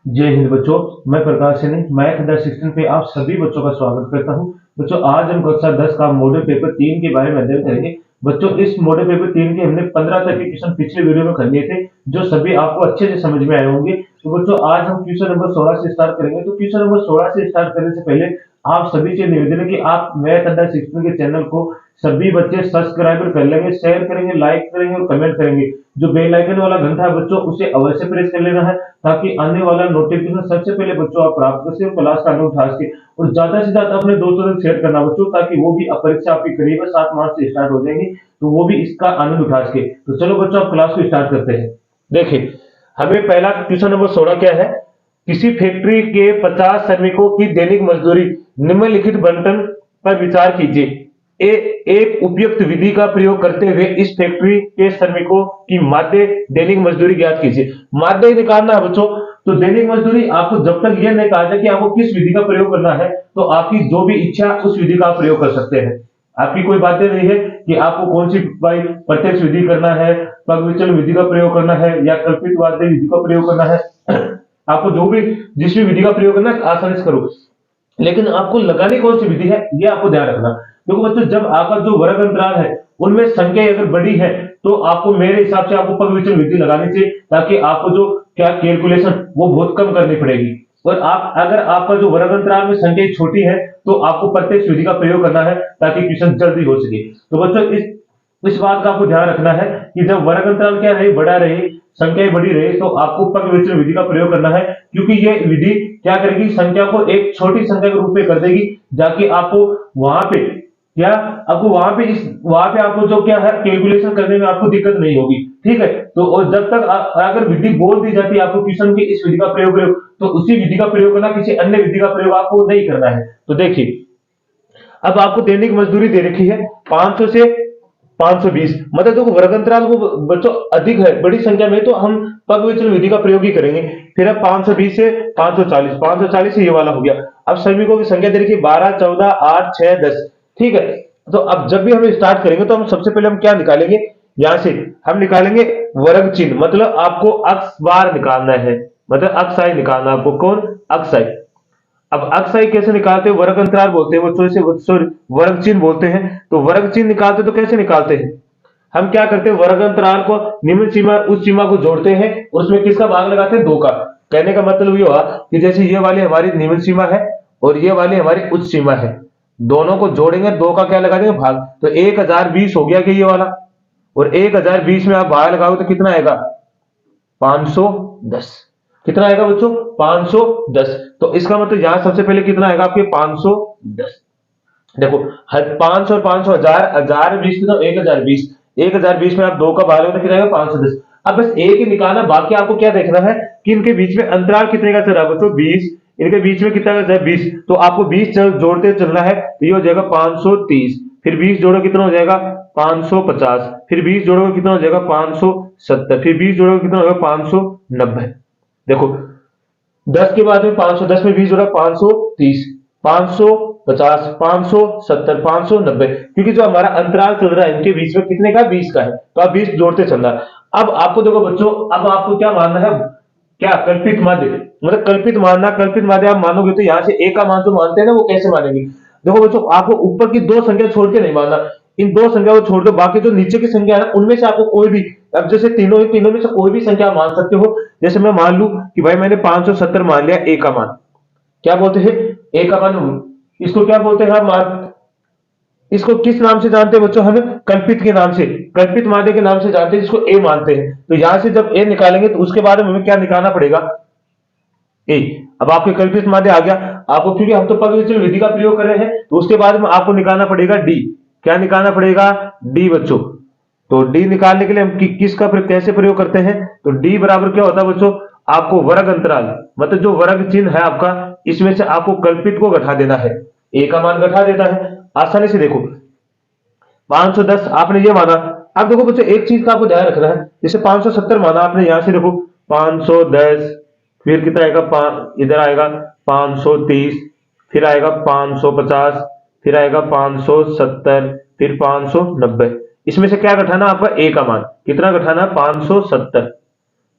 जय हिंद बच्चों। मैं प्रकाश सैनी मैथ अंडर 16 पे आप सभी बच्चों का स्वागत करता हूं। बच्चों आज हम कक्षा 10 का मॉडल पेपर 3 के बारे में अध्ययन करेंगे। बच्चों इस मॉडल पेपर 3 के हमने 15 तक के क्वेश्चन पिछले वीडियो में कर लिए थे, जो सभी आपको अच्छे से समझ में आए होंगे। तो बच्चों आज हम क्वेश्चन नंबर 16 से स्टार्ट करेंगे। तो क्वेश्चन नंबर 16 से स्टार्ट करने से पहले आप सभी से निवेदन है कि आप मैथ अंडर 16 के चैनल को सभी बच्चे सब्सक्राइब कर लेंगे, शेयर करेंगे, लाइक करेंगे और कमेंट करेंगे। जो बेल आइकन वाला घंटा है बच्चों उसे अवश्य प्रेस कर लेना है, ताकि आने वाला नोटिफिकेशन सबसे पहले बच्चों आप प्राप्त कर सकें क्लास का आनंद उठा सके। और ज्यादा से ज्यादा अपने दोस्तों से शेयर करना बच्चों, ताकि वो भी परीक्षा आपकी करीब है 7 मार्च से स्टार्ट हो जाएगी, तो वो भी इसका आनंद उठा सके। तो चलो बच्चों आप क्लास को स्टार्ट करते हैं। देखिए हमें पहला क्वेश्चन नंबर 16 क्या है। किसी फैक्ट्री के 50 श्रमिकों की दैनिक मजदूरी निम्नलिखित बंटन पर विचार कीजिए। एक उपयुक्त विधि का प्रयोग करते हुए इस फैक्ट्री के श्रमिकों की माध्य दैनिक मजदूरी ज्ञात कीजिए। माध्य निकालना है बच्चों, तो दैनिक मजदूरी आपको जब तक यह नहीं कहा जाए कि आपको किस विधि का प्रयोग करना है, तो आपकी जो भी इच्छा उस विधि का आप प्रयोग कर सकते हैं। आपकी कोई बातें नहीं है कि आपको कौन सी भाई प्रत्यक्ष विधि करना है, पगविचलन विधि का प्रयोग करना है या कल्पित वाद्य विधि का प्रयोग करना है। आपको जो भी जिस भी विधि का प्रयोग करना है आसानी से करो, लेकिन आपको लगानी कौन सी विधि है ये आपको ध्यान रखना। देखो बच्चों जब आपका जो वर्ग अंतराल है उनमें संख्या अगर बड़ी है, तो आपको मेरे हिसाब से आपको पगविचलन विधि लगानी चाहिए, ताकि आपको जो क्या कैलकुलेशन वो बहुत कम करनी पड़ेगी। और आप अगर आपका जो वर्ग अंतराल में संख्या छोटी है, तो आपको प्रत्यक्ष विधि का प्रयोग करना है, ताकि क्वेश्चन जल्दी हो सके। तो बच्चों इस बात का आपको ध्यान रखना है कि जब वर्ग अंतराल क्या रहे, बड़ा रहे, संख्या बड़ी रहे, तो आपको पगविचलन विधि का प्रयोग करना है, क्योंकि ये विधि क्या करेगी, संख्या को एक छोटी संख्या के रूप में कर देगी, जाके आपको वहां पे क्या आपको वहां पे आपको जो क्या है कैलकुलेशन करने में आपको दिक्कत नहीं होगी। ठीक है, तो और जब तक अगर विधि बोल दी जाती है आपको क्वेश्चन के इस विधि का प्रयोग करो, तो उसी विधि का प्रयोग करना, किसी अन्य विधि का प्रयोग आपको नहीं करना है। तो देखिए अब आपको दैनिक मजदूरी दे रखी है 500 से 520, मतलब देखो वर्ग अंतराल वो बच्चों अधिक है, बड़ी संख्या में, तो हम पगविचलन विधि का प्रयोग ही करेंगे। फिर अब 520 से 540, 540 से ये वाला हो गया। अब श्रमिकों की संख्या दे रखी 12, 14, 8, 6, 10। ठीक है, तो अब जब भी हम स्टार्ट करेंगे तो हम सबसे पहले हम क्या निकालेंगे, यहां से हम निकालेंगे वर्ग चिन्ह, मतलब आपको अक्स बार निकालना है, मतलब अक्साई निकालना आपको, कौन अक्साई। अब अक्साई कैसे निकालते हैं, वर्ग अंतराल बोलते हैं बच्चों, इसे सॉरी वर्ग चिन्ह बोलते हैं। तो वर्ग चिन्ह निकालते तो कैसे निकालते हैं, हम क्या करते हैं, वर्ग अंतराल को निम्न सीमा उस सीमा को जोड़ते हैं और उसमें किसका भाग लगाते हैं, 2 का। कहने का मतलब ये हुआ कि जैसे ये वाली हमारी निम्न सीमा है और ये वाली हमारी उच्च सीमा है, दोनों को जोड़ेंगे, 2 का क्या लगा देंगे, भाग। तो 1020 हो गया कि ये वाला, और 1020 में आप भाग लगाओगे तो कितना आएगा, 510। कितना आएगा बच्चों, 510। तो इसका मतलब यहां सबसे पहले कितना आएगा आपके, 510। देखो हर 500 और 500 हजार, 1020 कितना, 1020। 1020 में आप 2 का भाग लोगे तो कितना आएगा, 510। अब बस एक ही निकालना, बाकी आपको क्या देखना है कि इनके बीच में अंतराल कितने का चल रहा है बच्चों, 20। इनके बीच में कितना का 20, तो आपको 20 जोड़ते चलना है, तो ये हो जाएगा 530। फिर 20 जोड़ो कितना हो जाएगा, 550। फिर 20 जोड़ोगे कितना हो जाएगा, 570। फिर 20 जोड़ोगे कितना होगा, 590। देखो 10 के बाद में 510 में 20 जोड़ा, 530, 550, 570, 590, क्योंकि जो हमारा अंतराल चल रहा है इनके बीच में कितने का, 20 का है, तो आप 20 जोड़ते चलना। अब आपको देखो बच्चों, अब आपको क्या मानना है, क्या कल्पित माध्य, मतलब कल्पित मानना। कल्पित माध्य आप मानोगे तो यहाँ से ए का मान जो मानते हैं ना, वो कैसे मानेंगे, देखो बच्चों आपको ऊपर की 2 संख्या छोड़ के नहीं मानना, इन 2 संख्या को छोड़ दो, बाकी जो नीचे की संख्या है ना उनमें से आपको कोई भी, अब जैसे तीनों ही तीनों में से कोई भी संख्या मान सकते हो। जैसे मैं मान लू कि भाई मैंने 570 मान लिया, ए का मान, क्या बोलते हैं, ए का मान, इसको क्या बोलते हैं हम मान, इसको किस नाम से जानते हैं बच्चों, हम कल्पित के नाम से, कल्पित माध्य के नाम से जानते हैं, जिसको ए मानते हैं। तो यहां से जब ए निकालेंगे तो उसके बाद हमें क्या निकालना पड़ेगा, ए। अब आपके कल्पित माध्य आ गया आपको, क्योंकि हम तो पगविचलन विधि का प्रयोग कर रहे हैं, तो उसके बाद में आपको निकालना पड़ेगा डी। क्या निकालना पड़ेगा, डी बच्चों। तो डी निकालने के लिए हम किसका कैसे प्रयोग करते हैं, तो डी बराबर क्या होता है बच्चों, आपको वर्ग अंतराल, मतलब जो वर्ग चिन्ह है आपका, इसमें से आपको कल्पित को घटा देना है, ए का मान घटा देता है आसानी से। देखो 510 आपने ये माना। अब देखो बच्चों एक चीज का आपको ध्यान रखना है, जैसे 570 माना आपने, यहां से देखो 510, फिर कितना आएगा, इधर आएगा 530, फिर आएगा 550, फिर आएगा 570, फिर 590। इसमें से क्या घटाना आपका, ए का मान कितना घटाना, 570।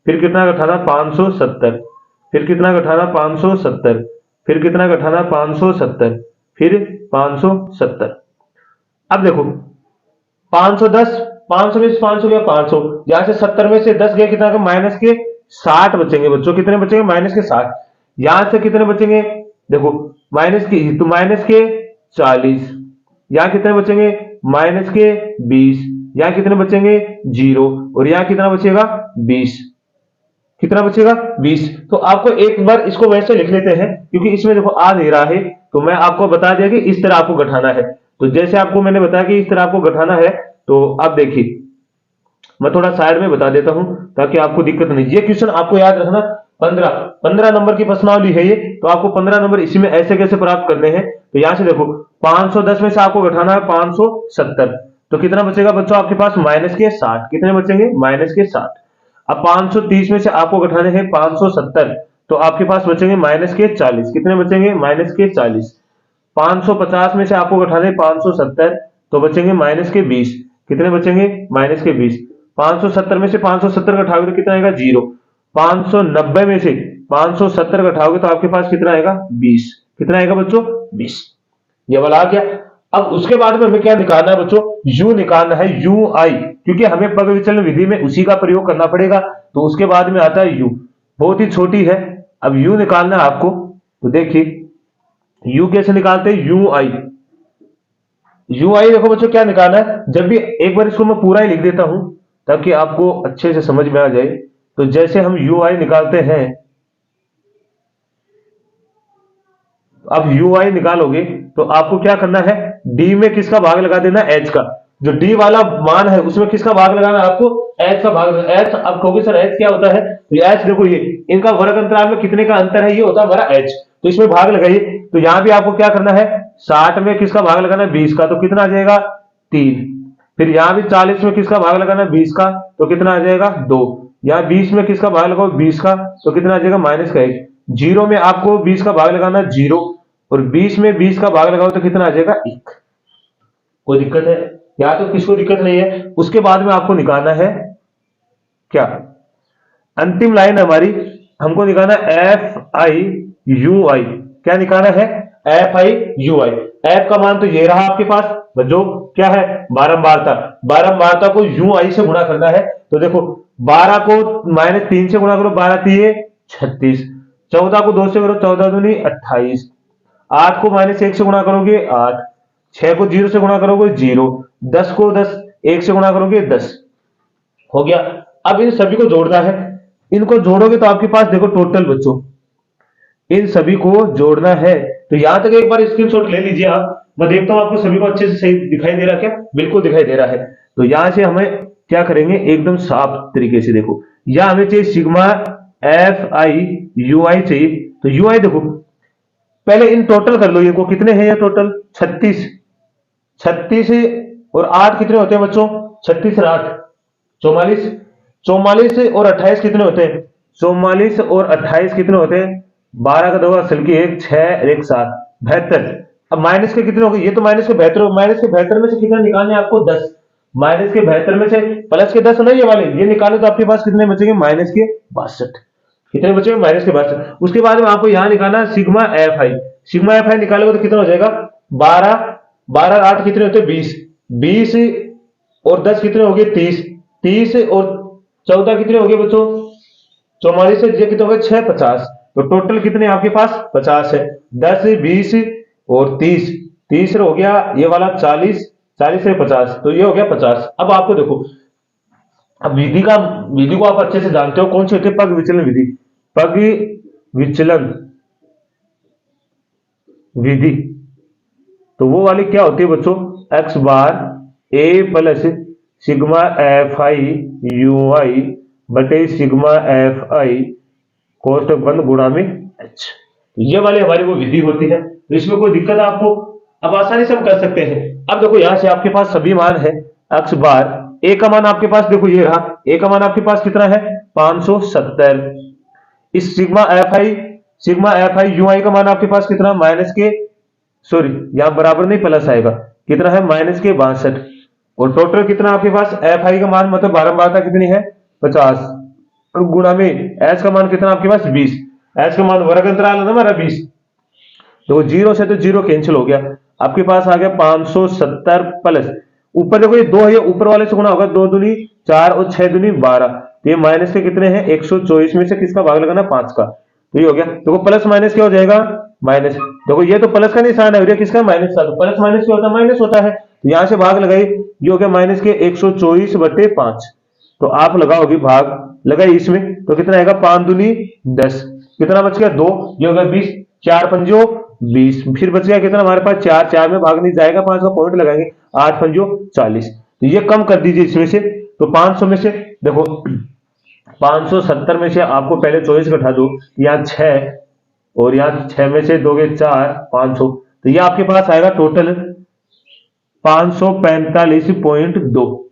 फिर कितना घटाना, 570। फिर कितना घटाना 570, फिर कितना घटाना 570, फिर 570। अब देखो 510, 500 में से 500 गया 500, यहां से 70 में से 10 गया, कितना का माइनस के 60 बचेंगे बच्चों। कितने बचेंगे? माइनस के 60। यहां से कितने बचेंगे? देखो माइनस के, तो माइनस के 40। यहां कितने बचेंगे? माइनस के 20। यहां कितने बचेंगे? 0। और यहां कितना बचेगा? 20। कितना बचेगा? 20। तो आपको एक बार इसको वैसे लिख लेते हैं, क्योंकि इसमें देखो आ नहीं रहा है, तो मैं आपको बता दिया कि इस तरह आपको घटाना है। तो जैसे आपको मैंने बताया कि इस तरह आपको घटाना है, तो अब देखिए मैं थोड़ा साइड में बता देता हूं ताकि आपको दिक्कत नहीं। ये क्वेश्चन आपको याद रखना, 15 नंबर की प्रश्नावली है ये, तो आपको 15 नंबर इसी में ऐसे कैसे प्राप्त करने हैं। तो यहां से देखो 510 में से आपको घटाना है 570, तो कितना बचेगा बच्चों आपके पास? माइनस के 60। कितने बचेंगे? माइनस के 60। अब 530 में से आपको घटाने हैं 570, तो आपके पास बचेंगे माइनस के 40। कितने बचेंगे? माइनस के 40। 550 में से आपको घटाने 570, तो बचेंगे माइनस के 20। कितने बचेंगे? माइनस के 20। 570 में से 570 घटाओगे तो कितना आएगा? 0। 590 में से 570 घटाओगे तो आपके पास कितना आएगा? 20। कितना आएगा बच्चों? 20। ये वाला आ गया। अब उसके बाद में हमें क्या निकालना है बच्चों? यू निकालना है, यू आई, क्योंकि हमें पग विचलन विधि में उसी का प्रयोग करना पड़ेगा। तो उसके बाद में आता है यू, बहुत ही छोटी है। अब यू निकालना है आपको, तो देखिए यू कैसे निकालते हैं? यू आई, यू आई देखो बच्चों क्या निकालना है। जब भी एक बार इसको मैं पूरा ही लिख देता हूं ताकि आपको अच्छे से समझ में आ जाए। तो जैसे हम यू आई निकालते हैं, अब यू आई निकालोगे तो आपको क्या करना है? डी में किसका भाग लगा देना? एच का। जो डी वाला मान है उसमें किसका भाग लगाना है आपको? एच का भाग। एच, अब कहोगे सर एच क्या होता है? तो एच देखो ये इनका वर्ग अंतराल में कितने का अंतर है, ये होता है हमारा एच। तो इसमें भाग लगाइए। तो यहां भी आपको क्या करना है? 60 में किसका भाग लगाना है? 20 का, तो कितना आ जाएगा? 3। फिर यहां भी 40 में किसका भाग लगाना है? 20 का, तो कितना आ जाएगा? 2। यहां 20 में किसका भाग लगाओ? 20 का, तो कितना आ जाएगा? माइनस का 1। 0 में आपको 20 का भाग लगाना है 0, और 20 में 20 का भाग लगाओ तो कितना आ जाएगा? 1। कोई दिक्कत है? या तो किसको दिक्कत नहीं है? उसके बाद में आपको निकालना है क्या? अंतिम लाइन हमारी, हमको निकालना एफ आई यू आई। क्या निकालना है? F I U I. F का मान तो ये रहा आपके पास जो क्या है? बारंबारता। बारंबारता को यू आई से गुणा करना है। तो देखो 12 को -3 से गुणा करो, 12 3 36। 14 को 2 से करो, 14 दूनी 28। 8 को -1 से गुणा करोगे 8। 6 को 0 से गुणा करोगे 0। 10 को 1 से गुणा करोगे 10। हो गया। अब इन सभी को जोड़ना है। इनको जोड़ोगे तो आपके पास देखो टोटल बच्चों, इन सभी को जोड़ना है। तो यहां तक एक बार स्क्रीनशॉट ले लीजिए आप। मैं देखता हूं आपको सभी को अच्छे से सही दिखाई दे रहा है क्या? बिल्कुल दिखाई दे रहा है। तो यहां से हमें क्या करेंगे? एकदम साफ तरीके से देखो, यह हमें चाहिए सिग्मा एफ आई यू आई चाहिए। तो यू आई देखो पहले इन टोटल कर लो, इनको कितने हैं ये टोटल? 36। 36 और 8 कितने होते हैं बच्चों? 36 और 8 44। 44 और 28 कितने होते हैं? 44 और 28 कितने होते हैं? 12 का 2 असल की 1 6 और 1 7 72। अब माइनस के कितने हो गए? ये तो माइनस के 72। माइनस के 72 में से कितना निकालने हैं आपको? 10। माइनस के 72 में से प्लस के 10 नहीं, ये वाले ये निकाले तो आपके पास कितने बचेंगे? माइनस के 62। कितने बचेंगे? माइनस के 62। उसके बाद में आपको यहां निकालना है सिग्मा एफ आई। सिग्मा एफ आई निकालोगे तो कितना हो जाएगा? 12। 12 8 कितने होते हैं? 20। 20 और 10 कितने हो गए? 30। 30 और 14 कितने हो गए बच्चों? 44 से ये कितने हो गए? 6 50। तो टोटल कितने आपके पास? 50 है। 10 20 और 30, 30 हो गया ये वाला 40, 40 से 50, तो ये हो गया 50। अब आपको देखो, अब विधि को आप अच्छे से जानते हो, कौन सी होती है? पग विचलन विधि। पग विचलन विधि, तो वो वाली क्या होती है बच्चों? X bar A plus sigma F I U I बटे सिग्मा एफ आई कोष्टक बंद गुणा में एच। ये वाली हमारी वो विधि होती है। तो इसमें कोई दिक्कत है आपको? अब आसानी से हम कर सकते हैं। अब देखो यहां से आपके पास सभी मान है। एक्स बार ए का मान आपके पास देखो ये रहा, ए का मान आपके पास कितना है? 570। इस सिग्मा एफ आई यू आई का मान आपके पास कितना? माइनस के, सॉरी यहां बराबर नहीं प्लस आएगा, कितना है? माइनस के 62। और टोटल कितना आपके पास? एफ आई का मान मतलब बारंबारता कितनी है? 50। और गुणा में एच का मान कितना आपके पास? 20। एच का मान वर्ग अंतराल है ना हमारा 20। देखो जीरो से तो जीरो कैंसिल हो गया, आपके पास आ गया 570 प्लस, ऊपर देखो ये दो है, ये ऊपर वाले से गुना होगा, 2 दूनी 4 और 6 दूनी 12, तो ये माइनस के कितने हैं 124 में से किसका भाग लगाना 5 का, तो ये हो गया। देखो प्लस माइनस क्या हो जाएगा माइनस, देखो ये तो प्लस का निशान है और ये किसका माइनस का, तो प्लस माइनस क्या होता है माइनस होता है, तो यहां से भाग लगाई, ये हो गया माइनस के 124/5, तो आप लगाओगे भाग लगाई इसमें, तो कितना आएगा 5 दूनी 10, कितना बच गया 2, ये हो गया 20, 4 पंजो 20, फिर बच गया कितना हमारे पास 4, 4 में भाग नहीं जाएगा, 5 का पॉइंट लगाएंगे, 8 पंजो 40, तो ये कम कर दीजिए इसमें से, तो 500 में से देखो 570 में से आपको पहले 24 घटा दो, यहाँ 6 और यहाँ 6 में से दोगे 4, 500, तो ये आपके पास आएगा टोटल 545.2,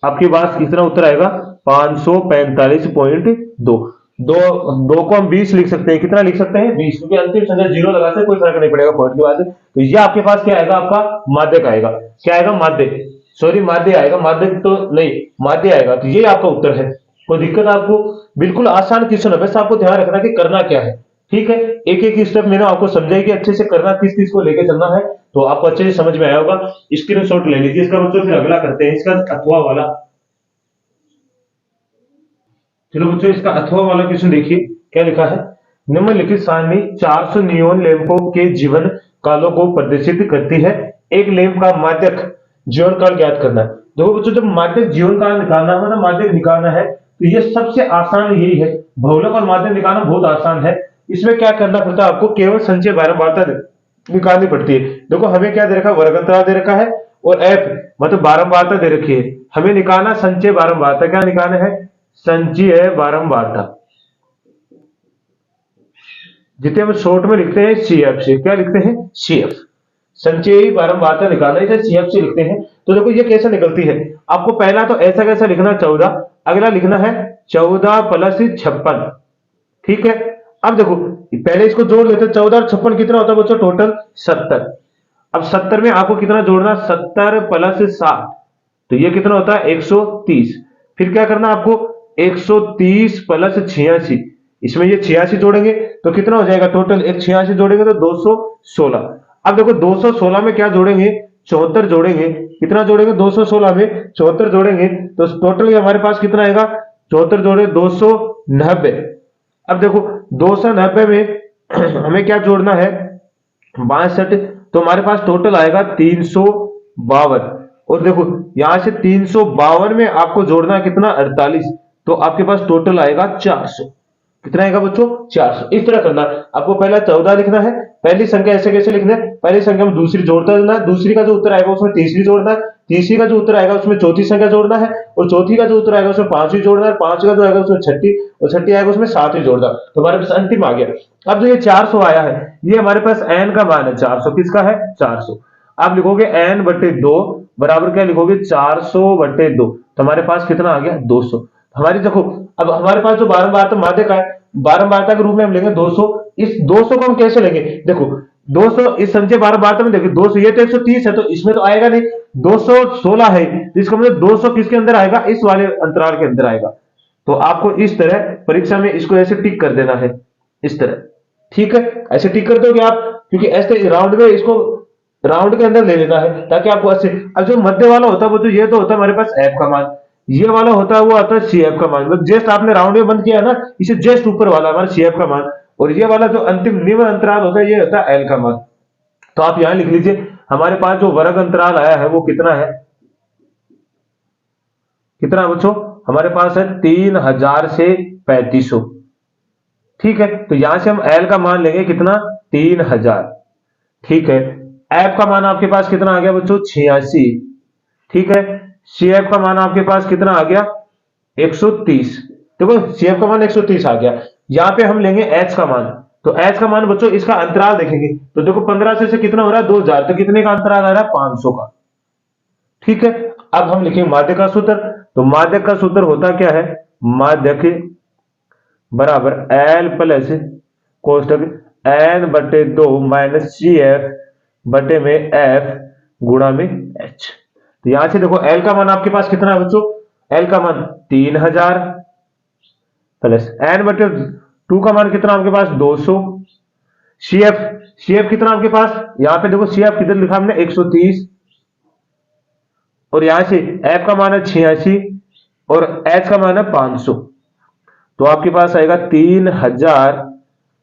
आपके पास कितना उत्तर आएगा 545.2, दो दो को हम 20 लिख सकते हैं, कितना लिख सकते हैं 20, क्योंकि अंतिम संख्या जीरो लगाते हैं कोई फर्क नहीं पड़ेगा पॉइंट के बाद, तो ये आपके पास क्या आएगा आपका माध्यक आएगा, क्या आएगा माध्यक, सॉरी माध्य आएगा, माध्यक तो नहीं माध्य आएगा, तो ये आपका उत्तर है। कोई दिक्कत आपको, बिल्कुल आसान क्वेश्चन है, बस आपको ध्यान रखना कि करना क्या है, ठीक है। एक एक स्टेप मैंने आपको समझाई कि अच्छे से करना किस चीज को लेकर चलना है, तो आपको अच्छे से समझ में आया होगा। स्क्रीनशॉट ले लीजिए इसका बच्चों, फिर अगला करते हैं इसका अथवा वाला। चलो बच्चों इसका अथवा वाला क्वेश्चन देखिए क्या लिखा है। निम्नलिखित सारणी 400 नियोन लैंपों के जीवन कालों को प्रदर्शित करती है, एक लैंप का माध्यक जीवन काल ज्ञात करना है। देखो बच्चों जब माध्यक जीवन काल निकालना है ना, माध्यक निकालना है, तो ये सबसे आसान यही है, बहुलक और माध्यक निकालना बहुत आसान है। इसमें क्या करना पड़ता है आपको, केवल संचय बारंबारता निकालनी पड़ती है। देखो हमें क्या दे रखा है, वर्ग अंतराल दे रखा है और एफ मतलब बारंबारता दे रखी है, हमें निकालना संचय बारंबारता, क्या निकालना है संचयी बारंबारता, जिसे हम शॉर्ट में लिखते हैं सीएफ से, क्या लिखते हैं सीएफ, संचयी बारंबारता निकालना इसे सीएफ से लिखते हैं। तो देखो ये कैसे निकलती है, आपको पहला तो ऐसा कैसा लिखना 14, अगला लिखना है 14 प्लस 56, ठीक है। अब देखो पहले इसको जोड़ लेते हैं, 14 और 56 कितना होता है बच्चों टोटल 70, अब 70 में आपको कितना जोड़ना 70 प्लस 7, तो ये कितना होता है 130, फिर क्या करना आपको 130 प्लस 86, इसमें ये 86 जोड़ेंगे तो कितना हो जाएगा टोटल, एक 86 जोड़ेंगे तो 216। अब देखो 216 में क्या जोड़ेंगे 74 जोड़ेंगे, कितना जोड़ेंगे 216 में 74 जोड़ेंगे, तो टोटल हमारे पास कितना आएगा 74 जोड़े 290। अब देखो 290 में हमें क्या जोड़ना है 62, तो हमारे पास टोटल आएगा 352, और देखो यहां से 352 में आपको जोड़ना है कितना 48, तो आपके पास टोटल आएगा 400, कितना आएगा बच्चों 400। इस तरह करना है, आपको पहला 14 लिखना है, पहली संख्या ऐसे कैसे लिखना है, पहली संख्या में दूसरी जोड़ता जाना है, दूसरी का जो उत्तर आएगा उसमें तीसरी जोड़ना है, तीसरी का जो उत्तर आएगा उसमें चौथी संख्या जोड़ना है, और चौथी का जो उत्तर आएगा उसमें पांचवी जोड़ना है, पांच का जो आएगा उसमें छठी, और छठी आएगा उसमें सातवीं जोड़ना, तो हमारे पास अंतिम आ गया। अब जो ये 400 आया है ये हमारे पास एन का मान है 400, किसका है 400, आप लिखोगे एन बटे 2 बराबर क्या लिखोगे 400/2, तो हमारे पास कितना आ गया 200। हमारी देखो अब हमारे पास जो बारंबारता माध्यक है, बारंबारता के रूप में हम लेंगे 200, इस 200 को हम कैसे लेंगे, देखो 200 इस संचय बारंबारता में देखो 200 ये तो 130 है तो इसमें तो आएगा नहीं, 216 है तो इसका मतलब 200 किसके अंदर आएगा इस वाले अंतराल के अंदर आएगा। तो आपको इस तरह परीक्षा में इसको ऐसे टिक कर देना है इस तरह, ठीक है ऐसे टिक कर दोगे आप, क्योंकि ऐसे राउंड में इसको राउंड के अंदर ले लेना है ताकि आपको अच्छे। अब जो मध्य वाला होता है वो तो ये तो होता है हमारे पास एफ का मान, ये वाला होता है वो आता है सी एफ का मान, मतलब जस्ट आपने राउंड में बंद किया ना इसे जस्ट ऊपर वाला हमारा सी एफ का मान, और ये वाला जो अंतिम निम्न अंतराल होता है ये होता है एल का मान। तो आप यहां लिख लीजिए हमारे पास जो वर्ग अंतराल आया है वो कितना है, कितना बच्चों हमारे पास है 3000 से 3500, ठीक है। तो यहां से हम एल का मान लेंगे कितना 3000, ठीक है। एफ का मान आपके पास कितना आ गया बच्चों 86, ठीक है। सीएफ का मान आपके पास कितना आ गया 130, देखो सीएफ का मान 130 आ गया। यहां पे हम लेंगे एच का मान, तो एच का मान बच्चों इसका अंतराल देखेंगे तो देखो 15 से कितना हो रहा है 2000, तो कितने का अंतराल आ रहा है 500 का, ठीक है। अब हम लिखेंगे माध्यक का सूत्र, तो माध्यक का सूत्र होता क्या है, माध्यक बराबर एल प्लस कोष्टक एन बटे 2 माइनस सी एफ बटे में एफ गुणा में एच। तो यहां से देखो एल का मान आपके पास कितना है बच्चों, एल का मान 3000 प्लस एन बटे 2 का मान कितना आपके पास 200। CF CF कितना आपके पास, यहां पे देखो CF कितना लिखा हमने 130, और यहां से F का मान है 86 और H का मान है 500, तो आपके पास आएगा 3000।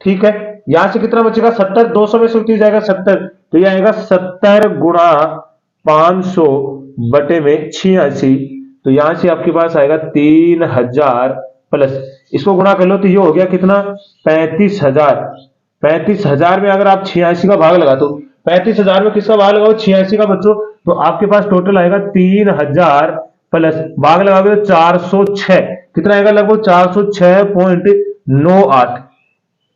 ठीक है, यहां से कितना बचेगा 70, 200 में से 30 जाएगा 70, तो यह आएगा 70 गुणा 500 बटे में 86, तो यहां से आपके पास आएगा 3000 प्लस, इसको गुणा कर लो तो ये हो गया कितना 35,000। 35,000 में अगर आप 86 का भाग लगा तो 35,000 में किसका भाग लगाओ 86 का बच्चों, तो आपके पास टोटल आएगा 3000 प्लस भाग लगाओगे तो 406, कितना आएगा लगभग 406.98,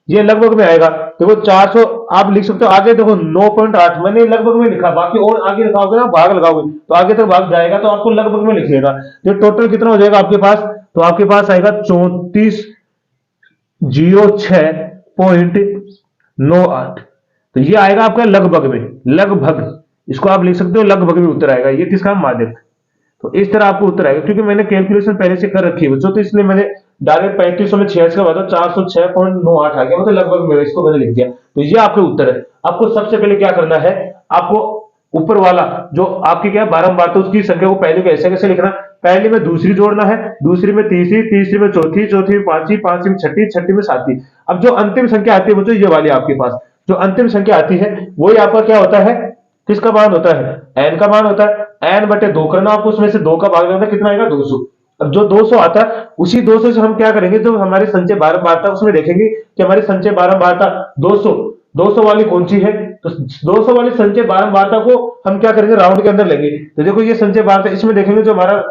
ये लगभग में आएगा। देखो 400 आप लिख सकते हो, आगे देखो 9.8 मैंने लगभग में लिखा, बाकी और आगे लिखाओगे ना भाग लगाओगे तो आगे तक भाग जाएगा, तो आपको लगभग में लिखिएगा। तो टोटल कितना हो जाएगा आपके पास, तो आपके पास आएगा 3406.98, तो ये आएगा आपका लगभग में, लगभग इसको आप लिख सकते हो लगभग में उत्तर आएगा। ये किसका माध्यक, तो इस तरह आपको उत्तर आएगा, क्योंकि मैंने कैलकुलेशन पहले से कर रखी है बच्चों, तो इसलिए मैंने डायरेक्ट 3500 में 86 का बताओ 406.98 आ गया, मतलब लगभग में, इसको मैंने लिख दिया। तो ये आपके उत्तर है। आपको सबसे पहले क्या करना है, आपको ऊपर वाला जो आपकी क्या बारंबार, तो उसकी संख्या को पहले कैसे कैसे लिखना, पहले में दूसरी जोड़ना है, दूसरी में तीसरी, तीसरी में चौथी, चौथी में पांचवी, पांचवी में छठी, छठी में सातवीं। अब जो अंतिम संख्या आती है बच्चों ये वाली आपके पास जो अंतिम संख्या आती है वही आपका क्या होता है, किसका मान होता है, n का मान होता है। n बटे 2 करना आपको, उसमें से 2 का भाग लेना, कितना आएगा 200। अब जो 200 आता है उसी 200 से हम क्या करेंगे, जो हमारे संचय बारंबारता उसमें देखेंगे कि हमारी संचय बारंबारता 200 वाली कौन सी है, तो 200 वाली संचय बारंबारता को हम क्या करेंगे राउंड के अंदर लेंगे। तो देखो ये संचय बारंबारता, इसमें देखेंगे जो हमारा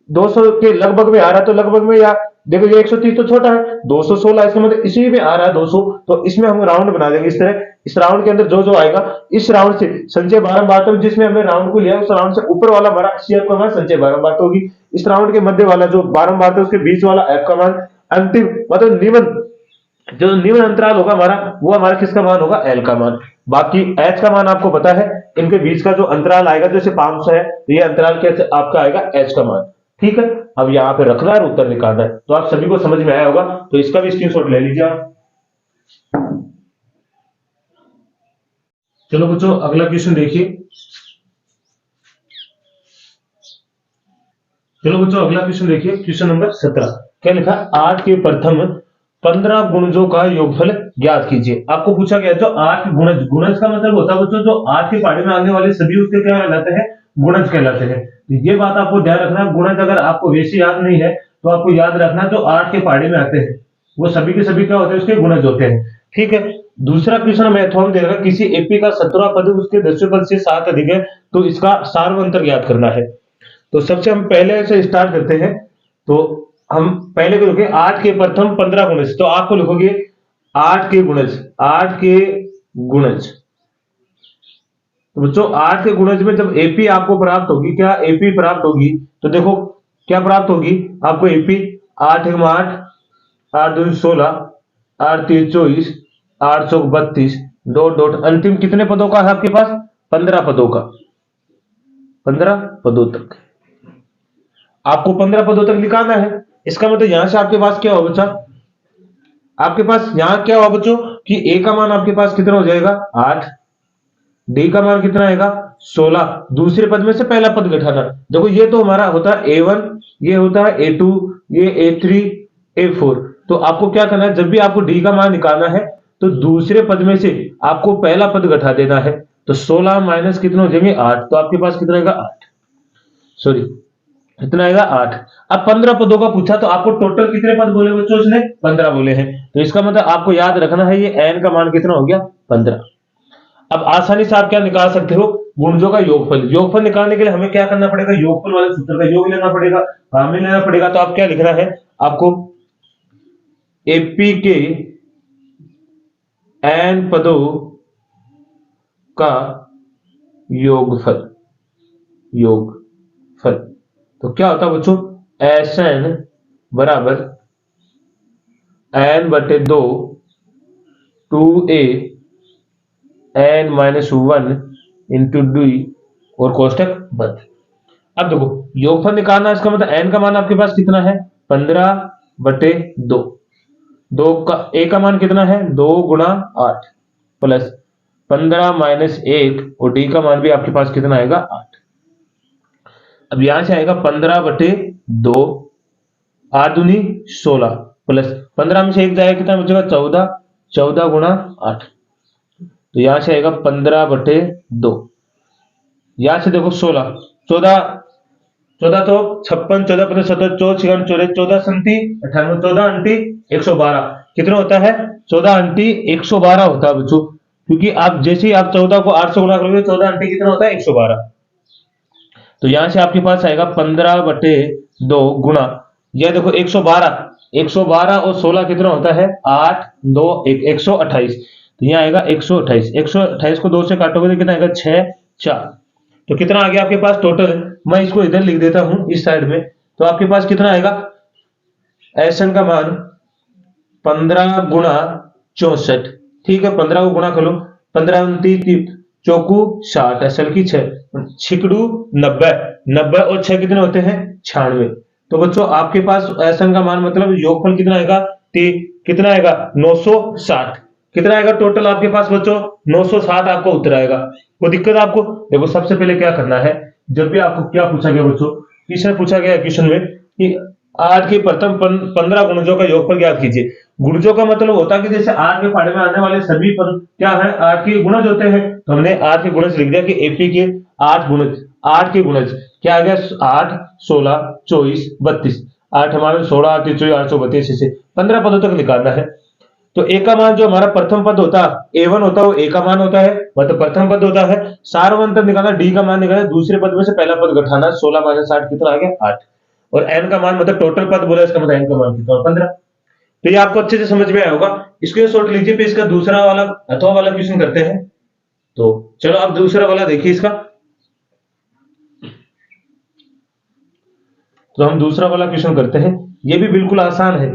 200 के लगभग में आ रहा है, तो लगभग में, या देखो ये 130 तो छोटा है, 216 इसका मतलब इसी में आ रहा है 200, तो इसमें हम राउंड बना देंगे इस तरह। इस राउंड के अंदर जो जो आएगा, इस राउंड से संचय बारंबारता जिसमें हमने राउंड को लिया, उस राउंड से ऊपर वाला हमारा CF का मान संचय बारंबारता होगी, इस राउंड के मध्य वाला जो बारंबारता उसके बीच वाला F का मान, अंतिम मतलब निम्न जो निम्न अंतराल होगा हमारा, वो हमारा किसका मान होगा, L का मान। बाकी H का मान आपको पता है, इनके बीच का जो अंतराल आएगा, जैसे 500 है तो ये अंतराल कैसे आपका आएगा H का मान। ठीक है, अब यहाँ पे रखना है और उत्तर निकालना है, तो आप सभी को समझ में आया होगा, तो इसका भी स्क्रीनशॉट ले लीजिए आप। चलो बच्चों अगला क्वेश्चन देखिए। चलो बच्चों अगला क्वेश्चन देखिए, क्वेश्चन नंबर 17। क्या लिखा, 8 के प्रथम 15 गुणजों का योगफल ज्ञात कीजिए। आपको पूछा गया जो 8 गुणज, गुणज का मतलब होता है बच्चों जो 8 के पहाड़े में आने वाले सभी उसके क्या कहलाते हैं, गुणज कहलाते हैं। ये बात आपको ध्यान रखना, गुणज अगर आपको वैसे याद नहीं है तो आपको याद रखना जो 8 के पहाड़े में आते हैं वो सभी के सभी क्या होते हैं, उसके गुणज होते हैं। ठीक है, दूसरा क्वेश्चन मैथ्स देगा, किसी एपी का 17वां पद उसके 10वें पद से 7 अधिक है, तो इसका सार्वंतर ज्ञात करना है। तो सबसे हम पहले से स्टार्ट करते हैं, तो हम पहले को लिखेंगे 8 के प्रथम 15 गुणज, तो आपको लिखोगे 8 के गुणज, 8 के गुणज। तो बच्चों 8 के गुणज में जब एपी आपको प्राप्त होगी, क्या एपी प्राप्त होगी, तो देखो क्या प्राप्त होगी आपको एपी, 8 1 8, 8 2 16, 8 3 24, 8 चौक 32, डॉट डॉट अंतिम कितने पदों का है आपके पास, 15 पदों का, 15 पदों तक आपको 15 पदों तक निकालना है। इसका मतलब यहां से आपके पास क्या होगा बच्चा, आपके पास यहां क्या होगा बच्चों कि ए का मान आपके पास कितना हो जाएगा 8, डी का मान कितना आएगा 16, दूसरे पद में से पहला पद घटाना। देखो ये तो हमारा होता है A1, ये होता है A2, ये A3, A4। तो आपको क्या करना है, जब भी आपको डी का मान निकालना है तो दूसरे पद में से आपको पहला पद घटा देना है। तो 16 माइनस कितना हो जाएंगे 8, तो आपके पास कितना आएगा 8, सॉरी कितना आएगा 8। अब 15 पदों का पूछा तो आपको टोटल कितने पद बोले बच्चों, उसने 15 बोले हैं, तो इसका मतलब आपको याद रखना है ये n का मान कितना हो गया 15। अब आसानी से आप क्या निकाल सकते हो, गुणजों का योगफल। योगफल निकालने के लिए हमें क्या करना पड़ेगा, योगफल वाले सूत्र का योग लेना पड़ेगा, हमें लेना पड़ेगा। तो आप क्या लिखना है, आपको एपी के n पदों का योगफल, योगफल तो क्या होता है बच्चों, Sn बराबर n बटे 2 2a n minus 1 into D और कोष्टक बंद। अब देखो योगफल निकालना, इसका मतलब n का मान आपके पास कितना है 15 बटे 2, दो का ए का मान कितना है 2 गुणा 8 प्लस 15 माइनस 1 और डी का मान भी आपके पास कितना आएगा 8। अब यहां से आएगा 15/2 8 दूनी 16 प्लस 15 में से 1 जाएगा कितना बचेगा 14 14 गुणा 8। तो यहां से आएगा 15/2। यहां से देखो 16 14 14 तो 56 14 15 17 14 14 14 संती 98 14 अंटी 112 कितना होता है 14 अंटी 112 होता है बच्चों। क्योंकि आप जैसे ही आप 14 को 8 से गुणा करोगे 14 अंटी कितना होता है 112। तो यहां से आपके पास आएगा 15/2 गुणा यह देखो 112 और 16 कितना होता है 8 2 1 128। तो यहाँ आएगा 128 128 को 2 से काटोगे तो कितना आएगा 6 4। तो कितना आ गया आपके पास टोटल, मैं इसको इधर लिख देता हूं इस साइड में। तो आपके पास कितना आएगा एसएन का मान 15 गुणा 64। ठीक है 15 को गुणा कर लो 15 29 चौकू 60 एसएल की 6 छिकड़ू 90 और 6 कितने होते हैं 96। तो बच्चों आपके पास एसएन का मान मतलब योगफल कितना आएगा कितना आएगा 960। कितना आएगा टोटल आपके पास बच्चों 960 आपको उत्तर आएगा। कोई दिक्कत आपको? देखो सबसे पहले क्या करना है, जब भी आपको क्या पूछा गया बच्चों, क्वेश्चन पूछा गया क्वेश्चन में कि 8 के प्रथम 15 गुणजों का योगफल ज्ञात कीजिए। गुणजों का मतलब होता है कि जैसे 8 के पढ़े में आने वाले सभी पद क्या है 8 के गुणज होते हैं। तो हमने 8 के गुणज लिख दिया कि एपी के 8 गुणज 8 के गुणज क्या आ गया 8 16 24 32 8 हमारे 16 8 24 832 से 15 पदों तक निकालना है। तो ए का मान जो हमारा प्रथम पद होता है A1 होता है वो ए का मान होता है मतलब प्रथम पद होता है। सार्वंतर निकालना डी का मान निकालना दूसरे पद में से पहला पद घटाना 16 माइनस 8 कितना आ गया 8। और एन का मान मतलब टोटल पद बोला इसका मतलब एन का मान कितना 15। तो ये आपको अच्छे से समझ में आया होगा। स्क्रीनशॉट लीजिए पे इसका दूसरा वाला अथवा वाला क्वेश्चन करते हैं। तो चलो आप दूसरा वाला देखिए इसका। तो हम दूसरा वाला क्वेश्चन करते हैं, ये भी बिल्कुल आसान है।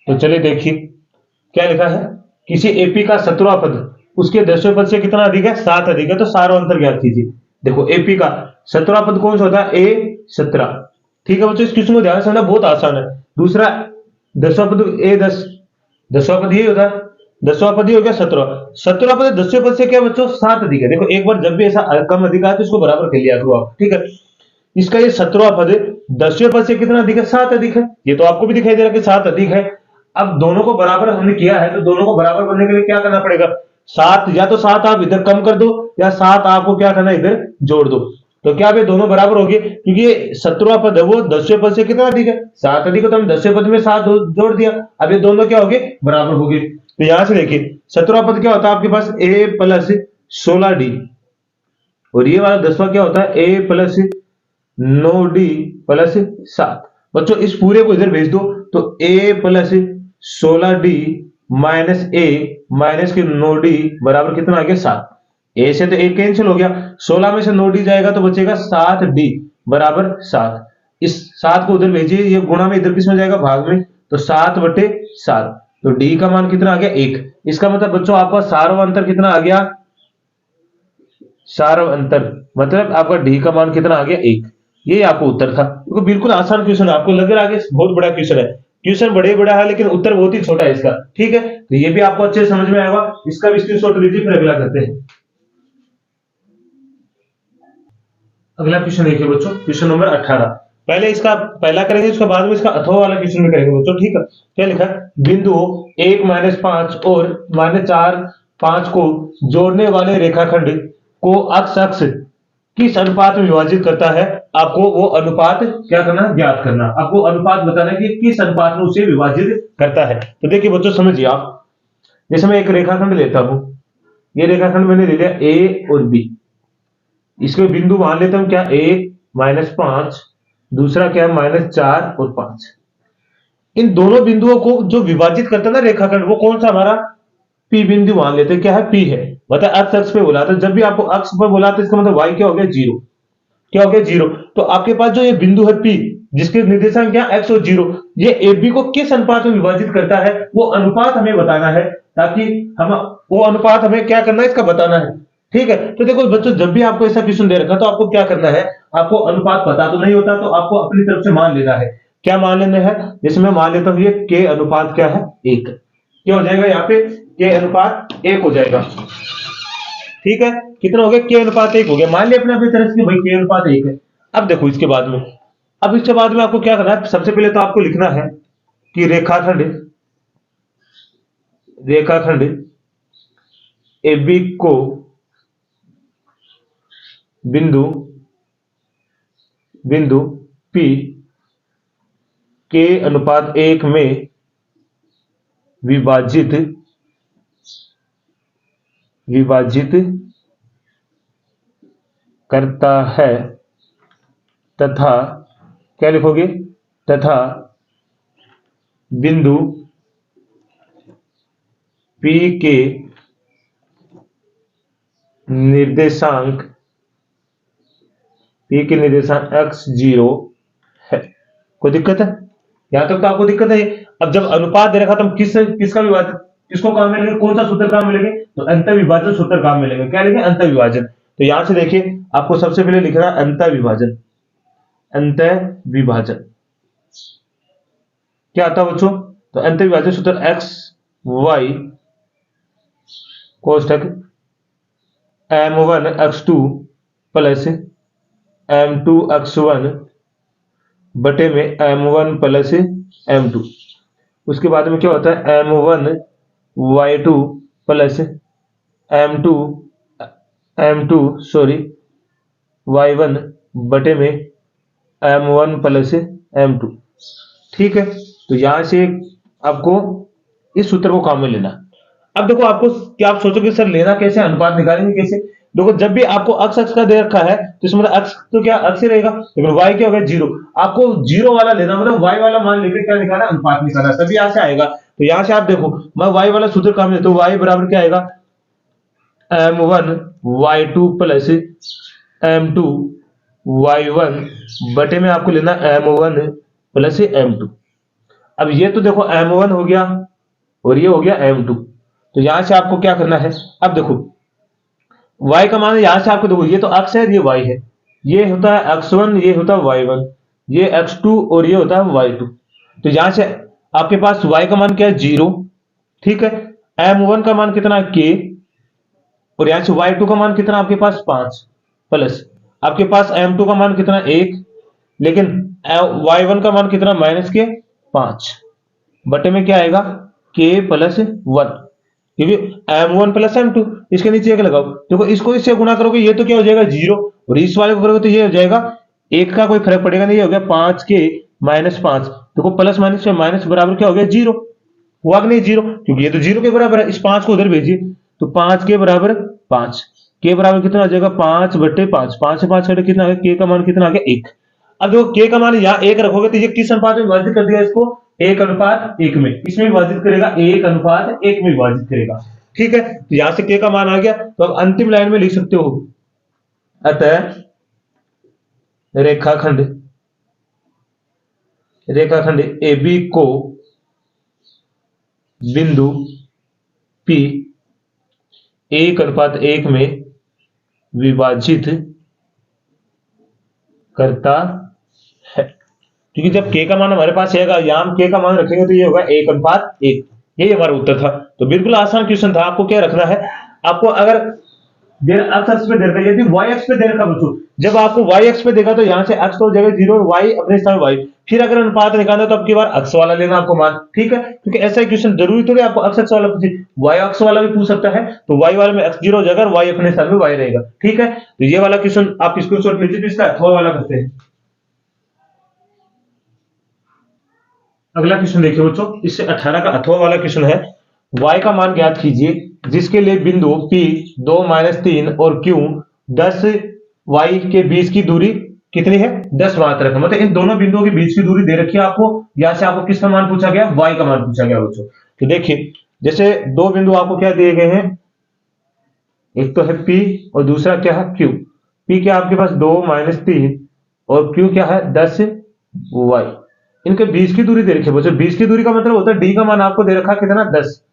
तो चलिए देखिए क्या लिखा है, किसी एपी का 17वां पद उसके 10वें पद से कितना अधिक है 7 अधिक है तो सार्वंतर ज्ञात कीजिए। देखो एपी का 17वां पद कौन सा होता है A17। ठीक है बच्चों इस क्वेश्चन को ध्यान से समझना बहुत आसान है। दूसरा 10वां पद A10 10वां पद ये होता है 10वां पद ये हो गया 17वां पद 10वें पद से क्या बच्चों 7 अधिक है। देखो एक बार जब भी ऐसा कम अधिक आए तो इसको बराबर कर लिया करो आप। ठीक है इसका ये 17वां पद 10वें पद से कितना अधिक है 7 अधिक है। ये तो आपको भी दिखाई दे रहा है कि 7 अधिक है। अब दोनों को बराबर हमने किया है तो दोनों को बराबर करने के लिए क्या करना पड़ेगा 7 या तो 7 आप इधर कम कर दो या 7 आपको क्या करना इधर जोड़ दो। तो क्या ये दोनों बराबर हो गए क्योंकि ये 17वां पद है वो 10वें पद से कितना अधिक है 7 अधिक है तो हम 10वें पद में 7 जोड़ दिया। अब ये दोनों क्या हो गए बराबर हो गए। तो यहां से देखिए 17वां पद क्या होता है आपके पास A प्लस 16D और ये वाला 10वां क्या होता है A प्लस 9D प्लस 7। बच्चों इस पूरे को इधर भेज दो तो A plus 16D minus A minus के 9D बराबर कितना आ गया 7। A से तो A कैंसिल हो गया 16 में से 9D जाएगा तो बचेगा 7D बराबर 7। इस 7 को उधर भेजिए ये गुणा में इधर किस में जाएगा भाग में तो 7/7। तो D का मान कितना आ गया 1। इसका मतलब बच्चों आपका सार्वंतर कितना आ गया सार्वंतर मतलब आपका D का मान कितना आ गया 1। ये आपको उत्तर था। तो बिल्कुल आसान क्वेश्चन है। आपको लग रहा है कि बहुत बड़ा क्वेश्चन है, क्वेश्चन बड़े बड़ा है लेकिन उत्तर बहुत ही छोटा है इसका। ठीक है तो ये भी आपको अच्छे से समझ में आएगा। इसका भी स्क्रीनशॉट लीजिए फिर अगला करते हैं। अगला क्वेश्चन देखिए बच्चों क्वेश्चन नंबर 18। पहले इसका पहला करेंगे उसके बाद में इसका अथवा वाला क्वेश्चन भी करेंगे बच्चों। ठीक है क्या लिखा है बिंदु 1 -5 और -4 5 को जोड़ने वाले रेखाखंड को अक्ष अक्ष किस अनुपात में विभाजित करता है। आपको वो अनुपात क्या करना ज्ञात करना। आपको अनुपात बताना है कि किस अनुपात में उसे विभाजित करता है। तो देखिए बच्चों समझिए आप, जैसे मैं एक रेखाखंड लेता हूं, ये रेखाखंड मैंने ले लिया A और B। इसके बिंदु मान लेता हूं क्या 1 -5 दूसरा क्या है -4 और 5। इन दोनों बिंदुओं को जो विभाजित करता है ना रेखाखंड वो कौन सा हमारा P बिंदु मान लेते हैं। क्या है P है मतलब अक्ष अक्ष पे बोला था। जब भी आपको अक्ष पर बोला तो इसका मतलब y क्या हो गया 0। क्या हो गया 0। तो आपके पास जो ये बिंदु है P जिसके निर्देशांक क्या x और 0 ये AB को किस अनुपात में विभाजित करता है वो अनुपात हमें बताना है ताकि हम वो अनुपात हमें क्या करना है इसका बताना है। ठीक है। तो देखो बच्चों, जब भी आपको ऐसा क्वेश्चन दे रखा तो आपको क्या करना है, आपको अनुपात पता तो नहीं होता, तो आपको अपनी तरफ से मान लेना है। क्या मान लेना है? जैसे मैं मान लेता हूं ये के अनुपात क्या है, एक। क्या हो जाएगा यहाँ पे, के अनुपात एक हो जाएगा। ठीक है, कितना हो गया, के अनुपात एक हो गया। मान लिया अपने अपनी तरफ से भाई के अनुपात एक है। अब देखो इसके बाद में, अब इसके बाद में आपको क्या करना है, सबसे पहले तो आपको लिखना है कि रेखाखंड, रेखाखंड AB को बिंदु बिंदु P के अनुपात एक में विभाजित विभाजित करता है तथा, क्या लिखोगे, तथा बिंदु P के निर्देशांक x0 है। कोई दिक्कत है? यहां तक तो आपको दिक्कत है। अब जब अनुपात दे रखा तो हम किसका विभाजन, किसको काम में लेंगे, कौन सा सूत्र काम में लेंगे, तो अंतर विभाजन सूत्र काम में लेंगे। क्या लेंगे, अंतर विभाजन। तो यहां से देखिए आपको सबसे पहले लिखना अंतर विभाजन। अंतर विभाजन क्या आता है बच्चों, तो अंतर विभाजन सूत्र x y कोष्टक m1 x2 plus m2 x1 बटे में m1 प्लस m2। उसके बाद में क्या होता है, m1 y2 plus m2 sorry y1 बटे में m1 प्लस m2। ठीक है, तो यहां से आपको इस सूत्र को काम में लेना। अब देखो आपको, क्या आप सोचोगे सर लेना कैसे, अनुपात निकालेंगे कैसे? देखो जब भी आपको अक्ष का दे रखा है तो इसमें अक्ष तो क्या अक्ष ही रहेगा, लेकिन y क्या होगा, जीरो। आपको जीरो वाला लेना, मतलब y वाला मान लेके क्या निकाला, अनुपात निकाला, तभी यहां से आएगा। तो यहां से आप देखो, मैं y वाला सूत्र काम लेता हूं, y बराबर क्या आएगा, m1 y2 plus m2 y1 बटे में आपको लेना m1 प्लस m2। अब ये तो देखो m1 हो गया और ये हो गया m2। तो यहां से आपको क्या करना है, अब देखो y का मान यहां से आपको देखो, ये तो x है, ये y है, ये होता है x1, ये होता है y1, ये x2 और ये होता है y2। तो यहां से आपके पास y का मान क्या है, 0। ठीक है, m1 का मान कितना है, k, और यहां से y2 का मान कितना आपके पास 5, प्लस आपके पास m2 का मान कितना 1, लेकिन y1 का मान कितना माइनस के 5 बटे में क्या आएगा, k प्लस 1, क्योंकि m1 प्लस m2, इसके नीचे एक लगाओ। देखो इसको इससे गुना करोगे ये तो क्या हो जाएगा 0, और इस वाले को करोगे तो ये हो जाएगा, एक का कोई फर्क पड़ेगा नहीं, ये हो गया 5 के माइनस 5। देखो प्लस माइनस में माइनस बराबर क्या हो गया, 0 हुआ कि नहीं, 0, क्योंकि ये तो 0 के बराबर है। इस 5 को उधर भेजिए तो 5 के बराबर 5, के बराबर कितना आ जाएगा, 5 बटे 5, 5 से 5 कटे कितना आ गया, के का मान कितना आ गया, 1। अब देखो के का मान यहाँ 1 रखोगे तो ये किस अनुपात में विभाजित कर दिया इसको, 1:1 में, इसमें विभाजित करेगा, 1:1 में विभाजित करेगा। ठीक है, तो यहां से के का मान आ गया। तो अब अंतिम लाइन में लिख सकते हो, अतः रेखाखंड AB को बिंदु P 1:1 में विभाजित करता है। क्योंकि जब k का मान हमारे पास आएगा, यहां हम k का मान रखेंगे तो ये होगा 1:1। यही हमारा उत्तर था। तो बिल्कुल आसान क्वेश्चन था। आपको क्या रखना है, आपको अगर x अक्ष पे दे रखा है, यदि y अक्ष पे दे रखा बच्चों, जब आपको y अक्ष पे देखा तो यहां से x तो हो जाएगा 0 और y अपने स्थान y। फिर अगर अनुपात निकालना तो अब की बार अक्ष वाला लेना आपको मान। ठीक है, क्योंकि ऐसा क्वेश्चन जरूरी थोड़ी आपको अक्ष वाला पूछे, y अक्ष वाला भी पूछ सकता है। तो y वाले में x 0 हो जाएगा और y अपने स्थान में y रहेगा। ठीक है, तो ये वाला क्वेश्चन आप स्क्रीनशॉट लीजिए, इसका अथवा वाला करते हैं। अगला क्वेश्चन देखिए बच्चों, इससे 18 का अथवा वाला क्वेश्चन है। y का मान ज्ञात कीजिए जिसके लिए बिंदु P 2-3 और Q 10 y के बीच की दूरी कितनी है, 10 मात्र है। मतलब इन दोनों बिंदुओं के बीच की दूरी दे रखी है आपको। यहां से आपको किसका मान पूछा गया, y का मान पूछा गया बच्चों। तो देखिए जैसे दो बिंदु आपको क्या दिए गए हैं, एक तो है P और दूसरा क्या है Q। P क्या आपके पास 2-3 और Q क्या है 10 y। इनके बीच की दूरी दे रखी है बच्चों। बीच की दूरी का मतलब होता है d का मान आपको दे रखा है कितना, 10।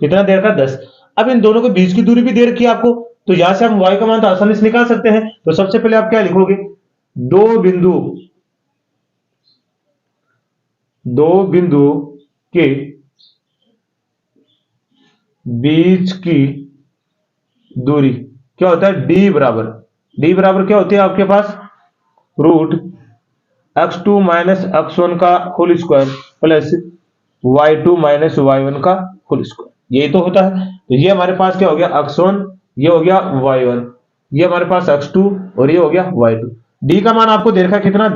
कितना दे रखा है, 10। अब इन दोनों के बीच की दूरी भी दे रखी है आपको, तो यहां से हम y का मान तो आसानी से निकाल सकते हैं। तो सबसे पहले आप क्या लिखोगे, दो बिंदु के बीच की दूरी क्या होता है, डी बराबर क्या होती है आपके पास, रूट x2 माइनस x1 का whole square plus y2 minus y1 का होल स्क्वायर, यही तो होता है। तो ये हमारे पास क्या हो गया x1, ये हो गया y1, ये हमारे पास x2 और ये हो गया y2। डी का मान आपको दे रखा है कितना,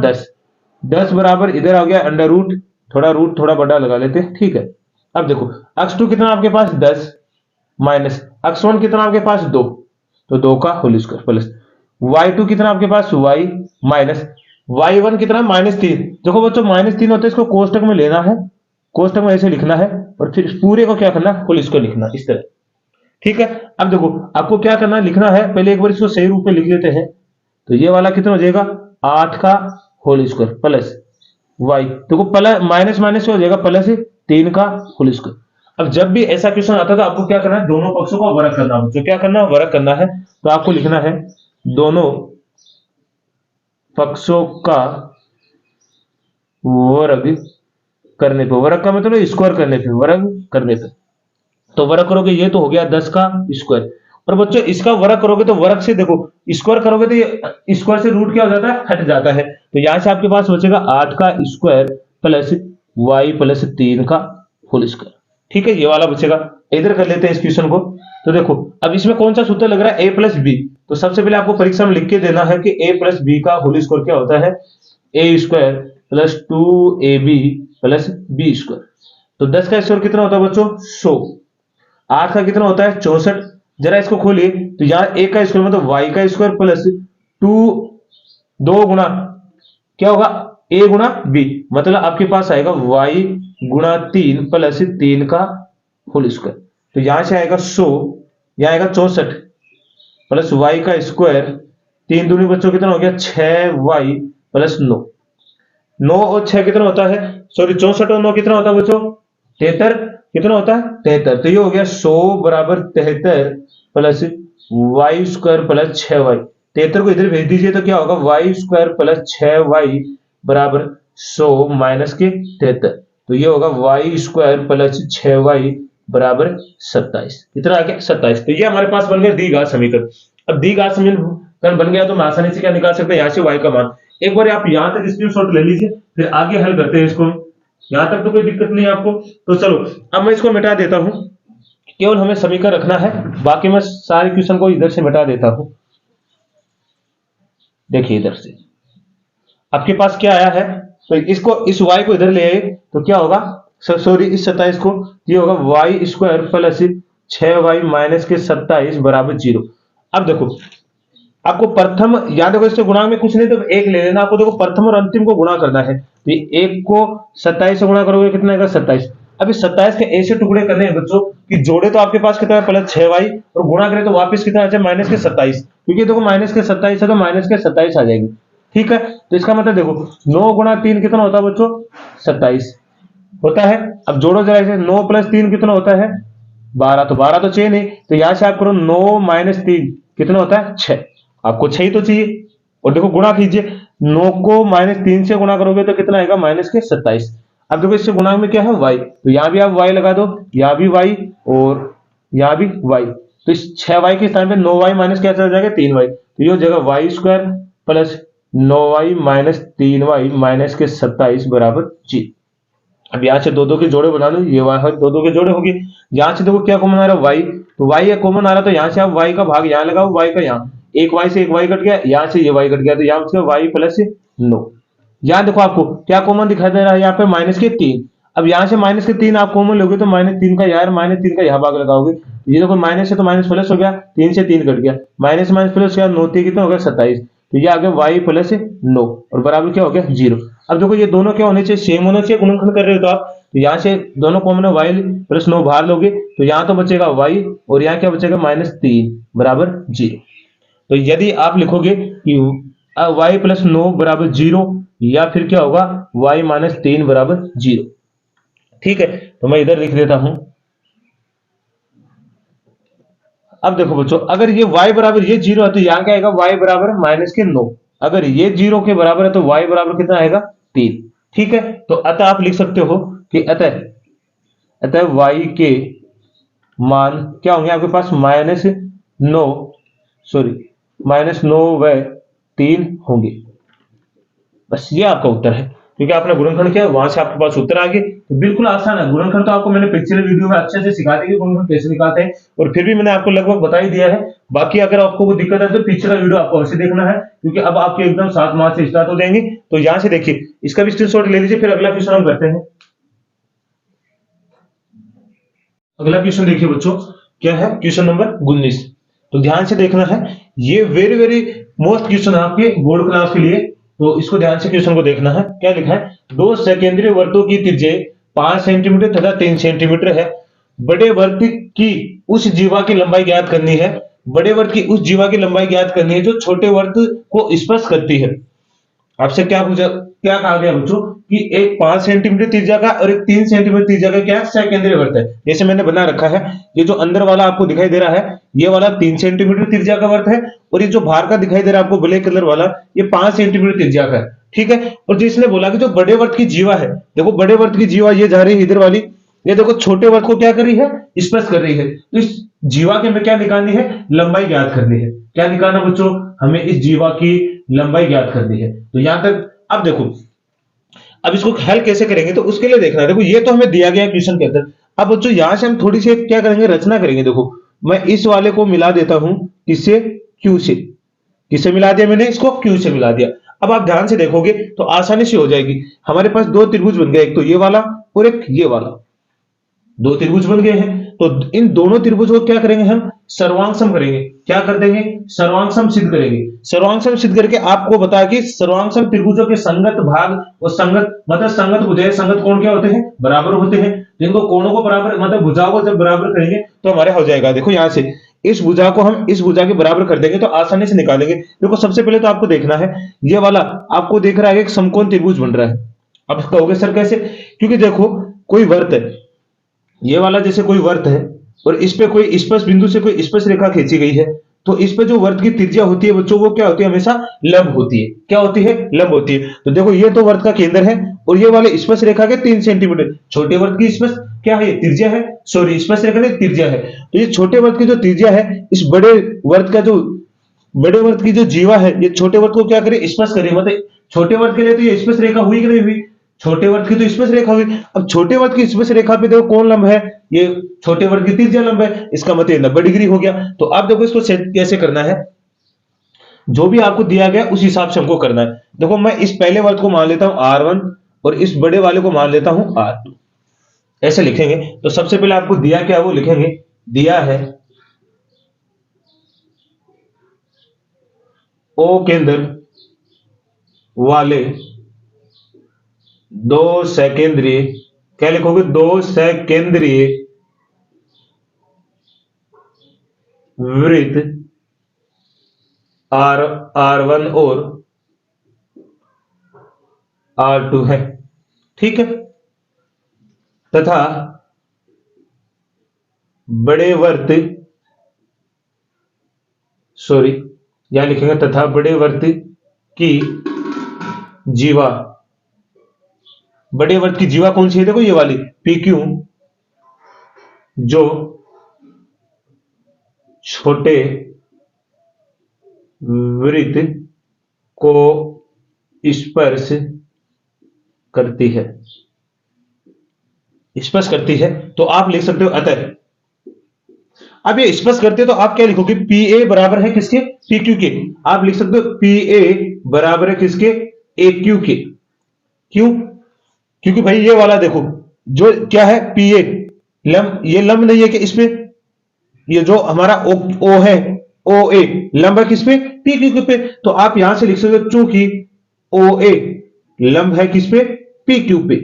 10 बराबर इधर आ गया अंडर रूट थोड़ा बड़ा लगा लेते हैं, ठीक है। अब देखो x2 कितना आपके पास 10 माइनस x1 कितना आपके पास 2, तो 2 का होल स्क्वायर प्लस y2 कितना आपके पास y माइनस y1 कितना -3। देखो बच्चों -3 होता है, इसको कोष्टक में लेना है, कोष्टक में ऐसे लिखना है और फिर इस पूरे को क्या करना, होल स्क्वायर लिखना इस तरह, ठीक है। अब देखो आपको क्या करना है, लिखना है, पहले एक बार इसको सही रूप में लिख लेते हैं। तो ये वाला कितना हो जाएगा 8 का होल स्क्वायर प्लस y, देखो प्लस माइनस माइनस से हो जाएगा प्लस 3 का होल स्क्वायर। अब जब भी ऐसा क्वेश्चन आता है तो आपको क्या करना है, दोनों पक्षों का वर्ग करना है। तो क्या करना है, वर्ग करना है। तो आपको लिखना है दोनों पक्षों का वर्ग करने पे, वर्ग का मतलब स्क्वायर करने पे, वर्ग करने पे, तो वर्ग करोगे ये तो हो गया 10 का स्क्वायर। और बच्चों इसका वर्ग करोगे तो वर्ग से देखो स्क्वायर करोगे तो ये स्क्वायर से रूट क्या हो जाता है, हट जाता है। तो यहां से आपके पास बचेगा 8 का स्क्वायर प्लस y प्लस 3 का होल स्क्वायर, ठीक है, ये वाला बचेगा। इधर कर लेते हैं इस क्वेश्चन को। तो देखो अब इसमें कौन सा सूत्र लग रहा है, a प्लस बी। तो सबसे पहले आपको परीक्षा में लिख के देना है कि a प्लस बी का होल स्क्वायर क्या होता है, a square plus 2ab plus b square. तो 10 का स्क्वायर कितना होता है बच्चों 100, 8 का कितना होता है 64। जरा इसको खोलिए तो यहाँ a का स्क्वायर मतलब y का स्क्वायर प्लस 2, 2 गुना क्या होगा a गुना b, मतलब आपके पास आएगा y गुना 3 प्लस 3 का होल स्क्वायर। तो यहां से आएगा 100, यहां आएगा 64 प्लस y का स्क्वायर, 3 दूनी बच्चों कितना हो गया 6y प्लस 9, 9 और 6 कितना होता है, सॉरी 64 और 9 कितना होता है बच्चों 73, कितना होता है 73। तो ये हो गया 100 बराबर 73 plus Y square plus 6y, 73 को इधर भेज दीजिए तो क्या होगा वाई स्क्वायर प्लस 6y बराबर 100 माइनस के 73। तो ये होगा वाई स्क्वायर प्लस 6y बराबर 27, कितना आ गया 27। तो ये हमारे पास बन गया द्विघात समीकरण। अब द्विघात समीकरण बन गया तो हम आसानी से क्या निकाल सकते हैं, यहाँ से y का मान। एक बार आप यहां तक स्क्रीनशॉट ले लीजिए, फिर आगे हल करते हैं इसको। यहां तक तो कोई दिक्कत नहीं है आपको। तो चलो अब मैं इसको मिटा देता हूं, केवल हमें समीकरण रखना है, बाकी मैं सारे क्वेश्चन को इधर से मिटा देता हूं। देखिए इधर से आपके पास क्या आया है, तो इसको इस y को इधर ले आए तो क्या होगा, सॉरी इस 27 को, ये होगा Y square plus 6y minus के 27 बराबर 0। अब देखो आपको प्रथम या देखो इससे गुणा में कुछ नहीं तो एक ले लेना, आपको देखो प्रथम और अंतिम को गुणा करना है। तो एक को 27 से गुणा करोगे कितना आएगा 27। अब इस 27 के ऐसे टुकड़े करने हैं बच्चों कि जोड़े तो आपके पास कितना है प्लस 6y और गुणा करें तो वापस कितना आ जाए माइनस के 27, क्योंकि देखो माइनस के 27 है तो माइनस के 27 आ जाएगी, ठीक है। तो इसका मतलब देखो 9 गुणा 3 कितना होता है बच्चों 27 होता है। अब जोड़ो जरा इसे, 9 प्लस 3 कितना होता है 12, तो 12 तो चाहिए नहीं, तो यहां से आप करो 9 माइनस 3 कितना होता है 6, आपको 6 ही तो चाहिए। और देखो गुणा कीजिए, 9 को -3 से गुणा करोगे तो कितना आएगा माइनस के 27। अब देखो इससे गुणा में क्या है y, तो यहां भी आप y लगा दो, यहां भी y और यहां भी y। तो इस 6y के स्थान पे 9y माइनस क्या चल जाएगा 3y, तो ये हो जाएगा y square plus 9y minus 3y minus के 27 बराबर 0। अब यहाँ से दो दो के जोड़े बना लो, ये दो दो के जोड़े होगी। यहाँ से देखो क्या कॉमन आ रहा है y, तो y है कॉमन आ रहा है, तो यहाँ से आप y का भाग यहाँ लगाओ, y का यहाँ, एक y से एक y कट गया, यहाँ से ये y कट गया, तो यहाँ से y प्लस 9। यहाँ देखो आपको क्या कॉमन दिखाई दे रहा है, यहाँ पे माइनस के 3। अब यहाँ से माइनस के 3 आप कॉमन लोगे तो -3 का यार -3 का यहाँ भाग लगाओगे, ये देखो माइनस से तो माइनस प्लस हो गया, 3 से 3 कट गया, माइनस माइनस प्लस गया, 9 कितना हो गया 27। तो ये आ गया y प्लस 9 और बराबर क्या हो गया 0। अब देखो ये दोनों क्या होने चाहिए, सेम होना चाहिए, गुणनखंड कर रहे हो तो आप, तो यहाँ से दोनों कॉमन है, y प्लस 9 बाहर लोगे तो यहाँ तो बचेगा y और यहाँ क्या बचेगा -3 बराबर 0। तो यदि आप लिखोगे कि y प्लस 9 बराबर 0 या फिर क्या होगा y -3 बराबर 0, ठीक है। तो मैं इधर लिख देता हूं अब देखो बच्चों, अगर ये y बराबर ये 0 है तो यहाँ क्या आएगा, y बराबर माइनस के 9। अगर ये 0 के बराबर है तो y बराबर कितना आएगा, 3। ठीक है, तो अतः आप लिख सकते हो कि अतः अतः y के मान क्या होंगे आपके पास, -9, सॉरी -9 व 3 होंगे। बस ये आपका उत्तर है, क्योंकि आपने गुणनखंड किया, वहां से आपके पास उत्तर आ गए। तो बिल्कुल आसान है गुणनखंड, तो आपको मैंने पिछले वीडियो में अच्छे से सिखा दिया कि गुणनखंड कैसे निकालते हैं, और फिर भी मैंने आपको लगभग बता ही दिया है। बाकी अगर आपको कोई दिक्कत है तो पिछला वीडियो आपको अवश्य देखना है, क्योंकि अब आपके एकदम 7 मार्च से स्टार्ट हो जाएंगे। तो यहाँ से देखिए, इसका भी स्क्रीनशॉट ले लीजिए, फिर अगला क्वेश्चन हम करते हैं। अगला क्वेश्चन देखिए बच्चों, क्या है, क्वेश्चन नंबर 19। तो ध्यान से देखना है, ये वेरी वेरी मोस्ट क्वेश्चन है आपके बोर्ड क्लास के लिए। तो इसको ध्यान से क्वेश्चन को देखना है। क्या लिखा है, दो सकेंद्रीय वर्तों की त्रिज्या 5 सेंटीमीटर तथा 3 सेंटीमीटर है। बड़े वर्त की उस जीवा की लंबाई ज्ञात करनी है। बड़े वर्त की उस जीवा की लंबाई ज्ञात करनी है जो छोटे वर्त को स्पर्श करती है। आपसे क्या पूछा, क्या कहा गया बच्चों कि एक 5 सेंटीमीटर त्रिज्या का और एक 3 सेंटीमीटर त्रिज्या का क्या सकेंद्रीय वर्त है। जैसे मैंने बना रखा है, ये जो अंदर वाला आपको दिखाई दे रहा है, ये वाला 3 सेंटीमीटर त्रिज्या का वर्त है, और ये जो बाहर का दिखाई दे रहा है आपको ब्लैक कलर वाला, ये 5 सेंटीमीटर त्रिज्या का है। ठीक है, और जिसने बोला कि जो बड़े वर्त की जीवा है, देखो बड़े वर्त की जीवा ये जा रही है इधर वाली, ये देखो छोटे वर्त को क्या कर रही है, स्पर्श कर रही है। तो इस जीवा के हमें क्या निकालनी है, लंबाई ज्ञात करनी है। क्या निकालना बच्चों, हमें इस जीवा की लंबाई ज्ञात करनी है। तो यहां तक अब देखो, अब इसको हल कैसे करेंगे तो उसके लिए देखना है। देखो ये तो हमें दिया गया क्वेश्चन के अंदर। अब बच्चों यहां से हम थोड़ी सी क्या करेंगे, रचना करेंगे। देखो मैं इस वाले को मिला देता हूं, किससे, क्यू से। किससे मिला दिया मैंने, इसको क्यू से मिला दिया। अब आप ध्यान से देखोगे तो आसानी से हो जाएगी। हमारे पास दो त्रिभुज बन गए, एक तो ये वाला और एक ये वाला, दो त्रिभुज बन गए हैं। तो इन दोनों त्रिभुज को क्या करेंगे, हम सर्वांगसम करेंगे। क्या कर देंगे, सर्वांगसम सिद्ध करेंगे। सर्वांगसम सिद्ध करके आपको बताया कि सर्वांगसम त्रिभुजों के संगत भाग और संगत मतलब संगत भुजाएं, संगत कोण क्या होते हैं, बराबर होते हैं। जिनको कोणों को बराबर मतलब भुजाओं को जब बराबर करेंगे तो हमारे हो जाएगा। देखो यहां से इस भुजा को हम इस भुजा के बराबर कर देंगे तो आसानी से निकालेंगे। देखो सबसे पहले तो आपको देखना है, ये वाला आपको देख रहा है एक समकोण त्रिभुज बन रहा है। अब कहोगे सर कैसे, क्योंकि देखो कोई वर्त है, ये वाला जैसे कोई वर्त है और इस पे कोई स्पर्श बिंदु से कोई स्पर्श रेखा खींची गई है, तो इस पे जो वर्त की त्रिज्या होती है बच्चों वो क्या होती है, हमेशा लंब होती है। क्या होती है, लंब होती है। तो देखो ये तो वर्त का केंद्र है और ये वाले स्पर्श रेखा के 3 सेंटीमीटर, छोटे वर्त की स्पर्श क्या है, त्रिज्या है, सॉरी स्पर्श रेखा नहीं त्रिज्या है। तो ये छोटे वर्त की जो त्रिज्या है, इस बड़े वर्त का जो बड़े वर्त की जो जीवा है, ये छोटे वर्त को क्या करे, स्पर्श करे। मतलब छोटे वर्त के लिए तो ये स्पर्श रेखा हुई कि नहीं हुई, छोटे वर्त की तो स्पर्श रेखा हुई। अब छोटे वर्त की स्पर्श रेखा पे देखो कौन लंब है, ये छोटे वर्त की त्रिज्या लंब है। इसका मतलब 90 डिग्री हो गया। तो अब देखो इसको सेट कैसे करना है, जो भी आपको दिया गया उस हिसाब से हमको करना है। देखो मैं इस पहले वर्त को मान लेता हूं R1 और इस बड़े वाले को मान लेता हूं R2। ऐसे लिखेंगे। तो सबसे पहले आपको दिया क्या वो लिखेंगे, दिया है O केंद्र वाले दो सकेंद्रीय, क्या लिखोगे, दो सकेंद्रीय वृत्त R1 और R2 है। ठीक है, तथा बड़े वर्त, सॉरी यहां लिखेंगे तथा बड़े वर्त की जीवा, बड़े वर्त की जीवा कौन सी है, देखो ये वाली PQ, जो छोटे वृत्त को स्पर्श करती है, स्पर्श करती है। तो आप लिख सकते हो अतः, अब ये स्पर्श करते हैं तो आप क्या लिखोगे, PA बराबर है किसके, PQ के। आप लिख सकते हो PA बराबर है किसके, AQ के। क्यों, क्योंकि भाई ये वाला देखो जो क्या है PA लंब, ये लंब नहीं है कि इसमें, ये जो हमारा O है OA लंब है किसपे, PQ पे। तो आप यहां से लिख सकते हो चूंकि OA लंब है किसपे, PQ पे।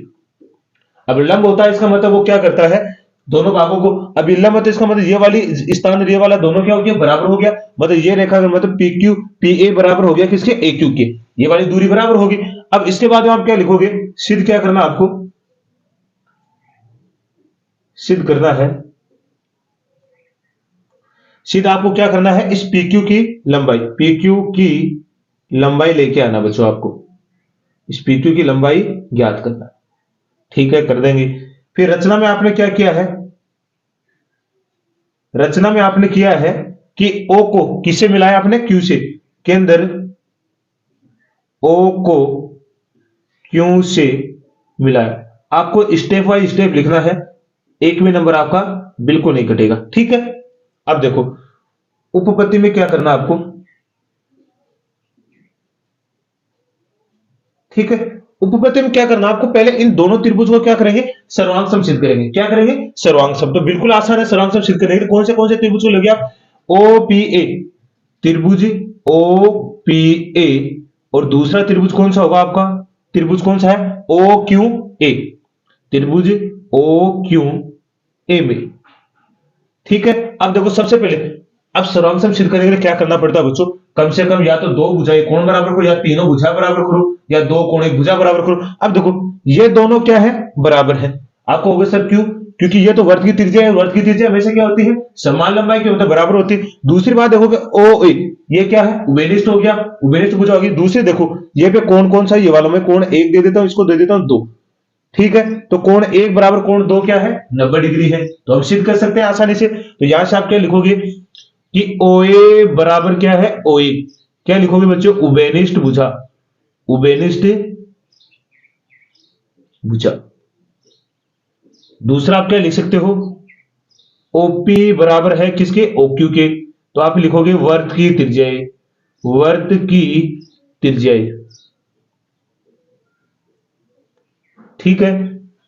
अब लंब होता है इसका मतलब वो क्या करता है, दोनों भागों को, अब ये लंब है तो इसका मतलब ये वाली स्थान ये वाला दोनों क्या हो गया, बराबर हो गया। मतलब ये रेखा का मतलब PQ PA बराबर हो गया किसके, AQ के। ये वाली दूरी बराबर होगी। अब इसके बाद आप क्या लिखोगे, सिद्ध क्या करना आपको, सिद्ध करना है सीधा आपको क्या करना है, इस PQ की लंबाई, PQ की लंबाई लेके आना बच्चों, आपको इस PQ की लंबाई ज्ञात करना। ठीक है, कर देंगे। फिर रचना में आपने क्या किया है, रचना में आपने किया है कि O को किससे मिलाया आपने, Q से, के अंदर O को Q से मिलाया। आपको स्टेप बाय स्टेप लिखना है, एक भी नंबर आपका बिल्कुल नहीं कटेगा। ठीक है, अब देखो उपपत्ति में क्या करना आपको, ठीक है, उपपत्ति में क्या करना आपको, पहले इन दोनों त्रिभुज को क्या करेंगे, सर्वांग सम सिद्ध करेंगे। क्या करेंगे, सर्वांग सम। तो बिल्कुल आसान है सर्वांग सम सिद्ध करने के लिए। कौन से त्रिभुज को लगे आप, OPA त्रिभुज, OPA, और दूसरा त्रिभुज कौन सा होगा आपका, त्रिभुज कौन सा है, OQA, त्रिभुज OQA में। ठीक है, अब देखो सबसे पहले, अब सर्वांग सम सिद्ध करने के लिए क्या करना पड़ता है बच्चों, कम से कम या तो दो भुजाएं कोण बराबर करो, या तीनों भुजा बराबर करो, या दो कोण एक भुजा बराबर करो। अब देखो ये दोनों क्या है, बराबर है। आपको होगा सर क्यों, क्योंकि ये तो वर्त की त्रिज्या है, वर्त की त्रिज्या हमेशा क्या होती है, समान लंबाई की होती है, बराबर होती है। दूसरी बात देखोगे OA, ये क्या है, उभयनिष्ठ हो गया, उभयनिष्ठ भुजा होगी। दूसरी देखो ये पे कोण कौन सा है, ये वाला मैं कोण एक दे देता हूं, इसको दे देता हूं दो। ठीक है, तो कोण एक बराबर कोण दो क्या है, 90 डिग्री है। तो हम सिद्ध कर सकते हैं आसानी से। तो यहां से आप क्या लिखोगे कि OA बराबर क्या है, OA क्या लिखोगे बच्चों, उभयनिष्ठ भुजा, उभयनिष्ठ भुजा। दूसरा आप क्या लिख सकते हो, OP बराबर है किसके, OQ के। तो आप लिखोगे वर्त की त्रिज्याएं, वर्त की त्रिज्याएं। ठीक है,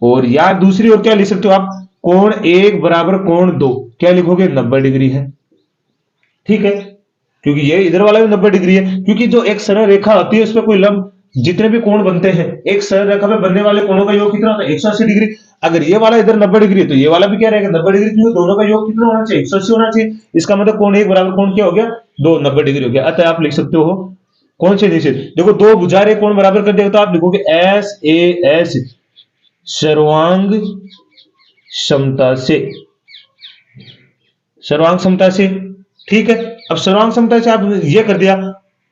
और या दूसरी और क्या लिख सकते हो आप, कोण एक बराबर कोण दो, क्या लिखोगे, 90 डिग्री है। ठीक है, क्योंकि ये इधर वाला भी 90 डिग्री है, क्योंकि जो एक सरल रेखा होती है उसमें कोई लंब, जितने भी कोण बनते हैं एक सरल रेखा में बनने वाले कोणों का योग कितना होता है, 180 डिग्री। अगर ये वाला इधर 90 डिग्री है तो ये वाला भी क्या रहेगा, 90 डिग्री, क्योंकि दोनों का योग कितना होना चाहिए, 180 होना चाहिए। इसका मतलब कोण एक बराबर कोण क्या हो गया, दो, 90 डिग्री हो गया। अतः आप लिख सकते हो कौन से नीचे, देखो दो भुजाएं कोण बराबर कर देगा, तो आप लिखोगे SAS सर्वांग क्षमता से, सर्वांग क्षमता से। ठीक है, अब सर्वांग क्षमता से आप ये कर दिया।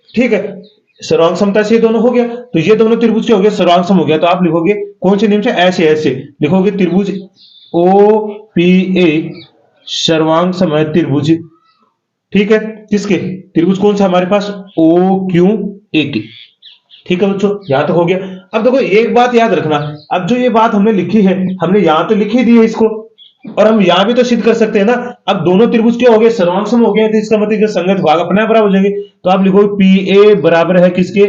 ठीक है, सर्वांग क्षमता से दोनों हो गया, तो ये दोनों त्रिभुज क्या हो गया, सर्वांग सम हो गया। तो आप लिखोगे कौन से नियम से, ऐसे ऐसे लिखोगे, त्रिभुज OPA सर्वांग समय त्रिभुज। ठीक है, किसके, त्रिभुज कौन सा हमारे पास, OQA के। ठीक है बच्चों, यहां तक हो गया। अब देखो एक बात याद रखना, अब जो ये बात हमने लिखी है, हमने यहां तो लिखी दी है इसको, और हम यहां भी तो सिद्ध कर सकते हैं ना। अब दोनों त्रिभुज क्या हो गए, सर्वांग सम हो गए, तो इसका मतलब संगत भाग अपने बराबर हो जाएंगे। तो आप लिखो PA बराबर है किसके,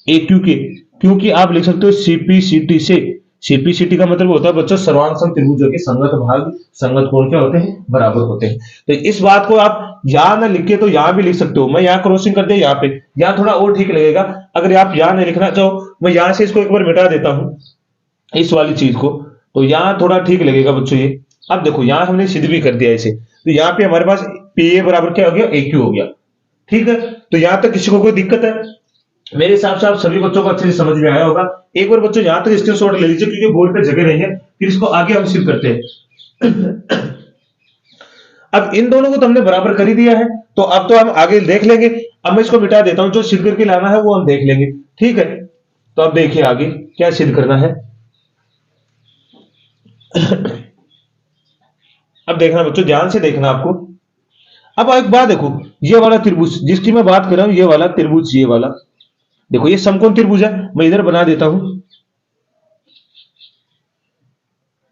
AQ के, क्योंकि आप लिख सकते हो CPCT से। CPCT का मतलब होता है बच्चों सर्वांग सम त्रिभुजों के संगत भाग, संगत कोण क्या होते हैं, बराबर होते हैं। तो इस बात को आप यहां ना लिख के तो यहां भी लिख सकते हो। मैं यहां क्रॉसिंग कर दिया यहाँ पे, यहां थोड़ा और ठीक लगेगा। अगर आप यहां नहीं लिखना चाहो, मैं यहां से इसको एक बार मिटा देता हूं, इस वाली चीज को, तो यहां थोड़ा ठीक लगेगा बच्चों ये। अब देखो यहां हमने सिद्ध भी कर दिया इसे, तो यहां पे हमारे पास PA बराबर क्या हो गया, AQ हो गया। ठीक है, तो यहां तक किसी को कोई दिक्कत है, मेरे हिसाब से आप सभी बच्चों को अच्छे से समझ में आया होगा। एक बार बच्चों यहां तक स्क्रीनशॉट ले लीजिए, क्योंकि बोर्ड पे जगह नहीं है, फिर इसको आगे हम सिद्ध करते हैं। अब इन दोनों को तो हमने बराबर कर ही दिया है, तो अब तो हम आगे देख लेंगे। अब मैं इसको मिटा देता हूं, जो सिद्ध करके लाना है वो हम देख लेंगे। ठीक है, तो अब देखिए आगे क्या सिद्ध करना है। अब देखना बच्चों, ध्यान से देखना आपको। अब एक बात देखो, ये वाला त्रिभुज जिसकी मैं बात कर रहा हूं, ये वाला त्रिभुज, ये वाला देखो, ये समकोण त्रिभुज है। मैं इधर बना देता हूं।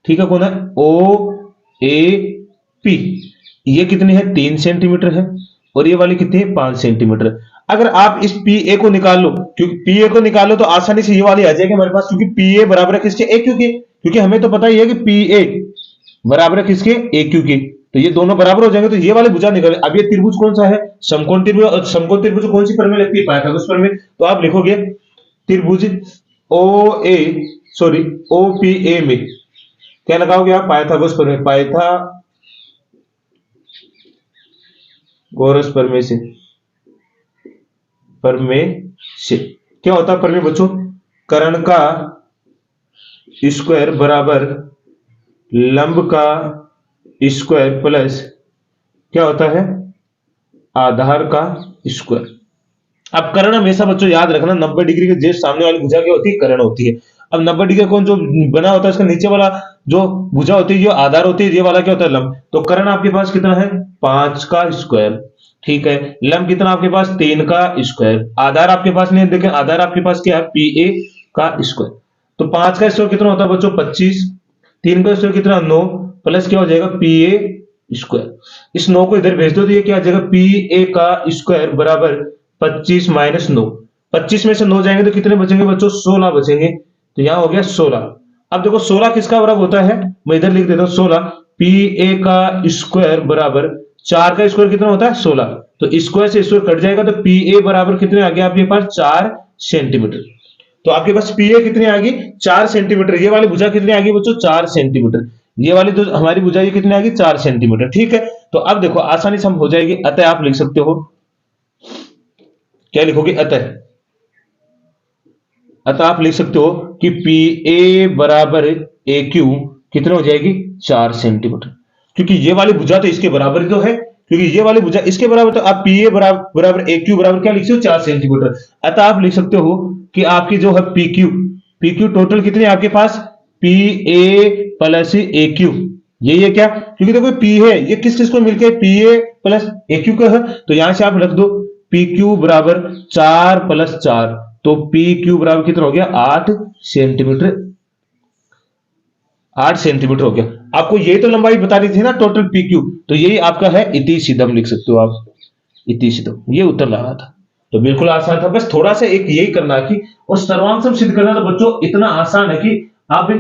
ठीक है, कौन है, OAP। ये कितनी है, 3 सेंटीमीटर है, और ये वाली कितनी है, 5 सेंटीमीटर। अगर आप इस PA को निकाल लो, क्योंकि PA को निकाल लो तो आसानी से ये वाली आ जाएगी हमारे पास, क्योंकि PA बराबर है किसके, AQ के। क्योंकि हमें तो पता ही है कि PA बराबर है किसके, AQ के। तो ये दोनों बराबर हो जाएंगे, तो ये वाले भुजा निकले। अब ये त्रिभुज कौन सा है, समकोण त्रिभुज। और समकोण त्रिभुज कौन सी प्रमेय लगती है, पाइथागोरस प्रमेय। तो आप लिखोगे त्रिभुज OPA में क्या लगाओगे आप, पाइथागोरस प्रमेय, पाइथागोरस प्रमेय से, प्रमेय से क्या होता है प्रमेय बच्चों, कर्ण का स्क्वायर बराबर लंब का स्क्वायर प्लस क्या होता है, आधार का स्क्वायर। अब कर्ण हमेशा बच्चों याद रखना 90 डिग्री के जस्ट सामने वाली भुजा क्या होती है, कर्ण होती है। अब 90 डिग्री का कोण जो बना होता है उसका नीचे वाला जो भुजा होती है, जो आधार होती है, ये वाला क्या होता है, लंब। तो कर्ण आपके पास कितना है, 5 का स्क्वायर, ठीक है। लंब कितना आपके पास, 3 का स्क्वायर। आधार आपके पास नहीं है, देखें आधार आपके पास क्या है, PA का स्क्वायर। तो 5 का स्क्वायर कितना होता है बच्चों, 25। 3 का स्क्वायर कितना, 9, प्लस क्या हो जाएगा, PA स्क्वायर। इस 9 को इधर भेज दो तो ये क्या आ जाएगा, PA का स्क्वायर बराबर 25 माइनस 9। 25 में से 9 जाएंगे तो कितने बचेंगे बच्चों, 16 बचेंगे। तो यहां हो गया 16। अब देखो 16 किसका बराबर होता है, मैं इधर लिख देता हूं 16, PA का स्क्वायर बराबर 4 का स्क्वायर कितना होता है, 16। तो स्क्वायर से स्क्वायर कट जाएगा तो PA बराबर कितने आ गया आपके पास, 4 सेंटीमीटर। तो आपके पास PA कितनी आ गई, 4 सेंटीमीटर। ये वाली भुजा कितनी आ गई बच्चों, 4 सेंटीमीटर। ये वाली जो हमारी भुजा ये कितनी आ गई, 4 सेंटीमीटर, ठीक है। तो अब देखो आसानी से हम हो जाएगी, अतः आप लिख सकते हो, क्या लिखोगे, अतः। अतः आप लिख सकते हो कि PA बराबर AQ कितने हो जाएगी, 4 सेंटीमीटर। क्योंकि ये वाली भुजा तो इसके बराबर ही तो है, क्योंकि ये वाली भुजा इसके बराबर, तो आप PA बराबर AQ बराबर क्या लिख सकते हो, 4 सेंटीमीटर। अतः आप लिख सकते हो कि आपकी जो है PQ टोटल कितनी है आपके पास, PA प्लस AQ। यही है क्या, क्योंकि देखो P है, ये किस किस को मिलकर PA प्लस AQ का है। तो यहां से आप रख दो PQ बराबर 4 प्लस 4, तो PQ बराबर कितना हो गया, 8 सेंटीमीटर। 8 सेंटीमीटर हो गया। आपको यही तो लंबाई बता रही थी ना टोटल PQ, तो यही आपका है इति सीधम, लिख सकते हो आप इति सीधम। ये उत्तर लाना था, तो बिल्कुल आसान था। बस थोड़ा सा एक यही करना कि, और सर्वांग सिद्ध करना तो बच्चों इतना आसान है कि आप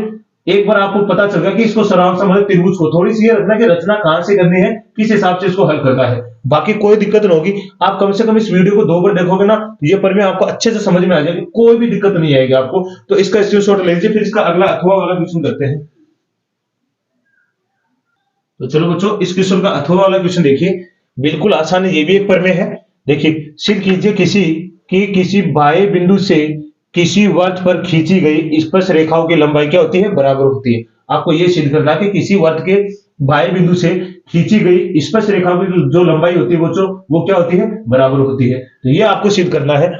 एक बार आपको पता चल गया कि इसको सर्वांग मतलब त्रिभुज को थोड़ी सी ये रखना कि रचना कहां से करनी है, किस हिसाब से इसको हल करना है, बाकी कोई दिक्कत नहीं होगी। आप कम से कम इस वीडियो को 2 बार देखोगे ना, ये प्रमेय आपको अच्छे से समझ में आ जाएगी, कोई भी दिक्कत नहीं आएगी आपको। तो इसका स्क्रीनशॉट ले लीजिए, फिर इसका अगला अथवा वाला क्वेश्चन करते हैं। तो चलो बच्चों इस क्वेश्चन का अथवा वाला क्वेश्चन देखिए, बिल्कुल आसान है, ये भी एक प्रमेय है। देखिए, सिद्ध कीजिए किसी बाह्य बिंदु से किसी वर्त पर खींची गई स्पर्श रेखाओं की लंबाई क्या होती है, बराबर होती है। आपको यह सिद्ध करना है कि किसी वर्त के बाह्य बिंदु से खींची गई स्पर्श रेखाओं की जो लंबाई होती है वो क्या होती है, बराबर होती है। तो ये आपको सिद्ध करना है।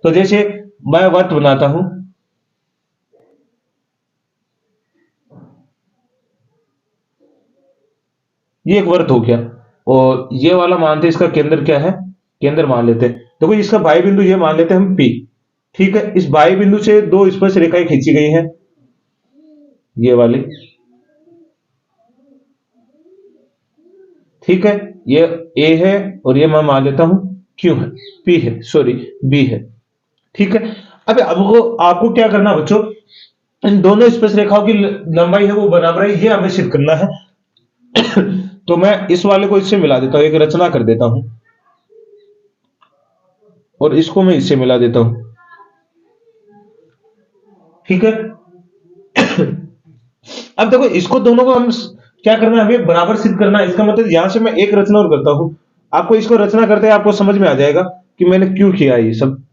तो जैसे मैं वर्त बनाता हूं, ये एक वर्त हो गया, और ये वाला मानते हैं इसका केंद्र क्या है, केंद्र मान लेते हैं। देखो इसका बाह्य बिंदु ये मान लेते हैं हम P, ठीक है। इस बाह्य बिंदु से 2 स्पर्श रेखाएं खींची गई हैं, ये वाली, ठीक है। ये A है और ये मैं मान लेता हूं Q है, P है, सॉरी B है, ठीक है। अब आपको क्या करना बच्चों, इन दोनों स्पर्श रेखाओं की लंबाई है वो बराबर है, ये हमें सिद्ध करना है। तो मैं इस वाले को इससे मिला देता हूं, एक रचना कर देता हूं, और इसको मैं इससे मिला देता हूं, ठीक है। अब देखो इसको दोनों को हम क्या करना है, हमें बराबर सिद्ध करना है। इसका मतलब यहां से मैं एक रचना और करता हूं, आपको इसको रचना करते हैं आपको समझ में आ जाएगा कि मैंने क्यों किया ये सब।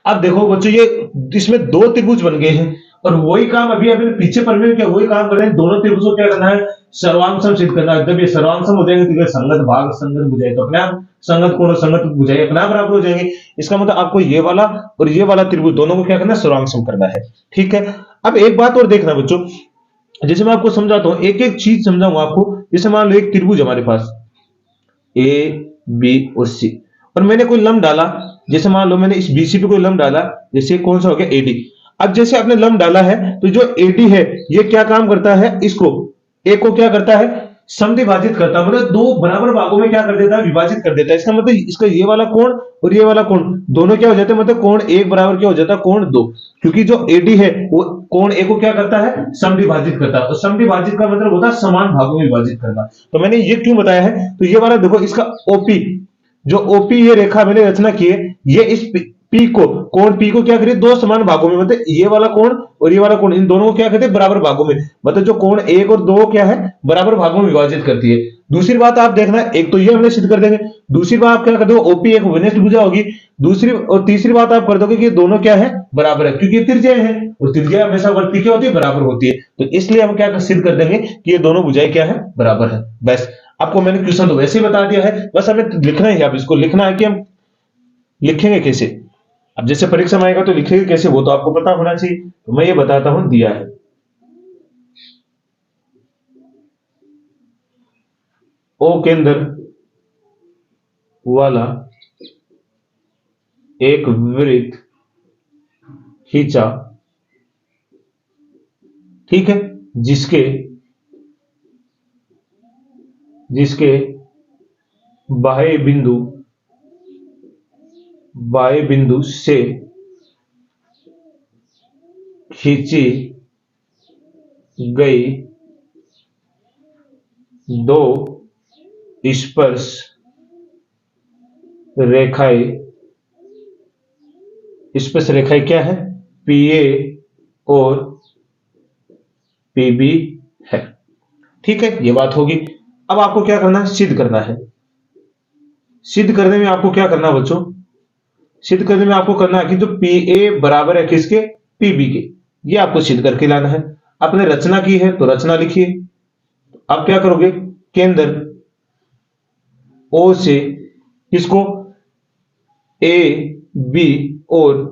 अब देखो बच्चों, ये इसमें 2 त्रिभुज बन गए हैं, और वही काम अभी अभी पीछे पर में क्या वही काम कर रहे हैं। दोनों त्रिभुज को क्या करना है, सर्वांगसम सिद्ध करना है। जब ये सर्वांगसम हो जाएंगे तो ये संगत भाग संगत भुजाएं, तो अपने आप संगत कोण संगत भुजाएं अपने आप बराबर हो जाएंगे। इसका मतलब आपको ये वाला और ये वाला त्रिभुज दोनों को क्या करना है, सर्वांगसम करना है, ठीक है। अब एक बात और देखना बच्चों, जैसे मैं आपको समझाता हूं, एक एक चीज समझाऊंगा आपको। जैसे मान लो एक त्रिभुज हमारे पास A B और C, और मैंने कोई लंब डाला, जैसे मान लो मैंने इस BC पे कोई लंब डाला, जैसे कौन सा हो गया AD। अब जैसे आपने लंब डाला है तो जो AD है ये क्या काम करता है, इसको A को क्या करता है, समद्विभाजित करता है, मतलब 2 बराबर भागों में क्या कर देता है, विभाजित कर देता है। इसका मतलब इसका ये वाला कोण और ये वाला कोण दोनों क्या हो जाते हैं, मतलब कोण 1 बराबर क्या हो जाता है, कोण 2। क्योंकि जो AD है वो कोण A को क्या करता है, समद्विभाजित करता है, और समद्विभाजित का मतलब होता है समान भागों में विभाजित करना। तो मैंने ये क्यों बताया है, तो ये वाला देखो इसका OP, जो OP ये रेखा मैंने रचना की है, ये इस P को, कोण P को क्या करिए, 2 समान भागों में, मतलब ये वाला कोण और ये वाला कोण, इन दोनों को क्या कहते हैं, बराबर भागों में। मतलब जो कोण 1 और 2 क्या है, बराबर भागों में विभाजित करती है। दूसरी बात आप देखना, एक तो ये हमने सिद्ध कर देंगे, दूसरी बात आप क्या कर दोगे, OP एक विनिष्ठ भुजा होगी, दूसरी और तीसरी बात आप कर दोगे कि दोनों क्या है, बराबर है, क्योंकि त्रिज्या है, और त्रिज्या हमेशा वर्त की क्या होती है, बराबर होती है। तो इसलिए हम क्या सिद्ध कर देंगे कि ये दोनों भुजाएं क्या है, बराबर है। बस आपको मैंने क्वेश्चन तो वैसे ही बता दिया है, बस हमें लिखना ही है। अब इसको लिखना है कि हम लिखेंगे कैसे। अब जैसे परीक्षा में आएगा तो लिखेंगे कैसे वो तो आपको पता होना चाहिए, तो मैं ये बताता हूं। दिया है ओ केंद्र वाला एक वृत्त खींचा, ठीक है, जिसके जिसके बाह्य बिंदु से खींची गई दो स्पर्श रेखाएं क्या है? पीए और पीबी है, ठीक है, ये बात होगी। अब आपको क्या करना है? सिद्ध करना है। सिद्ध करने में आपको क्या करना है बच्चों? सिद्ध करने में आपको करना है कि जो पी ए बराबर है किसके? पीबी के, ये आपको सिद्ध करके लाना है। आपने रचना की है तो रचना लिखिए। आप क्या करोगे? केंद्र ओ से किसको? ए बी और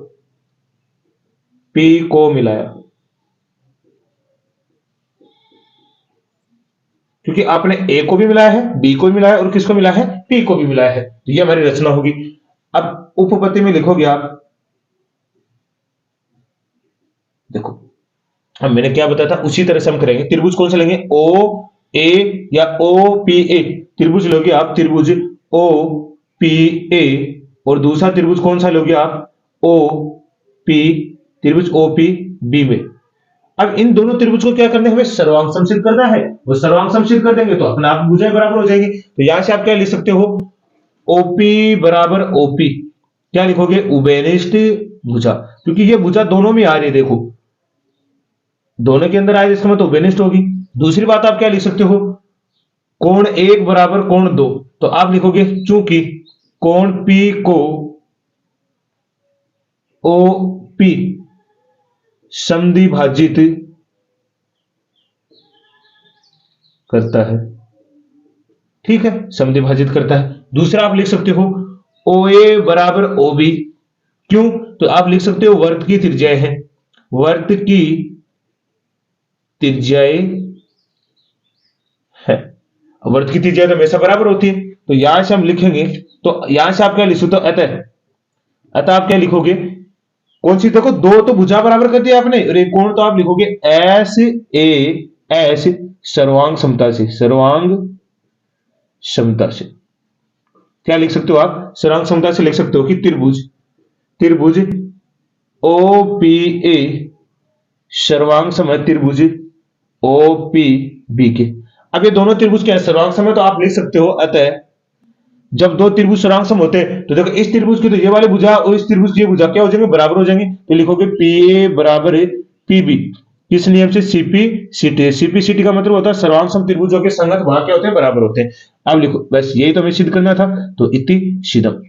पी को मिलाया, क्योंकि आपने ए को भी मिलाया है, बी को भी मिलाया और किसको मिलाया है? पी को भी मिलाया है, तो ये हमारी रचना होगी। अब उपपत्ति में लिखोगे आप, देखो अब मैंने क्या बताया था उसी तरह से हम करेंगे। त्रिभुज कौन सा लेंगे? ओ ए या ओ पी ए त्रिभुज लोगे आप, त्रिभुज ओ पी ए। और दूसरा त्रिभुज कौन सा लोगे आप? ओ पी, त्रिभुज ओ पी बी में। अब इन दोनों त्रिभुज को क्या करना है? हमें सर्वांग समसिद्ध करना है। वो सर्वांग समसिद्ध कर देंगे तो अपने आप भुजाएं बराबर हो जाएंगी। तो यहां से आप क्या लिख सकते हो? ओपी बराबर ओपी, क्या लिखोगे? उभयनिष्ठ भुजा, क्योंकि ये भुजा दोनों में आ रही है, देखो दोनों के अंदर आ रही है, इसका मतलब उभयनिष्ठ होगी। दूसरी बात आप क्या लिख सकते हो? कोण एक बराबर कोण दो, तो आप लिखोगे चूंकि कोण पी को ओ पी समद्विभाजित करता है, ठीक है, समद्विभाजित करता है। दूसरा आप लिख सकते हो ओ ए बराबर ओ बी, क्यों? तो आप लिख सकते हो वर्त की त्रिज्याएं है, वर्त की त्रिज्याएं है। वर्त की त्रिज्या तो हमेशा बराबर होती है, तो यहां से हम लिखेंगे, तो यहां से आप क्या लिख सकते हो? अतः आप क्या लिखोगे? कौन सी? देखो दो तो भुजा बराबर कर दिया आपने, और एक कोण तो आप लिखोगे एस ए एस सर्वांग समता से, सर्वांग समता से। क्या लिख सकते हो आप? सर्वांग समता से लिख सकते हो कि त्रिभुज ओ पी ए सर्वांग समय त्रिभुज ओ पी बी के। अब ये दोनों त्रिभुज क्या है? सर्वांग समय, तो आप लिख सकते हो अतः जब दो त्रिभुज सर्वांग सम होते हैं तो देखो इस त्रिभुज की तो ये वाली भुजा और इस त्रिभुज की ये भुजा क्या हो जाएंगे? बराबर हो जाएंगे। तो लिखोगे पी ए बराबर पी बी, किस नियम से? सीपी सीटी। सीपी सीटी का मतलब होता है सर्वांग सम त्रिभुजों के संगत भाग क्या होते हैं? बराबर होते हैं। अब लिखो, बस यही तो हमें सिद्ध करना था, तो इति सिद्धम।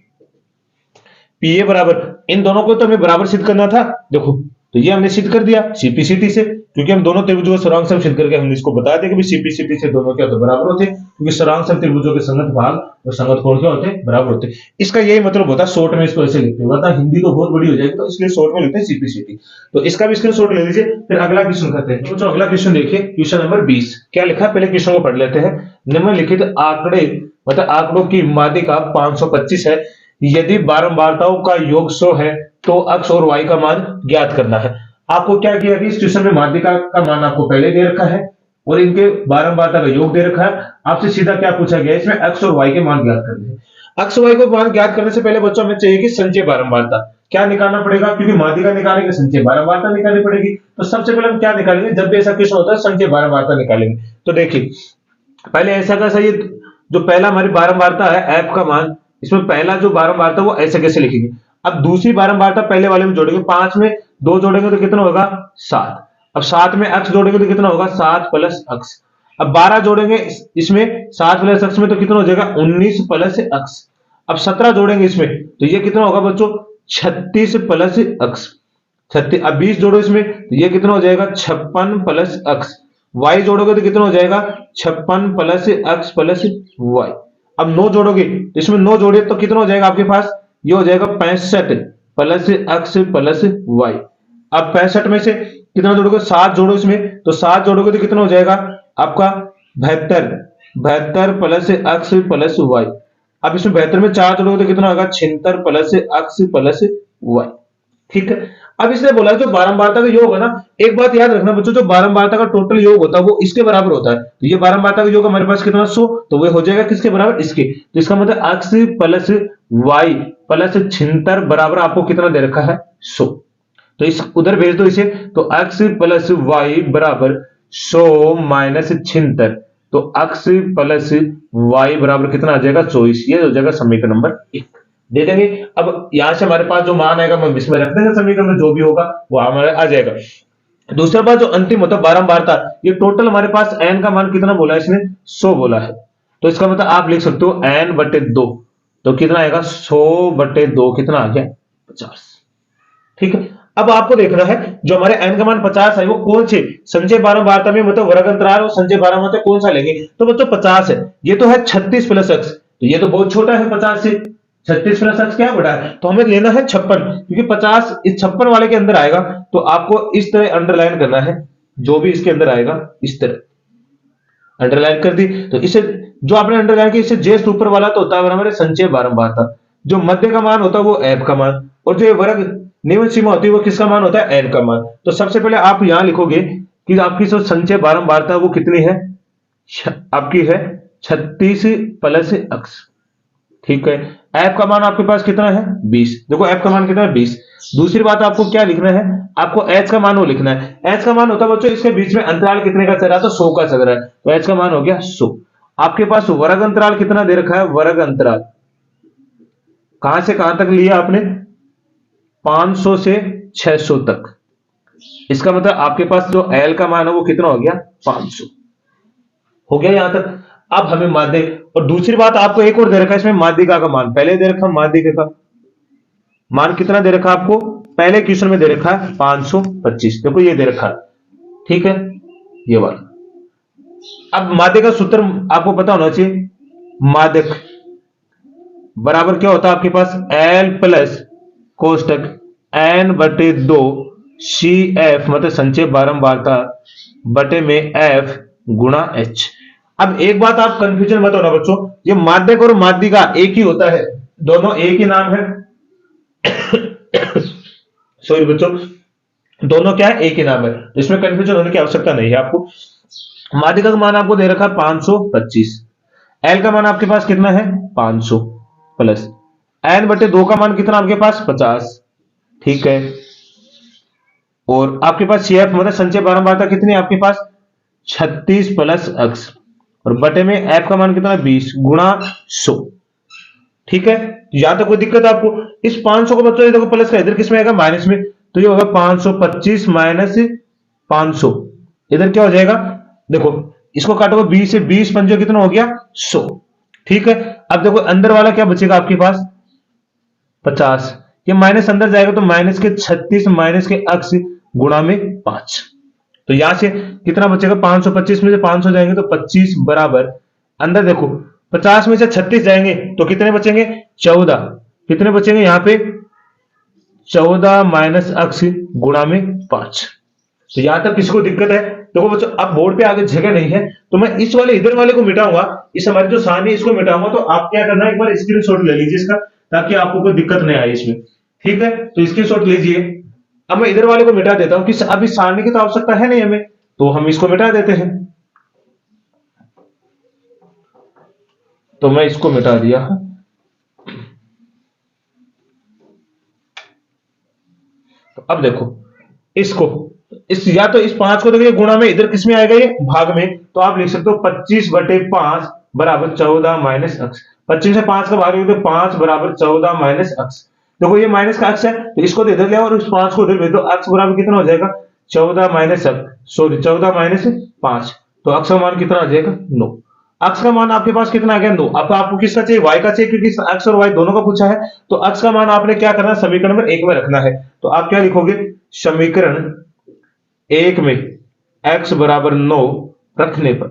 पी ए बराबर, इन दोनों को तो हमें बराबर सिद्ध करना था, देखो तो ये हमने सिद्ध कर दिया सीपीसीटी से, क्योंकि हम दोनों त्रिभुजों को सर्वांग सम सिद्ध करके हमने इसको बता दिया कि सीपीसीटी से दोनों क्या होते हैं? बराबर होते हैं, क्योंकि सर्वांग सम त्रिभुजों के संगत भाग और संगत कोण क्या होते हैं? बराबर होते हैं। इसका यही मतलब होता है, शॉर्ट में इसको ऐसे लिखते हैं, वरना हिंदी तो बहुत बड़ी हो जाएगी, तो इसलिए शॉर्ट में लिखते हैं सीपीसीटी। तो इसका भी स्क्रीनशॉट ले लीजिए। फिर अगला क्वेश्चन करते हैं। तो अगला क्वेश्चन देखिए, क्वेश्चन नंबर 20 क्या लिखा है? पहले क्वेश्चन को पढ़ लेते हैं। निम्नलिखित आंकड़े मतलब आंकड़ों की माध्यिका 525 है, यदि बारंबारताओं का योग 100 है तो x और y का मान ज्ञात करना है। आपको क्या किया कि इस क्वेश्चन में माध्यिका का मान आपको पहले दे रखा है और इनके बारंबारता का योग दे रखा है। आपसे सीधा क्या पूछा गया? इसमें x और y के मान ज्ञात करने हैं। x y को मान ज्ञात करने से पहले बच्चों हमें चाहिए कि संचय बारंबारता क्या निकालना पड़ेगा, क्योंकि माध्यिका निकालेंगे संचय बारंबारता निकालनी पड़ेगी। तो सबसे पहले हम क्या निकालेंगे? जब भी ऐसा क्वेश्चन होता है संचय बारंबारता निकालेंगे। तो देखिए पहले ऐसा कैसा, ये जो पहला हमारी बारंबारता है f का मान, इसमें पहला जो बारंबारता वो ऐसे कैसे लिखेंगे? अब दूसरी बारंबारता पहले वाले में जोड़ेंगे, 5 में 2 जोड़ेंगे तो कितना होगा? 7। अब 7 में x जोड़ेंगे तो कितना होगा? 7 प्लस x। अब 12 जोड़ेंगे इसमें 7 प्लस x में तो कितना हो जाएगा? 19 प्लस x। अब 17 जोड़ेंगे इसमें तो ये कितना होगा बच्चों? 36 प्लस x। 36। अब 20 जोड़ो इसमें तो ये कितना हो जाएगा? 56 प्लस x। y जोड़ोगे तो कितना हो जाएगा 56 प्लस x प्लस y। अब 9 जोड़ोगे तो इसमें 9 जोड़े तो कितना हो जाएगा आपके पास, ये हो जाएगा 65 प्लस x प्लस y। अब 65 में से कितना जोड़ोगे, 7 जोड़ो इसमें, तो 7 जोड़ोगे तो कितना हो जाएगा आपका 72, 72 प्लस x प्लस y। अब इसमें 72 में 4 जोड़ोगे तो कितना होगा 76 प्लस x प्लस y। ठीक है। अब इसने बोला जो बारंबारता का योग है ना, एक बात याद रखना बच्चों, जो बारंबारता का टोटल योग होता है वो इसके बराबर होता है। तो ये बारंबारता का योग हमारे पास कितना 100, तो वो हो जाएगा किसके बराबर, इसके। तो इसका मतलब x प्लस y प्लस 76 बराबर आपको कितना दे रखा है 100। तो इस उधर भेज दो इसे, तो x प्लस वाई बराबर 100 माइनस 76, तो x प्लस वाई बराबर कितना आ जाएगा 24। ये हो जाएगा समीकरण नंबर 1 दे देंगे। अब यहां से हमारे पास जो मान आएगा हम इसमें रख देंगे, समीकरण में जो भी होगा वो हमारे आ जाएगा। दूसरा बात जो अंतिम होता है बारंबारता, ये टोटल हमारे पास n का मान कितना बोला है इसने 100 बोला है। तो इसका मतलब आप लिख सकते हो n/2, तो कितना आएगा 100/2 कितना आ गया 50। ठीक है। अब आपको देखना है जो हमारे n का मान 50 है वो कौन से संचय बारंबारता में, मतलब वर्ग अंतराल और संचय बारंबारता कौन सा लेंगे, तो बच्चों 50 है। ये तो है 36 प्लस x, तो ये तो बहुत छोटा है 50 से, 36 प्लस x क्या बड़ा है, तो हमें लेना है 56, क्योंकि 50 इस 56 वाले के अंदर आएगा। तो आपको इस तरह अंडरलाइन करना है, जो भी इसके अंदर आएगा इस तरह अंडरलाइन कर दी। तो इसे जो आपने अंडरलाइन किया, इससे जस्ट ऊपर वाला तो होता है हमारे संचय बारंबारता, जो मध्य का मान होता है वो f का मान, और जो वर्ग निम्न सीमा होती है वो किसका मान होता है n का मान। तो सबसे पहले आप यहां लिखोगे कि आपकी जो संचय बारंबारता है वो कितनी है, आपकी है 36 प्लस x। ठीक है। f का मान आपके पास कितना है 20, देखो f का मान कितना है 20। दूसरी बात आपको क्या लिखना है, आपको h का मान वो लिखना है। h का मान होता है बच्चों इसके बीच में अंतराल कितने का चल रहा है, तो 100 का चल रहा है, तो h का मान हो गया 100। आपके पास वर्ग अंतराल कितना दे रखा है, वर्ग अंतराल कहां से कहां तक लिया आपने, 500 से 600 तक। इसका मतलब आपके पास जो l का मान है वो कितना हो गया 500 हो गया यहां तक। अब हमें माध्य, और दूसरी बात आपको एक और दे रखा है इसमें माध्यिका का मान, पहले दे रखा माध्यिका का मान कितना दे रखा आपको, पहले क्वेश्चन में दे रखा है 525, देखो ये दे रखा है। ठीक है, ये वाला। अब माध्यिक का सूत्र आपको पता होना चाहिए, माध्यिक बराबर क्या होता है आपके पास l प्लस कोष्टक n/2 CF, मतलब संचय बारंबारता बटे में f गुणा h। अब एक बात आप कंफ्यूजन मत होना बच्चों, ये माध्यक और माध्यिका एक ही होता है, दोनों एक ही नाम है। सॉरी बच्चों, दोनों क्या है एक ही नाम है, तो इसमें कंफ्यूजन होने की आवश्यकता नहीं है आपको। माध्यिका का मान आपको दे रखा है 525, एल का मान आपके पास कितना है 500 प्लस n/2 का मान कितना आपके पास 50। ठीक है, और आपके पास CF मतलब संचय बारंबारता कितनी है आपके पास 36 प्लस x, और बटे में f का मान कितना 20 गुणा 100। ठीक है, यहां तक कोई दिक्कत आपको। इस 500 को बच्चों देखो प्लस का इधर किसमें आएगा माइनस में, तो ये होगा 525 माइनस 500, इधर क्या हो जाएगा देखो इसको काटोगे 20 से, 20 पंजो कितना हो गया 100। ठीक है, अब देखो अंदर वाला क्या बचेगा आपके पास 50, ये माइनस अंदर जाएगा तो माइनस के 36 माइनस के x गुणा में 5, तो यहां से कितना बचेगा 525 में से 500 जाएंगे तो 25 बराबर, अंदर देखो 50 में से 36 जाएंगे तो कितने बचेंगे 14, कितने बचेंगे यहाँ पे 14 माइनस x गुणा में 5। तो यहां तक किसी को दिक्कत है, देखो बच्चों अब बोर्ड पे आगे जगह नहीं है तो मैं इस वाले इधर वाले को मिटाऊंगा, इस हमारी जो सारणी इसको मिटाऊंगा, तो आप क्या करना है एक बार स्क्रीनशॉट ले लीजिए इसका, ताकि आपको कोई दिक्कत नहीं आए इसमें। ठीक है, तो स्क्रीनशॉट लीजिए। अब मैं इधर वाले को मिटा देता हूं कि अब इस सारणी की तो आवश्यकता है नहीं हमें, तो हम इसको मिटा देते हैं। तो मैं इसको मिटा दिया। तो अब देखो इसको, इस या तो इस 5 को देखिए गुणा में इधर किस में आएगा ये भाग में, तो आप लिख सकते हो 25/5 बराबर 14 माइनस x। 25 से 5 का भाग तो 5 बराबर 14 माइनस x। देखो ये माइनस का x है तो इसको तो इधर ले आओ और इस 5 को उधर भेज दो, x बराबर कितना हो जाएगा 14 माइनस x, सॉरी 14 माइनस 5, तो x का मान कितना आ जाएगा 9। x का मान आपके पास कितना आ गया 9। अब आपको किसका चाहिए y का चाहिए, क्योंकि x और y दोनों का पूछा है, तो x का मान आपने क्या करना है समीकरण नंबर 1 में रखना है। तो आप क्या लिखोगे समीकरण 1 में x बराबर 9 रखने पर,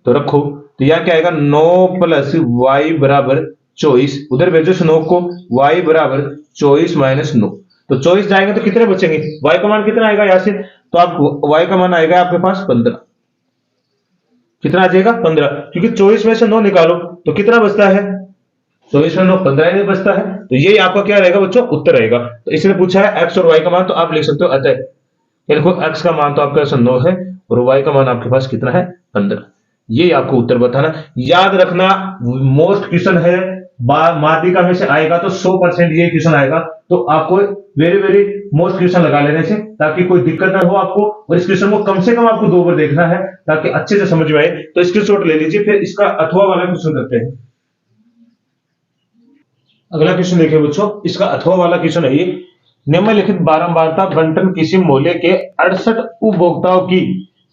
तो रखो, तो यहां क्या आएगा 9 प्लस y बराबर 24, उधर भेजो इस 9 को, y बराबर 24 माइनस 9, तो 24 जाएंगे तो कितने बचेंगे, y का मान कितना आएगा यहां से, तो आप y का मान आएगा आपके पास 15, कितना आ जाएगा 15, क्योंकि 24 में से 9 निकालो तो कितना बचता है, 24 में 9 15 नहीं बचता है, तो यही आपका क्या रहेगा बच्चों, उत्तर रहेगा। तो इसने पूछा है x और y का मान, तो आप लिख सकते हो अतः, ये देखो x का मान तो आपके पास 9 है और y का मान आपके पास कितना है 15, ये आपको उत्तर बताना। याद रखना मोस्ट क्वेश्चन है, माध्यिका में से आएगा तो 100% ये क्वेश्चन आएगा, तो आपको वेरी वेरी मोस्ट क्वेश्चन लगा लेने से, ताकि कोई दिक्कत ना हो आपको, और इस क्वेश्चन को कम से कम आपको 2 बार देखना है ताकि अच्छे से समझ में आए। तो स्क्रीनशॉट ले लीजिए, फिर इसका अथवा वाला क्वेश्चन करते हैं। अगला क्वेश्चन देखिए बच्चों, इसका अथवा वाला क्वेश्चन है ये, निम्नलिखित बारंबारता बंटन किसी मोहल्ले के 68 उपभोक्ताओं की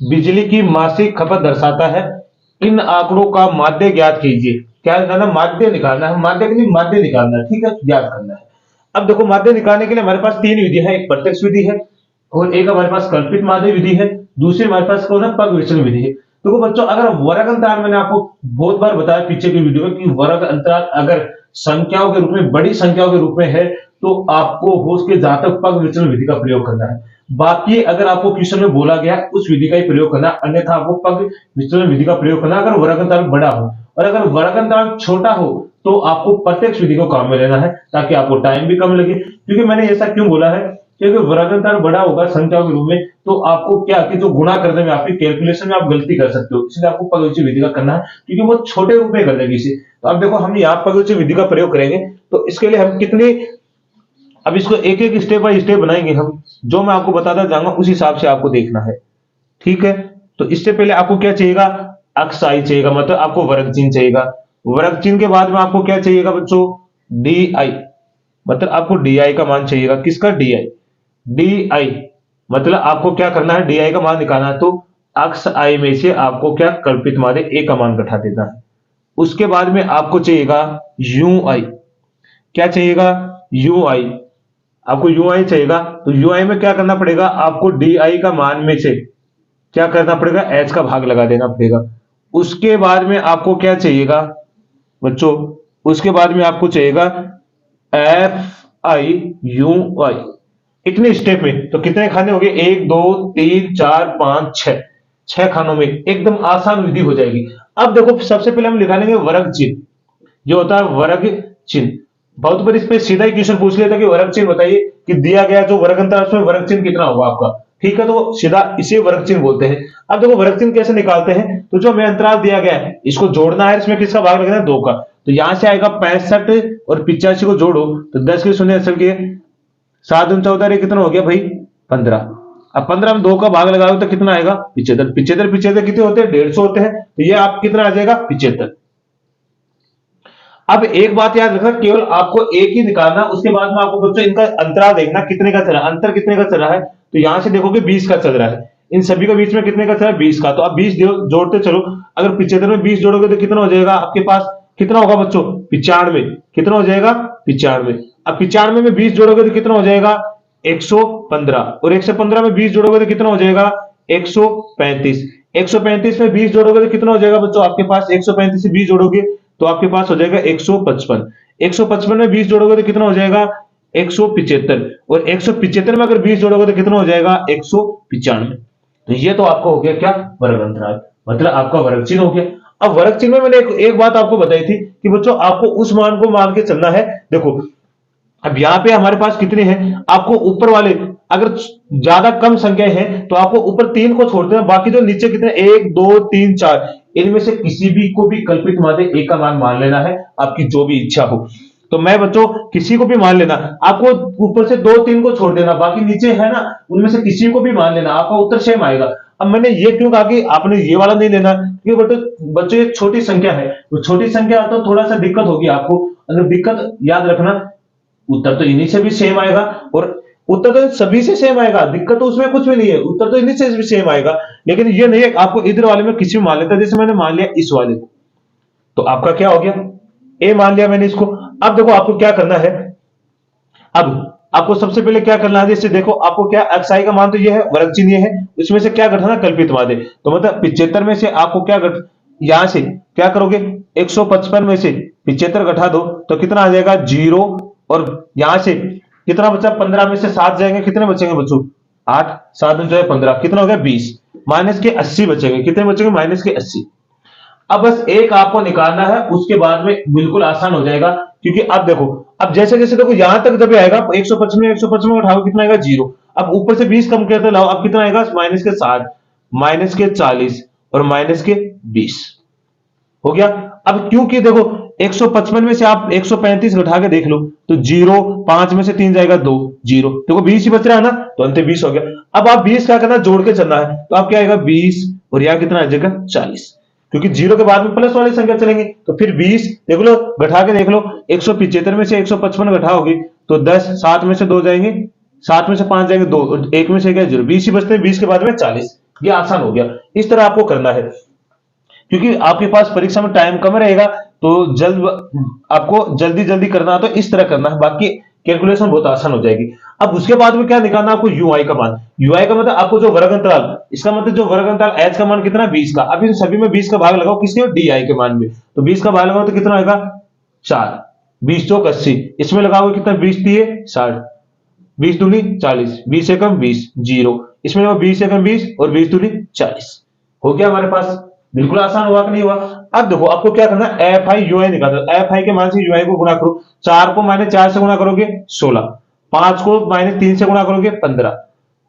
बिजली की मासिक खपत दर्शाता है, इन आंकड़ों का माध्य ज्ञात कीजिए। क्या करना, माध्य निकालना है, माध्य के लिए माध्य निकालना है, ठीक है, ज्ञात करना है। अब देखो माध्य निकालने के लिए हमारे पास 3 विधि है, एक प्रत्यक्ष विधि है और एक हमारे पास कल्पित माध्य विधि है, दूसरी हमारे पास कौन है, पग विचलन विधि है। देखो बच्चों, अगर वर्ग अंतराल, मैंने आपको बहुत बार बताया पीछे की वीडियो में कि वर्ग अंतराल अगर संख्याओं के रूप में, बड़ी संख्याओं के रूप में है, तो आपको हो सके जहां तक पग विचलन विधि का प्रयोग करना है। बाकी अगर आपको क्वेश्चन में बोला गया उस विधि का ही प्रयोग करना, अन्यथा आपको पग विचलन विधि का प्रयोग करना अगर वर्ग अंतराल बड़ा हो, और अगर वर्ग अंतराल छोटा हो तो आपको प्रत्यक्ष विधि को काम में लेना है, ताकि आपको टाइम भी कम लगे। क्योंकि मैंने ऐसा क्यों बोला है, क्योंकि वर्ग अंतराल बड़ा होगा संख्याओं के रूप में, तो आपको क्या कि जो गुणा करने में, आपकी कैलकुलेशन में आप गलती कर सकते हो, इसलिए आपको पग विचलन विधि का करना है, क्योंकि वो छोटे रूप में कर देगी इसे। तो अब देखो हम यहाँ पग विचलन विधि का प्रयोग करेंगे, तो इसके लिए हम कितने, अब इसको एक एक स्टेप बाय स्टेप बनाएंगे हम, जो मैं आपको बताता जाऊंगा उस हिसाब से आपको देखना है, ठीक है। तो इससे पहले आपको क्या चाहिएगा, अक्स आई चाहिएगा, मतलब आपको वर्ग चिन्ह चाहिएगा। वर्ग चिन्ह के बाद में आपको क्या चाहिएगा बच्चों, डी आई, मतलब आपको डी आई का मान चाहिएगा, किसका, डी आई, डी आई मतलब आपको क्या करना है, डी आई का मान निकालना है, तो अक्स आई में से आपको क्या, कल्पित माध्य ए का मान घटा देना है। उसके बाद में आपको चाहिएगा यू आई, क्या चाहिएगा, यू आई, आपको यू आई चाहिएगा, तो यू आई में क्या करना पड़ेगा, आपको डी आई का मान में से क्या करना पड़ेगा, एच का भाग लगा देना पड़ेगा। उसके बाद में आपको क्या चाहिएगा बच्चों, उसके बाद में आपको चाहिएगा एफ आई यू आई, इतने स्टेप में तो कितने खाने हो गए, 1 2 3 4 5 6, 6 खानों में एकदम आसान विधि हो जाएगी। अब देखो सबसे पहले हम निकालेंगे वर्ग चिन्ह, जो होता है वर्ग चिन्ह। बहुत बार इसमें सीधा ही क्वेश्चन पूछ लेता कि वर्ग चिन्ह बताइए, कि दिया गया जो वर्ग अंतर उसमें वर्ग चिन्ह कितना होगा आपका, ठीक है, तो सीधा इसे वर्ग चिन्ह बोलते हैं। अब देखो वर्ग चिन्ह कैसे निकालते हैं, तो जो हमें अंतराल दिया गया है इसको जोड़ना है, इसमें किसका भाग लगना है, 2 का, तो यहां से आएगा 65 और 85 को जोड़ो तो 10 के शून्य असल के 7 दूनी 14, कितना हो गया भाई 15। अब 15 में 2 का भाग लगाओ तो कितना आएगा 75, 75 75 कितने होते हैं, 150 होते हैं, तो ये आप कितना आ जाएगा 75। अब एक बात याद रखना, केवल आपको एक ही निकालना, उसके बाद में आपको बच्चों इनका अंतराल देखना कितने का चल रहा है, अंतर कितने का चल रहा है, तो यहां से देखोगे 20 का चल रहा है, इन सभी के बीच में कितने का चल रहा है 20 का, तो आप 20 जोड़ते चलो, अगर 75 में 20 जोड़ोगे तो कितना हो जाएगा आपके पास, कितना होगा बच्चों 95, कितना हो जाएगा 95। अब 95 में 20 जोड़ोगे तो कितना हो जाएगा 115, और 115 में 20 जोड़ोगे तो कितना हो जाएगा 135, 135 में 20 जोड़ोगे तो कितना हो जाएगा बच्चों आपके पास, 135 से 20 जोड़ोगे तो आपके पास हो जाएगा 155, 155 में 20 जोड़ोगे तो कितना हो जाएगा 175, और 175 में अगर 20 जोड़ोगे तो कितना हो जाएगा 195। तो ये तो आपका हो गया क्या, वर्ग अंतराल, मतलब आपका वर्ग चिन्ह हो गया। अब वर्ग चिन्ह में मैंने एक बात आपको बताई थी कि बच्चों आपको उस मान को मान के चलना है। देखो अब यहां पे हमारे पास कितने हैं, आपको ऊपर वाले अगर ज्यादा कम संख्या है तो आपको ऊपर 3 को छोड़ देना, बाकी जो नीचे कितने 1 2 3 4, इनमें से किसी भी को भी कल्पित माध्य ए का मान मान लेना है, आपकी जो भी इच्छा हो। तो मैं बच्चों किसी को भी मान लेना, आपको ऊपर से 2 3 को छोड़ देना, बाकी नीचे है ना उनमें से किसी को भी मान लेना, आपका उत्तर सेम आएगा। अब मैंने ये क्यों कहा कि आपने ये वाला नहीं लेना, क्योंकि बच्चों ये छोटी संख्या है, तो छोटी संख्या तो थोड़ा सा दिक्कत होगी आपको, अगर दिक्कत याद रखना उत्तर तो इन्हीं से भी सेम आएगा, और उत्तर तो सभी से सेम आएगा, दिक्कत तो उसमें कुछ भी नहीं है, उत्तर तो इन्हीं से भी सेम आएगा। लेकिन ये नहीं है आपको इधर वाले में किसी में मान लेता, जैसे मैंने मान लिया इस वाले को, तो आपका क्या हो गया ए मान लिया मैंने इसको। अब देखो आपको क्या करना है, अब आपको सबसे पहले क्या करना है, जैसे देखो आपको क्या xi का मान तो ये है, वर्ग चिन्ह ये है, इसमें से क्या घटाना, कल्पित माध्य। तो मतलब 75 में से आपको क्या घट, यहां से क्या करोगे, 155 में से 75 घटा दो तो कितना आ जाएगा, 0। और यहां से कितना बचा, 15 में से 7 जाएंगे, कितने बचेंगे बच्चों, 8, 7 में जो है 15, कितना हो गया 20, माइनस के 80 बचेंगे, कितने बचेंगे, माइनस के 80। अब बस एक आपको निकालना है, उसके बाद में बिल्कुल आसान हो जाएगा। क्योंकि अब देखो, अब जैसे जैसे देखो यहां तक जब आएगा 155 में 155 उठाओ कितना आएगा, 0। अब ऊपर से 20 कम करते लाओ, अब कितना आएगा, माइनस के 60, माइनस के 40 और माइनस के 20 हो गया। अब क्योंकि देखो 155 में से आप 135 घटा के देख लो तो 0, 5 में से 3 जाएगा 2, 0, देखो 20 ही बच रहा है ना, तो अंत 20 हो गया। अब आप 20 क्या करना, जोड़ के चलना है, तो आप क्या आएगा 20 और यहां कितना आ जाएगा 40, क्योंकि 0 के बाद में प्लस वाली संख्या चलेंगे। तो फिर 20 देख लो, घटा के देख लो, 175 में से 155 घटाओगे तो 10, 7 में से 2 जाएंगे, 7 में से 5 जाएंगे 2, और 1 में से क्या 0, 20 ही बचते हैं, 20 के बाद में 40। ये आसान हो गया। इस तरह आपको करना है, क्योंकि आपके पास परीक्षा में टाइम कम रहेगा, तो आपको जल्दी जल्दी करना है, तो इस तरह करना है, बाकी कैलकुलेशन बहुत आसान हो जाएगी। अब उसके बाद में क्या निकालना, आपको ui का मान। ui का मतलब आपको जो वर्ग अंतराल, इसका मतलब जो वर्ग अंतराल h का मान कितना, 20 का। अब इन सभी में 20 का भाग लगाओ, किसके, di के मान में। तो 20 का भाग लगाओ तो कितना आएगा, 4, 20 चौक 80, इसमें लगाओगे कितना, 20 दिए 60, 20 दूनी 40, 20 एकम 20, 0, इसमें 20 एकम 20 और 20 दूनी 40 हो गया हमारे पास। बिल्कुल आसान हुआ कि नहीं हुआ। अब देखो आपको क्या करना है, एफ आई यू आई निकालना है। एफ आई के मान से यू आई को गुणा करो, 4 को माइनस 4 से गुणा करोगे 16, 5 को माइनस 3 से गुणा करोगे 15,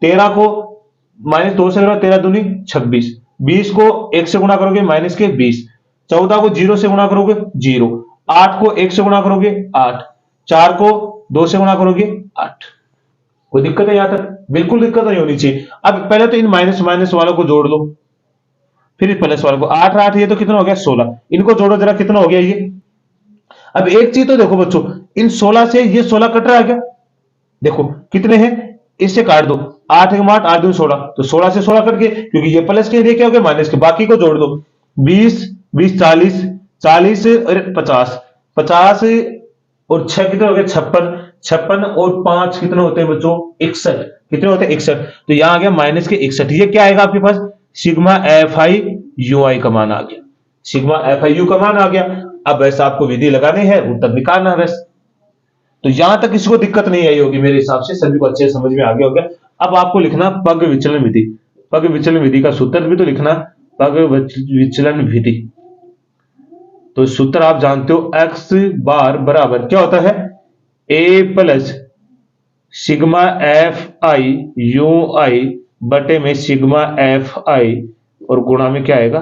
13 को माइनस 2 से गुणा, 13 दूनी 26, 20 को 1 से गुणा करोगे माइनस के 20, 14 को 0 से गुणा करोगे 0, 8 को 1 से गुणा करोगे 8, 4 को 2 से गुणा करोगे 8। कोई दिक्कत है यहां तक, बिल्कुल दिक्कत नहीं होनी चाहिए। अब पहले तो इन माइनस माइनस वालों को जोड़ लो, फिर प्लस वालों को, 8 8 ये तो कितना हो गया 16, इनको जोड़ो जरा, कितना हो गया ये। अब एक चीज तो देखो बच्चों, इन 16 से ये 16 कट रहा है क्या, देखो कितने हैं, इससे काट दो, 8 एक 8, 8 दूनी 16, तो 16 से 16 कट गए, क्योंकि ये प्लस के लिए क्या हो गया माइनस के, बाकी को जोड़ दो, 20 20 40, 40 और 50, 50 और 6 कितने हो गए 56, 56 और 5 कितने होते हैं बच्चों 61, कितने होते हैं 61। तो यहां आ गया माइनस के 61, ये क्या आएगा आपके पास, सिग्मा एफ आई यू आई का मान आ गया, सिग्मा एफ आई यू का मान आ गया। अब ऐसा आपको विधि लगानी है, उत्तर निकालना है बस। तो यहां तक किसी को दिक्कत नहीं आई होगी, मेरे हिसाब से सभी को अच्छे से समझ में आ गया होगा। अब आपको लिखना पग विचलन विधि, पग विचलन विधि का सूत्र भी तो लिखना, पग विचलन विधि। तो सूत्र आप जानते हो, एक्स बार बराबर क्या होता है, A plus sigma F I U I बटे में सिग्मा एफ आई और गुणा में क्या आएगा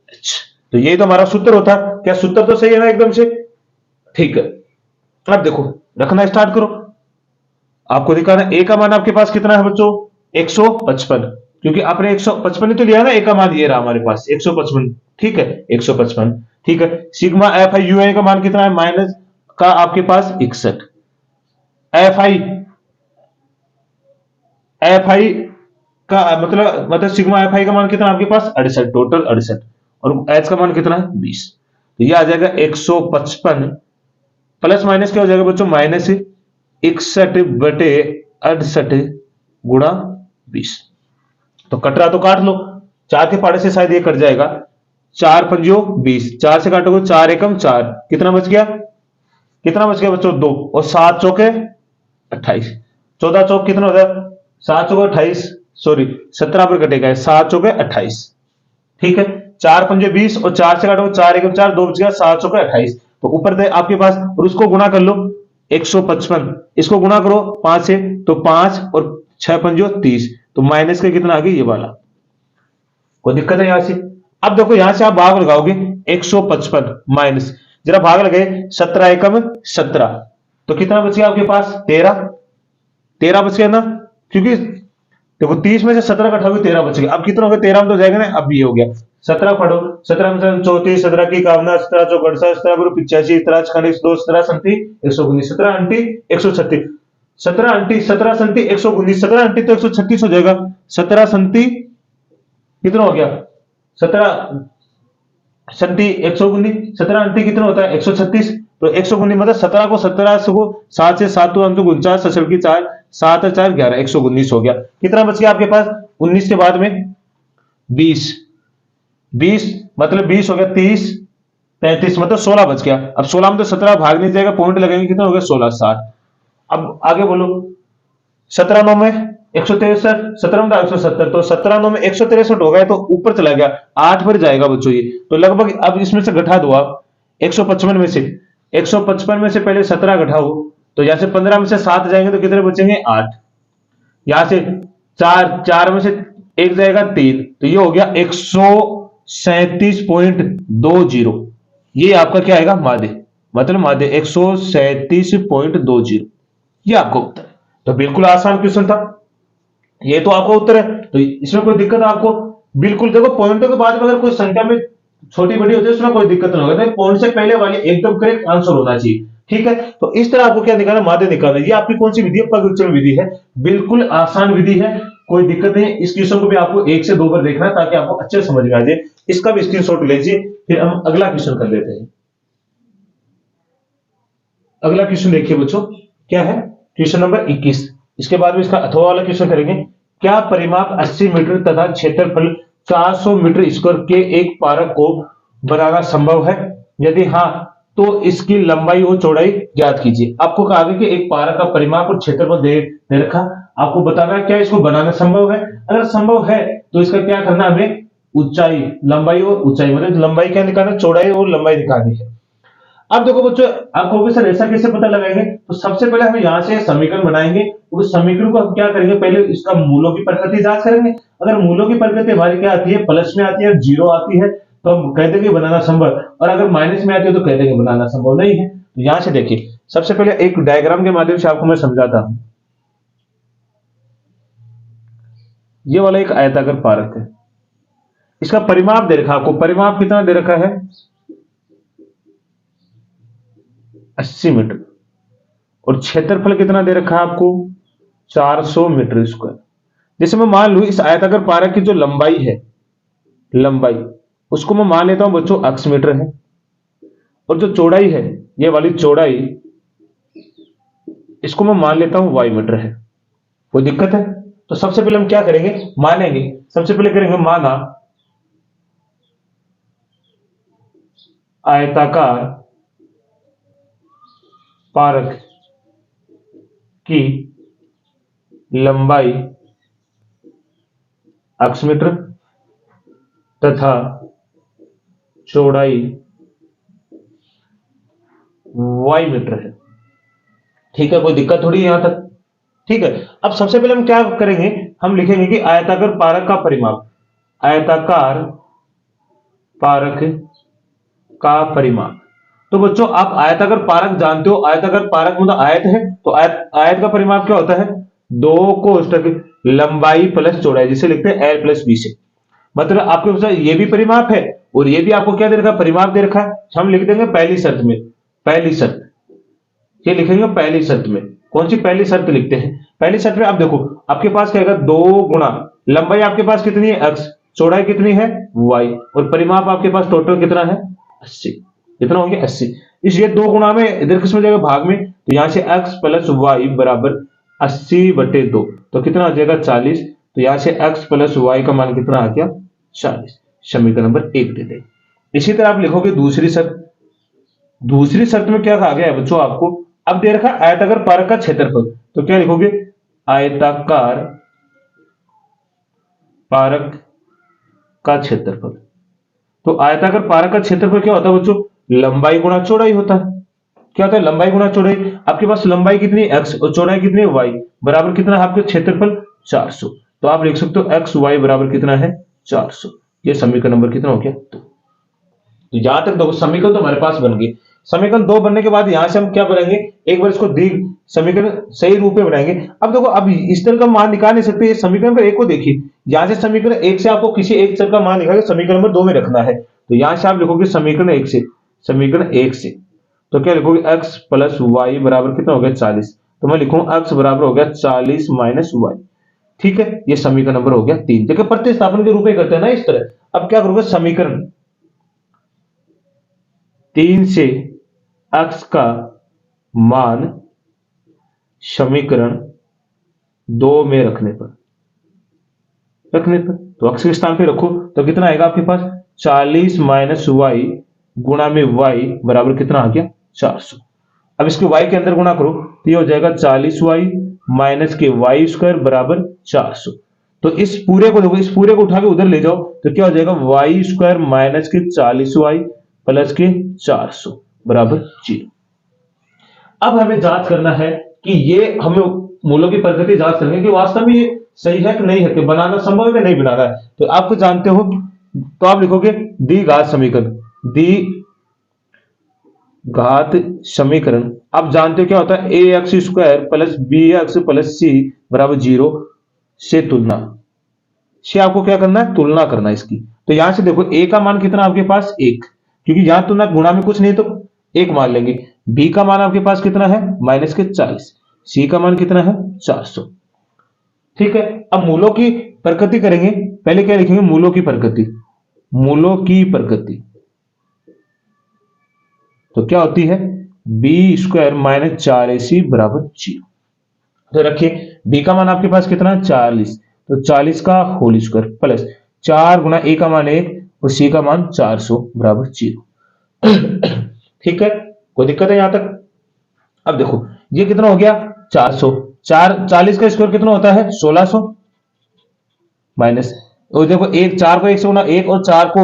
एच। तो यही तो हमारा सूत्र होता है। क्या सूत्र तो सही है ना एकदम से, ठीक है। अब देखो रखना स्टार्ट करो, आपको दिखाना ए का मान आपके पास कितना है बच्चों 155, क्योंकि आपने 155 ही तो लिया ना, ए का मान ये रहा हमारे पास 155, ठीक है 155, ठीक है। सिग्मा एफ आई यू आई का मान कितना है, माइनस का आपके पास 61, एफ आई का मतलब सिग्मा एफ आई का मान कितना आपके पास 68, टोटल 68, और एच का मान कितना है 20। तो ये आ जाएगा 155 प्लस माइनस क्या हो जाएगा बच्चों, माइनस 61 बटे 68 गुणा 20। तो कट रहा तो काट लो, 4 के पाड़े से शायद ये कट जाएगा, 4 पंजो 20, 4 से काटोगे 4 एकम 4, कितना बच गया, कितना बच गया बच्चों 2, और 7 चौके 28, 14 चौक कितना होता है 7 चौके 28, सॉरी 17 पर कटेगा, 7 चौके 28, ठीक है। 4 पंजे 20 और 4 से काटोगे 4 एकम 4, 2 बच गया, 7 चौके 28। तो ऊपर दे आपके पास, और उसको गुणा कर लो 155, इसको गुणा करो 5 से, तो 5 और 6 पंजो 30, तो माइनस का कितना आ गया ये वाला। कोई दिक्कत है यहां से। अब देखो यहां से आप भाग लगाओगे 155 माइनस, जरा भाग लगे 17 एकम 17, तो कितना बच गया आपके पास 13, 13 बच गया ना, क्योंकि देखो 30 में से 17 कटाओगे 13 बच गया। अब कितना हो गया 13 में तो जाएगा ना, अब ये हो गया 17 पढ़ो, 17 में 34, 17 की कामना 17 चौक 68, 17 गुरु 85, 17 खंड 2, 17 संति 119, 17 अंटी 136, 17 अंटी 17 संति 119, 17 अंटी तो 136 हो जाएगा, 17 संति कितना हो गया 17 संति 119, 17 अंटी कितना होता है 136, तो 119 मतलब 17 को 7 से 7 तो 49 असल की 4 7 और 4 11 119 हो गया। कितना बच गया आपके पास 19 के बाद में 20 20 मतलब 20 हो गया 30 35 मतलब 16 बच गया। अब 16 में तो 17 भाग नहीं जाएगा, पॉइंट लगेंगे, कितना हो गया 16 60। अब आगे बोलो 17 9 में 163 17 में 170 तो 17 9 में 163 हो गया तो ऊपर चला गया 8 पर जाएगा बच्चों ये। तो लगभग अब इसमें से घटा दो आप 155 में से 155 में से पहले 17 घटाओ तो यहां से 15 में से 7 जाएंगे तो कितने बचेंगे 8। यहां से 4 में से एक जाएगा 3 तो ये हो गया 137.20। ये आपका क्या आएगा माध्य, मतलब माध्य 137.20 ये आपका उत्तर है। तो बिल्कुल आसान क्वेश्चन था, ये तो आपका उत्तर है। तो इसमें कोई दिक्कत आपको बिल्कुल देखो पॉइंटों के बाद में अगर कोई संख्या में छोटी बड़ी होती है उसमें कोई दिक्कत नहीं होगा, तो पॉइंट से पहले वाली एकदम करेक्ट आंसर होना चाहिए। ठीक है, तो इस तरह आपको क्या निकालना माध्य निकालना। ये आपकी कौन सी विधि है, पगविचलन विधि है, बिल्कुल आसान विधि है, कोई दिक्कत नहीं। इस क्वेश्चन को भी आपको 1 से 2 बार देखना है ताकि आपको अच्छे समझ में आ जाए। इसका भी स्क्रीनशॉट लीजिए, फिर हम अगला क्वेश्चन कर लेते हैं। अगला क्वेश्चन देखिए बच्चों क्या है, क्वेश्चन नंबर 21। इसके बाद में इसका अथवा वाला क्वेश्चन करेंगे। क्या परिमाप 80 मीटर तथा क्षेत्रफल 400 मीटर स्क्वायर के एक पारक को बनाना संभव है? यदि हाँ तो इसकी लंबाई और चौड़ाई ज्ञात कीजिए। आपको कहा गया कि एक पारक का परिमाप और क्षेत्रफल दे रखा, आपको बताना है क्या इसको बनाना संभव है। अगर संभव है तो इसका क्या करना, हमें ऊंचाई लंबाई और ऊंचाई मतलब लंबाई क्या निकालना, चौड़ाई और लंबाई निकालनी है। अब देखो बच्चों आप कहोगे सर ऐसा कैसे पता लगाएंगे, तो सबसे पहले हम यहाँ से समीकरण बनाएंगे। उस समीकरण को हम क्या करेंगे, पहले इसका मूलों की प्रकृति जांच करेंगे। अगर मूलों की प्रकृति हमारी क्या आती है, प्लस में आती है, जीरो आती है तो हम कह देंगे बनाना संभव, और अगर माइनस में आती है तो कह देंगे बनाना संभव नहीं है। तो यहां से देखिए सबसे पहले एक डायग्राम के माध्यम से आपको मैं समझाता हूं। ये वाला एक आयताकार पारक है, इसका परिमाप दे रखा, आपको परिमाप कितना दे रखा है 80 मीटर, और क्षेत्रफल कितना दे रखा है आपको 400 मीटर स्क्वायर। जैसे मैं मान लू इस आयताकार पारक की जो लंबाई है, लंबाई उसको मैं मान लेता हूं बच्चों x मीटर है, और जो चौड़ाई है ये वाली चौड़ाई इसको मैं मान लेता हूं y मीटर है। कोई दिक्कत है? तो सबसे पहले हम क्या करेंगे, मानेंगे। सबसे पहले करेंगे माना आयताकार पारक की लंबाई x मीटर तथा चौड़ाई y मीटर है। ठीक है, कोई दिक्कत थोड़ी यहां तक। ठीक है, अब सबसे पहले हम क्या करेंगे, हम लिखेंगे कि आयताकार पारक का परिमाप, आयताकार पारक का परिमाप। तो बच्चों आप आयताकार पारक जानते हो, आयताकार पारक मतलब आयत है, तो आयत का परिमाप क्या होता है, 2 कोष्ठक लंबाई प्लस चौड़ाई, जिसे लिखते हैं L प्लस बी से। मतलब आपके पास ये भी परिमाप है और ये भी आपको क्या दे रखा है, परिमाप दे रखा है। हम लिख देंगे पहली शर्त में, पहली शर्त ये लिखेंगे पहली शर्त में। कौन सी पहली शर्त लिखते हैं, पहली शर्त में आप देखो आपके पास क्या है 2 गुणा लंबाई आपके पास कितनी है x, चौड़ाई कितनी है y, और परिमाप आपके पास टोटल कितना है 80। कितना हो गया 80। इस ये 2 गुणा में इधर किस में जाएगा भाग में, तो यहां से x प्लस वाई बराबर 80/2 तो कितना आ जाएगा 40। तो यहां से x प्लस वाई का मान कितना आ गया 40। समीकरण नंबर 1 दे दें। इसी तरह आप लिखोगे दूसरी शर्त। दूसरी शर्त में क्या कहा गया है बच्चों आपको, अब दे रखा आयताकार पारक का क्षेत्रफल, तो क्या लिखोगे आयताकार पारक का क्षेत्रफल। तो आयताकार पारक का क्षेत्रफल क्या होता है बच्चों, लंबाई गुणा चौड़ाई होता है। क्या होता है लंबाई गुणा चौड़ाई, आपके पास लंबाई कितनी x और चौड़ाई कितनी y बराबर कितना है आपके क्षेत्रफल 400। तो आप लिख सकते हो x y बराबर कितना है 400। ये समीकरण नंबर कितना हो गया 2। तो यहां तक देखो समीकरण तो हमारे पास बन गई। समीकरण 2 बनने के बाद यहां से हम क्या बनाएंगे, एक बार इसको दी समीकरण सही रूप में बनाएंगे। अब देखो अब इस तरह का मान निकाल नहीं सकते, समीकरण नंबर 1 को देखिए, यहां से समीकरण 1 से आपको किसी एक चर का मान निकाल समीकरण नंबर 2 में रखना है। तो यहां से आप लिखोगे समीकरण 1 से, समीकरण 1 से तो क्या लिखोगे x प्लस वाई बराबर कितना हो गया 40। तो मैं लिखूंगा x बराबर हो गया 40 माइनस वाई। ठीक है, ये समीकरण नंबर हो गया 3। देखिए प्रतिस्थापन के रूप में करते हैं ना इस तरह। अब क्या करोगे, समीकरण 3 से x का मान समीकरण 2 में रखने पर तो x के स्थान पे रखो तो कितना आएगा आपके पास 40 माइनस वाई गुणा में y बराबर कितना आ गया 400। अब इसके y के अंदर गुणा करो तो ये हो जाएगा 40y माइनस के वाई स्क्वायर बराबर 400। तो इस पूरे को देखो, इस पूरे को उठा के उधर ले जाओ तो क्या हो जाएगा वाई स्क्वायर माइनस के 40y प्लस के 400 बराबर 0। अब हमें जांच करना है कि ये हमें मूलों की प्रकृति जांच करनी है कि वास्तव में ये सही है कि नहीं है, कि बनाना संभव है कि नहीं बनाना है। तो आपको जानते हो तो आप लिखोगे द्विघात समीकरण, द्विघात समीकरण आप जानते हो क्या होता है, A X square plus B X plus C बराबर 0 से तुलना से आपको क्या करना है, तुलना करना है इसकी। तो यहां से देखो ए का मान कितना आपके पास 1, क्योंकि यहां तुलना गुणा में कुछ नहीं तो 1 मान लेंगे। बी का मान आपके पास कितना है माइनस के 40, सी का मान कितना है 400। ठीक है, अब मूलों की प्रकृति करेंगे। पहले क्या लिखेंगे, मूलों की प्रकृति, मूलों की प्रकृति तो क्या होती है बी स्क्वायर माइनस 4ac बराबर 0। तो रखिए बी का मान आपके पास कितना है 40, तो 40 का होल स्क्वायर प्लस 4 गुना ए का मान 1 और सी का मान 400 बराबर 0। ठीक है, कोई दिक्कत है यहां तक। अब देखो ये कितना हो गया 400, 40 का स्क्वायर कितना होता है 1600 माइनस, और देखो एक 4 को 1 से गुना, 1 और 4 को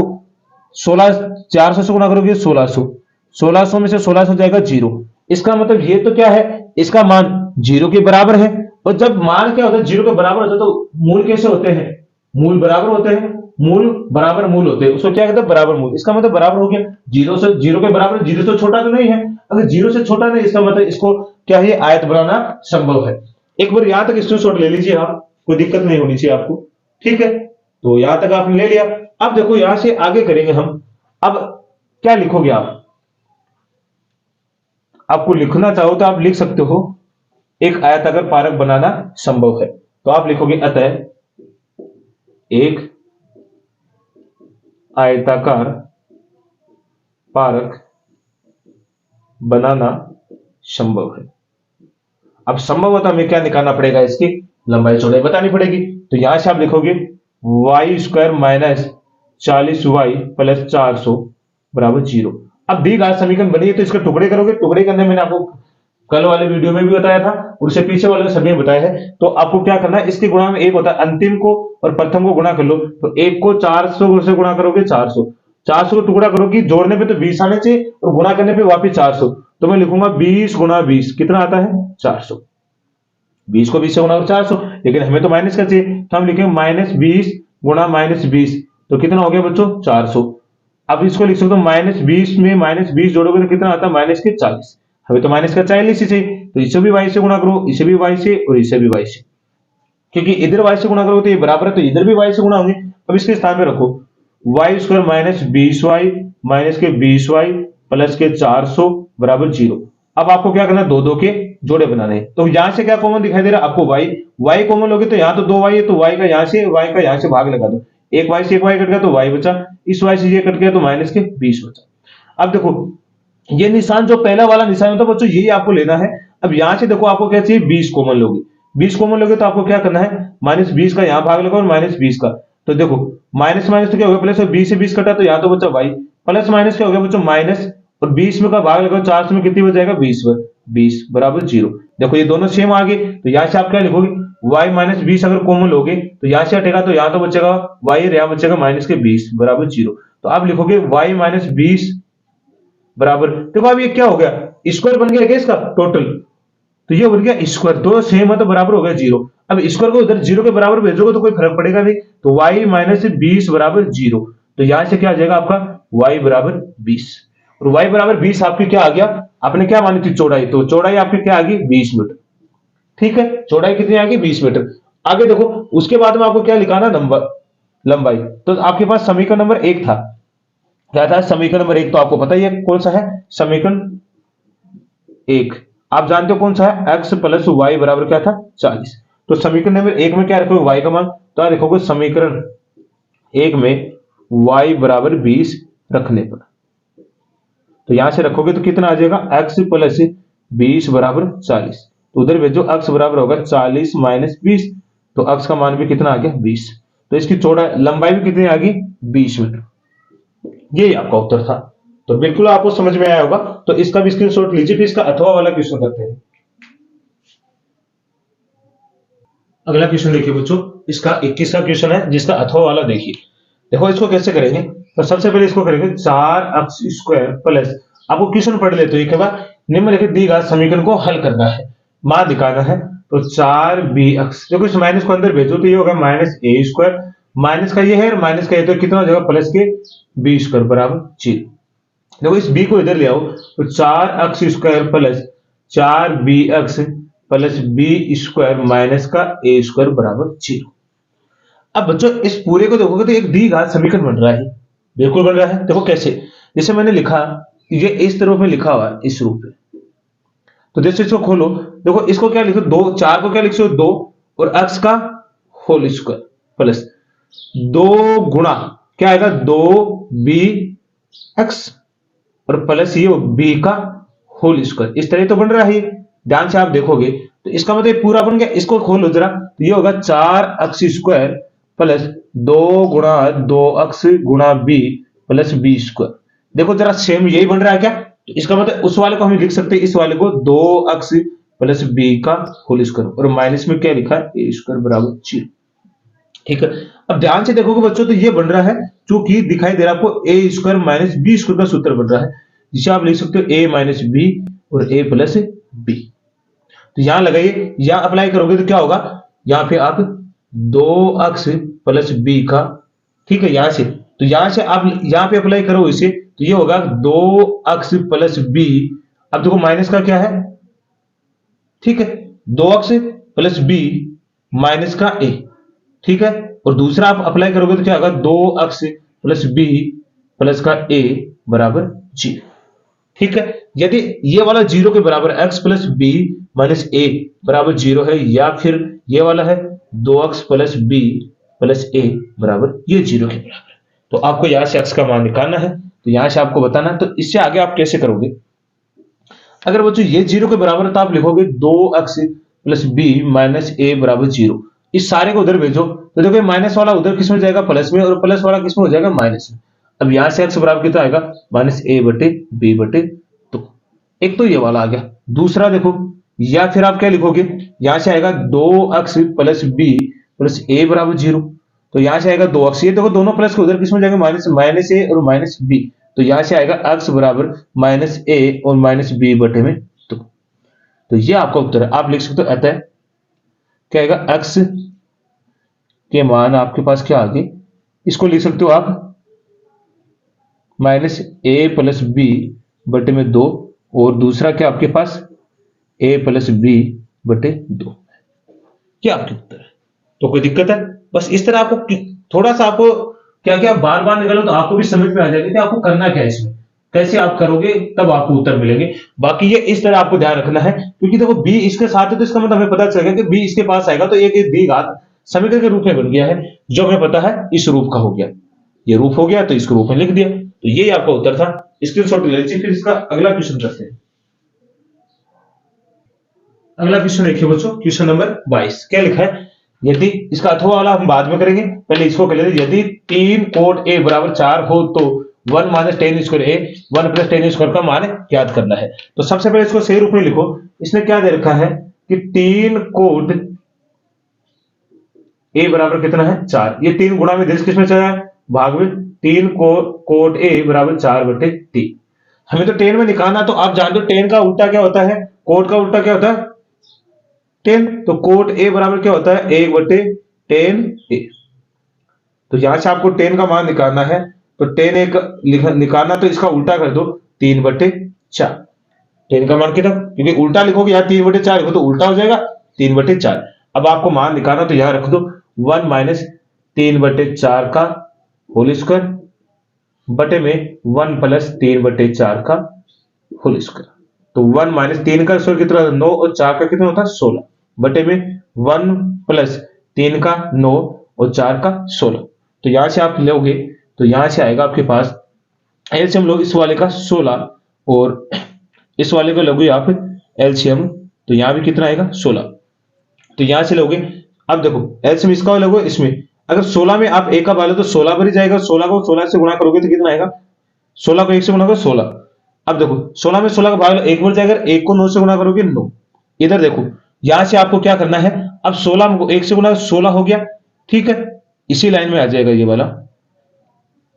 16 400 से गुना करोगे 1600, 1600 में से 1600 जाएगा 0। इसका मतलब ये तो क्या है, इसका मान 0 के बराबर है। और जब मान क्या होता है 0 के बराबर होता है तो मूल कैसे होते हैं, मूल बराबर होते हैं, मूल बराबर मूल होते हैं, उसको क्या कहते हैं बराबर मूल। इसका मतलब बराबर हो गया 0 से 0 के बराबर, 0 से छोटा तो नहीं है। अगर 0 से छोटा नहीं इसका मतलब इसको क्या है आयत बनाना संभव है। एक बार यहां तक स्क्रीनशॉट ले लीजिए आप, कोई दिक्कत नहीं होनी चाहिए आपको। ठीक है, तो यहां तक आपने ले लिया। अब देखो यहां से आगे करेंगे हम। अब क्या लिखोगे आप, आपको लिखना चाहो तो आप लिख सकते हो एक आयताकार पारक बनाना संभव है। तो आप लिखोगे अतः एक आयताकार पारक बनाना संभव है। अब संभव होता हमें क्या निकालना पड़ेगा, इसकी लंबाई चौड़ाई बतानी पड़ेगी। तो यहां से आप लिखोगे Y square minus 40y plus 400 बराबर 0। अब द्विघात समीकरण बनी है तो इसके टुकड़े करोगे, टुकड़े करने मैंने आपको कल वाले वीडियो में भी बताया था और उससे पीछे वाले सभी में बताया है। तो आपको क्या करना है, इसके गुणा में एक होता है, अंतिम को और प्रथम को गुणा कर लो। तो एक को 400 से गुणा करोगे 400, 400 को टुकड़ा करोगे, जोड़ने पे तो 20 आने चाहिए और गुणा करने पे वापिस 400। तो मैं लिखूंगा 20 गुणा 20 कितना आता है 400। 20 को 20 से गुणा 400, लेकिन हमें तो माइनस का चाहिए तो हम लिखेंगे माइनस 20 गुणा माइनस 20, तो कितना हो गया बच्चों 400। अब इसको लिख सकते हो माइनस 20 में माइनस 20 जोड़ोगे तो कितना आता है माइनस के 40। हमें तो माइनस का 40 ही चाहिए, तो इसे भी y से गुणा करो, इसे भी y से और इसे भी y से, क्योंकि इधर y से गुणा करोगे तो ये बराबर है तो इधर भी y से गुणा होंगे। अब इसके स्थान पे रखो Y square minus 20y minus के 20y प्लस के 400 बराबर 0। अब आपको क्या करना है, दो दो के जोड़े बनाने हैं। तो यहां से क्या कॉमन दिखाई दे रहा है आपको y कॉमन लोगे तो यहां तो 2y है तो y का यहां से भाग लगा दो, एक y से एक y कट गया तो y बचा, इस y से ये कट गया तो माइनस के 20 बचा। अब देखो ये निशान जो पहला वाला निशान होता है बच्चों यही आपको लेना है। अब यहां से देखो आपको क्या चाहिए 20 कॉमन लोगे, 20 कॉमन लोगे तो आपको क्या करना है माइनस 20 का यहां भाग लगाओ और माइनस 20 का, तो देखो माइनस माइनस तो क्या हो गया प्लस, और 20 से 20 कटा तो यहां तो बचा y, प्लस माइनस क्या हो गया बच्चों माइनस, और 20 में का भाग लगाओ 400 में कितनी बच जाएगा 20 बराबर 0। देखो ये दोनों सेम आ गए तो यहां से आप क्या लिखोगे y माइनस 20 अगर कॉमन लोगे तो यहां से हटेगा तो यहां तो बचेगा y और यहां बचेगा माइनस के 20 बराबर 0। तो आप लिखोगे y माइनस 20 बराबर, देखो अब ये क्या हो गया स्क्वायर बन गया क्या इसका टोटल, तो ये बन गया स्क्वायर, दो सेम है तो बराबर हो गया 0। अब स्क्वायर को इधर 0 के बराबर भेजोगे तो कोई फर्क पड़ेगा नहीं, तो y माइनस 20 बराबर 0। तो यहां से क्या आ जाएगा आपका y बराबर 20, और y बराबर 20 आपकी क्या आ गया, आपने क्या मानी थी चौड़ाई, तो चौड़ाई आपकी क्या आ गई 20 मीटर। ठीक है, चौड़ाई कितनी आ गई 20 मीटर। आगे देखो उसके बाद में आपको क्या लिखाना नंबर लंबाई। तो आपके पास समीकरण नंबर 1 था, क्या था समीकरण नंबर 1, तो आपको पता ही है कौन सा है समीकरण 1, आप जानते हो कौन सा है x प्लस वाई बराबर क्या था 40। तो समीकरण नंबर 1 में क्या रखोगे y का मान, तो आप लिखोगे समीकरण 1 में y बराबर 20 रखने पर तो यहां से रखोगे तो कितना आ जाएगा, x प्लस 20 बराबर 40। तो उधर भेजो, x बराबर होगा 40 माइनस 20, तो x का मान भी कितना आ गया 20। तो इसकी चौड़ा लंबाई भी कितनी आ गई 20 मीटर। ये आपका उत्तर था। तो बिल्कुल आपको समझ में आया होगा। तो इसका भी स्क्रीनशॉट लीजिए, फिर इसका अथवा वाला क्वेश्चन करते हैं। अगला क्वेश्चन देखिए बच्चों, इसका 21 का क्वेश्चन है, जिसका अथवा वाला देखिए। देखो इसको कैसे करेंगे, तो सबसे पहले इसको करेंगे 4x स्क्वायर प्लस, आपको क्वेश्चन पढ़ लेते हो एक बार। निम्नलिखित दी गई समीकरण को हल करना है, मान दिखाना है। तो 4bx, देखो इस माइनस को अंदर भेजो तो ये होगा माइनस ए स्क्वायर, माइनस का ये है और माइनस का ये, तो कितना हो जाएगा प्लस के बी स्क्वायर बराबर 0। देखो इस b को इधर ले आओ, तो 4x square plus 4bx plus b square minus का ए स्क्वायर बराबर 0। अब बच्चों इस पूरे को देखोगे तो एक दी घात समीकरण बन रहा है, बिल्कुल बन रहा है। देखो कैसे, जैसे मैंने लिखा, ये इस तरह में लिखा हुआ है इस रूप में। तो जैसे इसको खोलो, देखो इसको क्या लिखो, 2, 4 को क्या लिखो 2 और x का होल स्क्वायर प्लस 2 गुणा क्या आएगा 2bx और प्लस ये b का होल स्क्वायर। इस तरह तो बन रहा है, ध्यान से आप देखोगे तो इसका मतलब पूरा बन गया। इसको खोलो जरा, तो ये होगा 4x स्क्वायर प्लस 2 गुणा 2x गुणा b प्लस बी स्क्वायर। देखो जरा सेम यही बन रहा है क्या, तो इसका मतलब उस वाले को हम लिख सकते हैं, इस वाले को 2x प्लस बी का होल स्क्वायर और माइनस में क्या लिखा है ए स्क्वायर बराबर 0। ठीक है, अब ध्यान से देखोगे बच्चों तो ये बन रहा है, चूंकि दिखाई दे रहा है आपको ए स्क्वायर माइनस बी स्क्वायर का सूत्र बन रहा है, जिसे आप लिख सकते हो ए माइनस बी और ए प्लस बी। तो यहां लगाइए, यहां अप्लाई करोगे तो क्या होगा, यहां पे आप 2x प्लस बी का, ठीक है यहां से, तो यहां से आप यहां पे अप्लाई करो इसे, तो ये होगा 2x प्लस बी। अब देखो माइनस का क्या है, ठीक है 2x प्लस बी माइनस का a, ठीक है, और दूसरा आप अप्लाई करोगे तो क्या होगा 2x प्लस बी प्लस का a बराबर 0। ठीक है, यदि ये वाला 0 के बराबर x plus b minus a बराबर 0 है, या फिर ये वाला है 2x plus B plus a बराबर ये 0 के बराबर है, तो आपको यहां से x का मान निकालना है। तो यहां से आपको बताना है, तो इससे आगे आप कैसे करोगे। अगर बच्चों ये 0 के बराबर है तो आप लिखोगे 2x प्लस बी माइनस ए बराबर 0। इस सारे को उधर भेजो, तो देखो माइनस वाला उधर किस में जाएगा प्लस में, और प्लस वाला किस में हो जाएगा माइनस में। अब यहां से x बराबर कितना आएगा माइनस ए बटे बी बटे 2। एक तो ये वाला आ गया। दूसरा देखो, या फिर आप क्या लिखोगे, यहां से आएगा 2x प्लस बी प्लस ए बराबर 0। तो यहां से आएगा 2x, ये देखो दोनों प्लस को उधर किस में जाएगा माइनस, माइनस ए और माइनस बी। तो यहां से आएगा x बराबर माइनस ए और माइनस बी बटे में 2। तो ये आपका उत्तर है। आप लिख सकते हो अतः क्या आएगा, x के मान आपके पास क्या आ गए, इसको लिख सकते हो आप माइनस ए प्लस बी बटे में 2, और दूसरा क्या आपके पास a प्लस बी बटे 2। क्या आपके उत्तर है। तो कोई दिक्कत है, बस इस तरह आपको थोड़ा सा आपको क्या क्या बार बार निकालो तो आपको भी समझ में आ जाएगा कि आपको करना क्या है, इसमें कैसे आप करोगे तब आपको उत्तर मिलेंगे। बाकी ये इस तरह आपको ध्यान रखना है, क्योंकि देखो b इसके साथ है तो इसका मतलब हमें पता चलेगा कि b इसके पास आएगा तो एक दी घात समीकरण के रूप में बन गया है, जो हमें पता है इस रूप का हो गया, ये रूप हो गया तो इसको रूप में लिख दिया। तो ये आपका उत्तर था, स्क्रीनशॉट ले लीजिए। फिर इसका अगला क्वेश्चन करते हैं। अगला क्वेश्चन देखिए बच्चों, क्वेश्चन नंबर 22। क्या लिखा है, यदि इसका अथवा वाला हम बाद में करेंगे, पहले इसको कर लेते। यदि 3 कोट a बराबर 4 हो तो 1 minus ten square a 1 plus ten square का मान ज्ञात करना है। तो सबसे पहले इसको सही रूप में लिखो। इसने क्या दे रखा है कि 3 कोट a बराबर कितना है 4, ये 3 गुणा में किसमें चला है भाग में, 3 कोट a बराबर 4 बटे 3। हमें तो 10 में निकालना, तो आप जानते हो 10 का उल्टा क्या होता है, कोट का उल्टा क्या होता है 10। तो कोट a बराबर क्या होता है 1 बटे 10a। तो यहां से आपको 10 का मान निकालना है, तो 10 एक निकालना, तो इसका उल्टा कर दो 3 बटे 4। 10 का मान कितना, क्योंकि उल्टा लिखोगे यहाँ 3 बटे 4 लिखो तो उल्टा हो जाएगा 3 बटे 4। अब आपको मान निकालना, तो यहां रख दो 1 माइनस 3 बटे 4 का होल स्क्वायर बटे में 1 प्लस 3 बटे 4 का होल स्क्वायर। तो 1 माइनस 3 का स्क्वायर कितना 9 और 4 का कितना होता है 16 बटे में 1 प्लस 3 का 9 और 4 का 16। तो यहां से आप लोगे तो यहां से आएगा आपके पास एलसीएम लोग इस वाले का 16 और इस वाले को लोगे आप एलसीएम, तो यहां भी कितना आएगा 16। तो यहां से लोगे, अब देखो एलसीएम इसका लोगे इसमें, अगर 16 में आप एक का भाग लो तो 16 पर ही जाएगा, 16 को 16 से गुणा करोगे तो कितना आएगा, 16 को 1 से गुणा करो 16। अब देखो 16 में 16 का भाग एक बार जाएगा, 1 को 9 से गुणा करोगे 9। इधर देखो यहां से आपको क्या करना है, अब 16 को 1 से गुणा 16 हो गया, ठीक है, इसी लाइन में आ जाएगा ये वाला,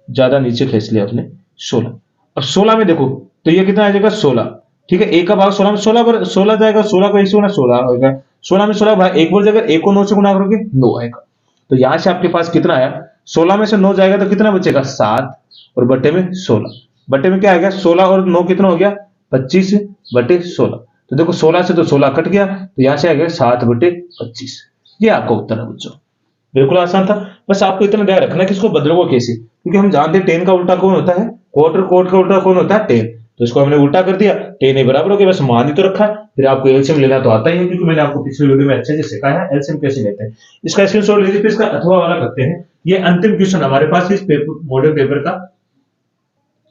ज्यादा नीचे खींच लिया आपने 16। अब 16 में देखो तो ये कितना आ जाएगा 16, ठीक है, एक का भाग 16 में 16 पर 16 जाएगा, 16 को 1 से गुणा 16 होगा, 16 में 16 भाग एक बार जाएगा, 1 को 9 से गुणा करोगे 9 आएगा। तो यहां से आपके पास कितना आया, 16 में से 9 जाएगा तो कितना बचेगा 7, और बटे में 16, बटे में क्या आएगा 16 और 9 कितना हो गया 25 बटे 16। तो देखो 16 से तो 16 कट गया, तो यहां से आ गया 7 बटे 25। ये आपका उत्तर है बच्चों, बिल्कुल आसान था। बस आपको इतना ध्यान रखना कि इसको बदलोगे कैसे, क्योंकि हम जानते हैं 10 का उल्टा कौन होता है, कोट, और कोट का उल्टा कौन होता है 10। तो इसको हमने उल्टा कर दिया, 10 ए बराबर हो गया, बस मान ही तो रखा है। फिर आपको एलसीएम लेना तो आता ही है, क्योंकि मैंने आपको पिछले वीडियो में अच्छे से सिखाया है एलसीएम कैसे लेते हैं। इसका स्क्रीनशॉट ले लीजिए, फिर इसका अथवा वाला करते हैं। ये अंतिम क्वेश्चन हमारे पास इस मॉडल पेपर का।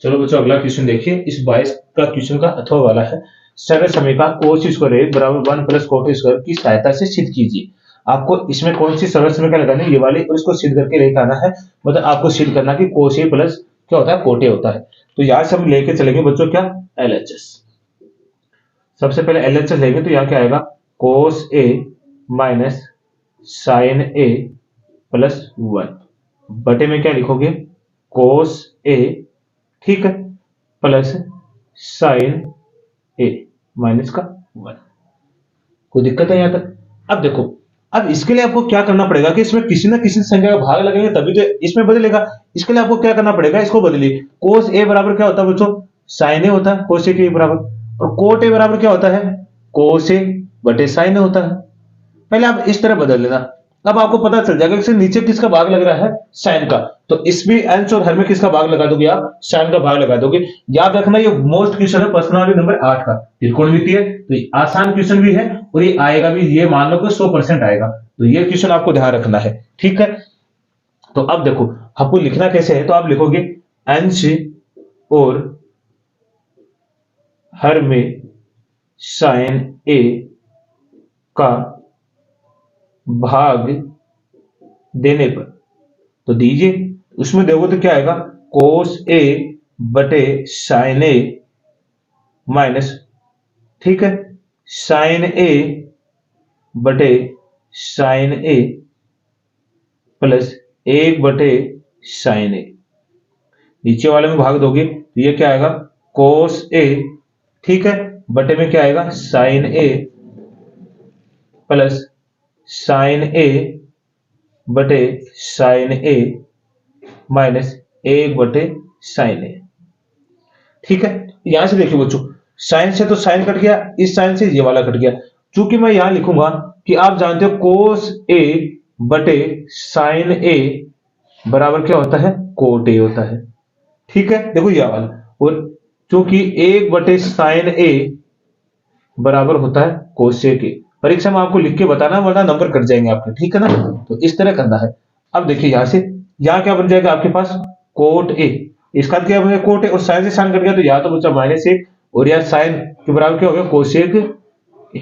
चलो बच्चों अगला क्वेश्चन देखिए, इस 22 का क्वेश्चन का अथवा वाला है, सरल समीकरण cos स्क्वायर बराबर 1 प्लस cot स्क्वायर की सहायता से सिद्ध कीजिए। आपको इसमें कौन सी सरल समीकरण लगानी है, ये वाली, और इसको सिद्ध करके लेकर आना है। मतलब आपको सिद्ध करना कि cos a प्लस क्या होता है cot a होता है। तो यहां से हम लेके चलेंगे बच्चों क्या, LHS। सबसे पहले LHS लेंगे तो यहाँ क्या आएगा, cos a minus sin a plus 1 बटे में क्या लिखोगे, cos a, ठीक है, प्लस sin a माइनस का 1। कोई दिक्कत है यहां तक। अब देखो, अब इसके लिए आपको क्या करना पड़ेगा कि इसमें किसी ना किसी संख्या का भाग लगेंगे तभी तो इसमें बदलेगा। इसके लिए आपको क्या करना पड़ेगा, इसको बदलिए। cos a बराबर क्या होता है बच्चों, sin a होता है, cos a के बराबर, और cot a बराबर क्या होता है, cos a बटे sin a होता है। पहले आप इस तरह बदल लेना, अब आपको पता चल जाएगा कि इससे नीचे किसका भाग लग रहा है, साइन का। तो इसमें अंश और हर में किसका भाग लगा दोगे आप, साइन का भाग लगा दोगे। याद रखना ये मोस्ट क्वेश्चन है प्रश्नावली नंबर 8 का, त्रिकोणमिति है, तो ये आसान क्वेश्चन भी है और ये आएगा भी, ये मान लो कि 100% आएगा। तो ये क्वेश्चन आपको ध्यान रखना है, ठीक है। तो अब देखो आपको लिखना कैसे है, तो आप लिखोगे अंश और हर में साइन ए का भाग देने पर, तो दीजिए, उसमें देखो तो क्या आएगा, cos a बटे sin a माइनस, ठीक है, sin a बटे sin a प्लस 1 बटे sin a। नीचे वाले में भाग दोगे तो ये क्या आएगा, cos a, ठीक है, बटे में क्या आएगा sin a plus sin a बटे sin a माइनस 1 बटे sin a, ठीक है। यहां से देखिए बच्चों, साइन से तो साइन कट गया, इस साइन से ये वाला कट गया। चूंकि मैं यहां लिखूंगा कि आप जानते हो cos a बटे sin a बराबर क्या होता है, cot a होता है, ठीक है। देखो यह वाला, और चूंकि 1 बटे sin a बराबर होता है cos a के, परीक्षा में आपको लिख के बताना वरना नंबर कट जाएंगे आपके, ठीक है ना। तो इस तरह करना है। अब देखिए यहां से, यहां क्या बन जाएगा आपके पास, cot a, इसका क्या बन गया cot a, और sin से sin कट गया तो यहां तो बचा -1, और यहां sin के बराबर क्या हो गया cosec a,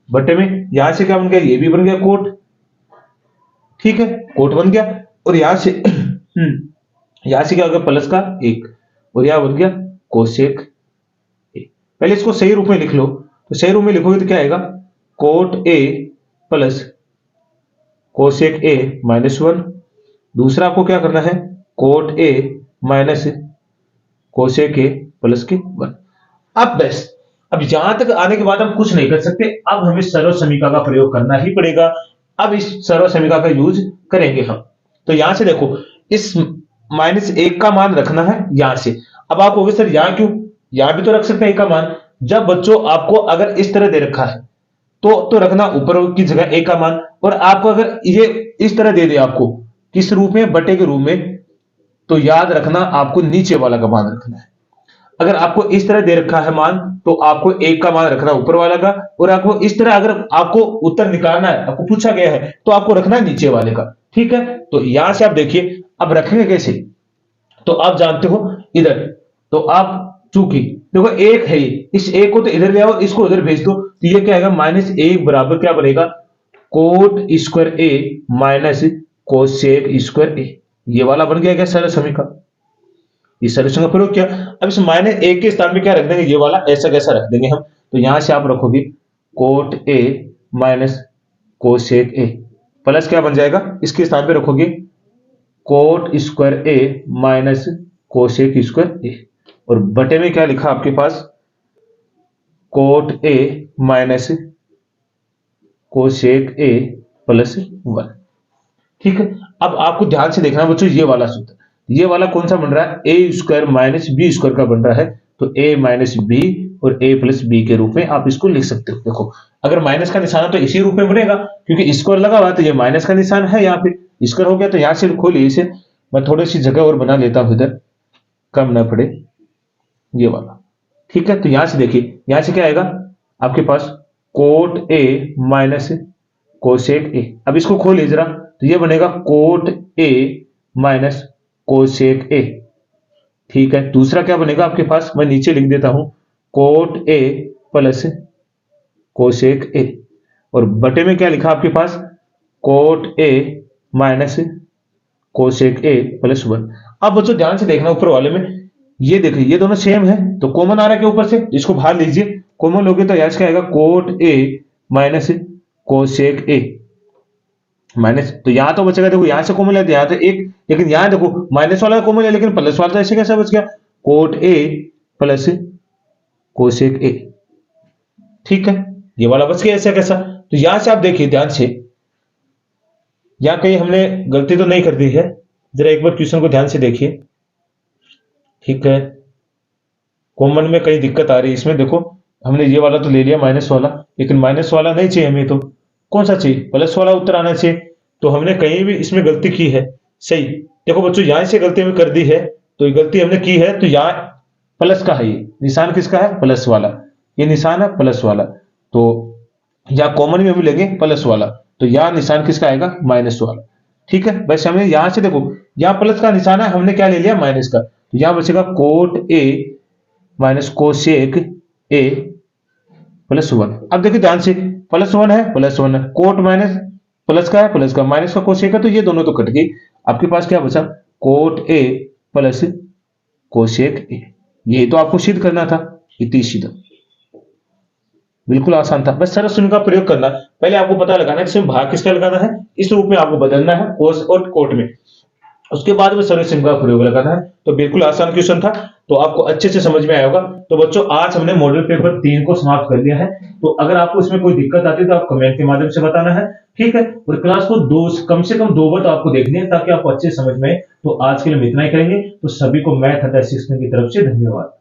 बटे में यहां से क्या बन गया, ये भी बन गया cot, ठीक है, cot बन गया, और यहां से यहां से क्या हो गया प्लस का 1, और यहां बन गया cosec a। पहले इसको सही रूप में लिख लो, तो सही रूप में लिखोगे तो क्या आएगा, cot a plus cosec a minus 1। दूसरा आपको क्या करना है, cot a minus cosec a plus के 1। अब बस, अब यहां तक आने के बाद हम कुछ नहीं कर सकते, अब हमें सर्व समीकरण का प्रयोग करना ही पड़ेगा। अब इस सर्व समीकरण का यूज करेंगे हम। तो यहां से देखो, इस -1 का मान रखना है यहां से। अब आप कहोगे सर यहां क्यों, यहां भी तो रख सकते हैं 1 का मान। जब बच्चों आपको अगर इस तरह दे रखा है तो रखना ऊपर की जगह 1 का मान, और आपको अगर ये इस तरह दे दे आपको किस रूप में, बटे के रूप में, तो याद रखना आपको नीचे वाला का मान रखना है। अगर आपको इस तरह दे रखा है मान, तो आपको 1 का मान रखना ऊपर वाला का, और आपको इस तरह अगर आपको उत्तर निकालना है, आपको पूछा गया है, तो आपको रखना है नीचे वाले का, ठीक है। तो यहां से आप देखिए अब रखेंगे कैसे, तो आप जानते हो इधर, तो आप चूंकि देखो एक है ये, इस एक को तो इधर ले आओ, इसको उधर भेज दो, तो ये क्या आएगा माइनस एक बराबर क्या बनेगा, coat square A minus cosec square ए। ये वाला बन गया क्या सरल समीकरण। इस सॉल्यूशन का प्रयोग किया। अब इस माइनस एक के स्थान पे क्या रख देंगे, ये वाला ऐसा कैसा रख देंगे हम, तो यहां से आप रखोगे cot A minus cosec A plus क्या बन जाएगा, इसके स्थान पे रखोगे cot square A minus cosec square A, और बटे में क्या लिखा आपके पास, cot A minus cosec A plus 1। ठीक है। अब आपको ध्यान से देखना है बच्चों, ये वाला सूत्र, ये वाला कौन सा बन रहा है, ए स्क्वायर माइनस बी स्क्वायर का बन रहा है, तो ए माइनस बी और ए प्लस बी के रूप में आप इसको लिख सकते हो। देखो अगर माइनस का निशान है तो इसी रूप में बनेगा, क्योंकि स्क्वायर लगा हुआ है तो ये माइनस का निशान है, यहाँ पे स्क्वायर हो गया तो यहाँ से खोलिए इसे। मैं थोड़ी सी जगह और बना लेता हूं इधर, कम ना पड़े, ये वाला। ठीक है, तो यहां से देखिए, यहां से क्या आएगा आपके पास, cot A minus cosec A. अब इसको खोलिए जरा, तो ये बनेगा cot A minus cosec A. ठीक है, दूसरा क्या बनेगा आपके पास, मैं नीचे लिख देता हूं, cot A plus cosec A, और बटे में क्या लिखा आपके पास, cot A minus cosec A plus 1। अब बच्चों ध्यान से देखना ऊपर वाले में, ये देखिए ये दोनों सेम है, तो कॉमन आ रहा है क्या ऊपर से, इसको बाहर लीजिए, कॉमन लोगे तो यहां से क्या आएगा, coat A minus cosec A minus, तो यहां तो बचेगा, देखो यहां से कॉमन लेते यहां तो एक, लेकिन यहां देखो माइनस वाला कॉमन है, लेकिन प्लस वाला तो ऐसे कैसा बच गया, coat A plus cosec A. ठीक है, ये वाला बच गया ऐसा कैसा। तो यहां से आप देखिए ध्यान से, यहां कहीं हमने गलती तो नहीं कर दी है, जरा एक बार क्वेश्चन को ध्यान से देखिए। ठीक है, कॉमन में कहीं दिक्कत आ रही है इसमें, देखो हमने ये वाला तो ले लिया माइनस वाला, लेकिन माइनस वाला नहीं चाहिए हमें, तो कौन सा चाहिए, प्लस वाला उत्तर आना चाहिए, तो हमने कहीं भी इसमें गलती की है। सही, देखो बच्चों यहां से गलती हमें कर दी है, तो ये गलती हमने की है, तो यहाँ प्लस का है, ये निशान किसका है, प्लस वाला, ये निशान है प्लस वाला, तो या कॉमन में भी लेंगे प्लस वाला, तो यहाँ निशान किसका आएगा, माइनस वाला। ठीक है, बस हमें यहां से देखो, यहाँ प्लस का निशान है, हमने क्या ले लिया, माइनस का, तो यहां बचेगा coat A minus cosec A plus 1। अब देखिए ध्यान से, प्लस 1 है प्लस 1 है, कोट माइनस प्लस का है प्लस का, माइनस का कोसेक है, तो ये दोनों तो कट गई, आपके पास क्या बचा, कोट ए प्लस कोसेक ए। यही तो आपको सिद्ध करना था, इतनी सीधा, बिल्कुल आसान था, बस सरल शून्य का प्रयोग करना। पहले आपको पता लगाना है कि इसमें भाग किसका लगाना है, इस रूप में आपको बदलना है कोस और कोट में, उसके बाद में सरल शून्य का प्रयोग लगाना है। तो बिल्कुल आसान क्वेश्चन था, तो आपको अच्छे से समझ में आया होगा। तो बच्चों आज हमने मॉडल पेपर 3 को समाप्त कर दिया है, तो अगर आपको इसमें कोई दिक्कत आती है तो आप कमेंट के माध्यम से बताना है। ठीक है, और क्लास को कम से कम 2 बार तो आपको देखनी है, ताकि आपको अच्छे समझ में आए। तो आज के लिए हम इतना ही करेंगे, तो सभी को मैथ अध्याय 6 की तरफ से धन्यवाद।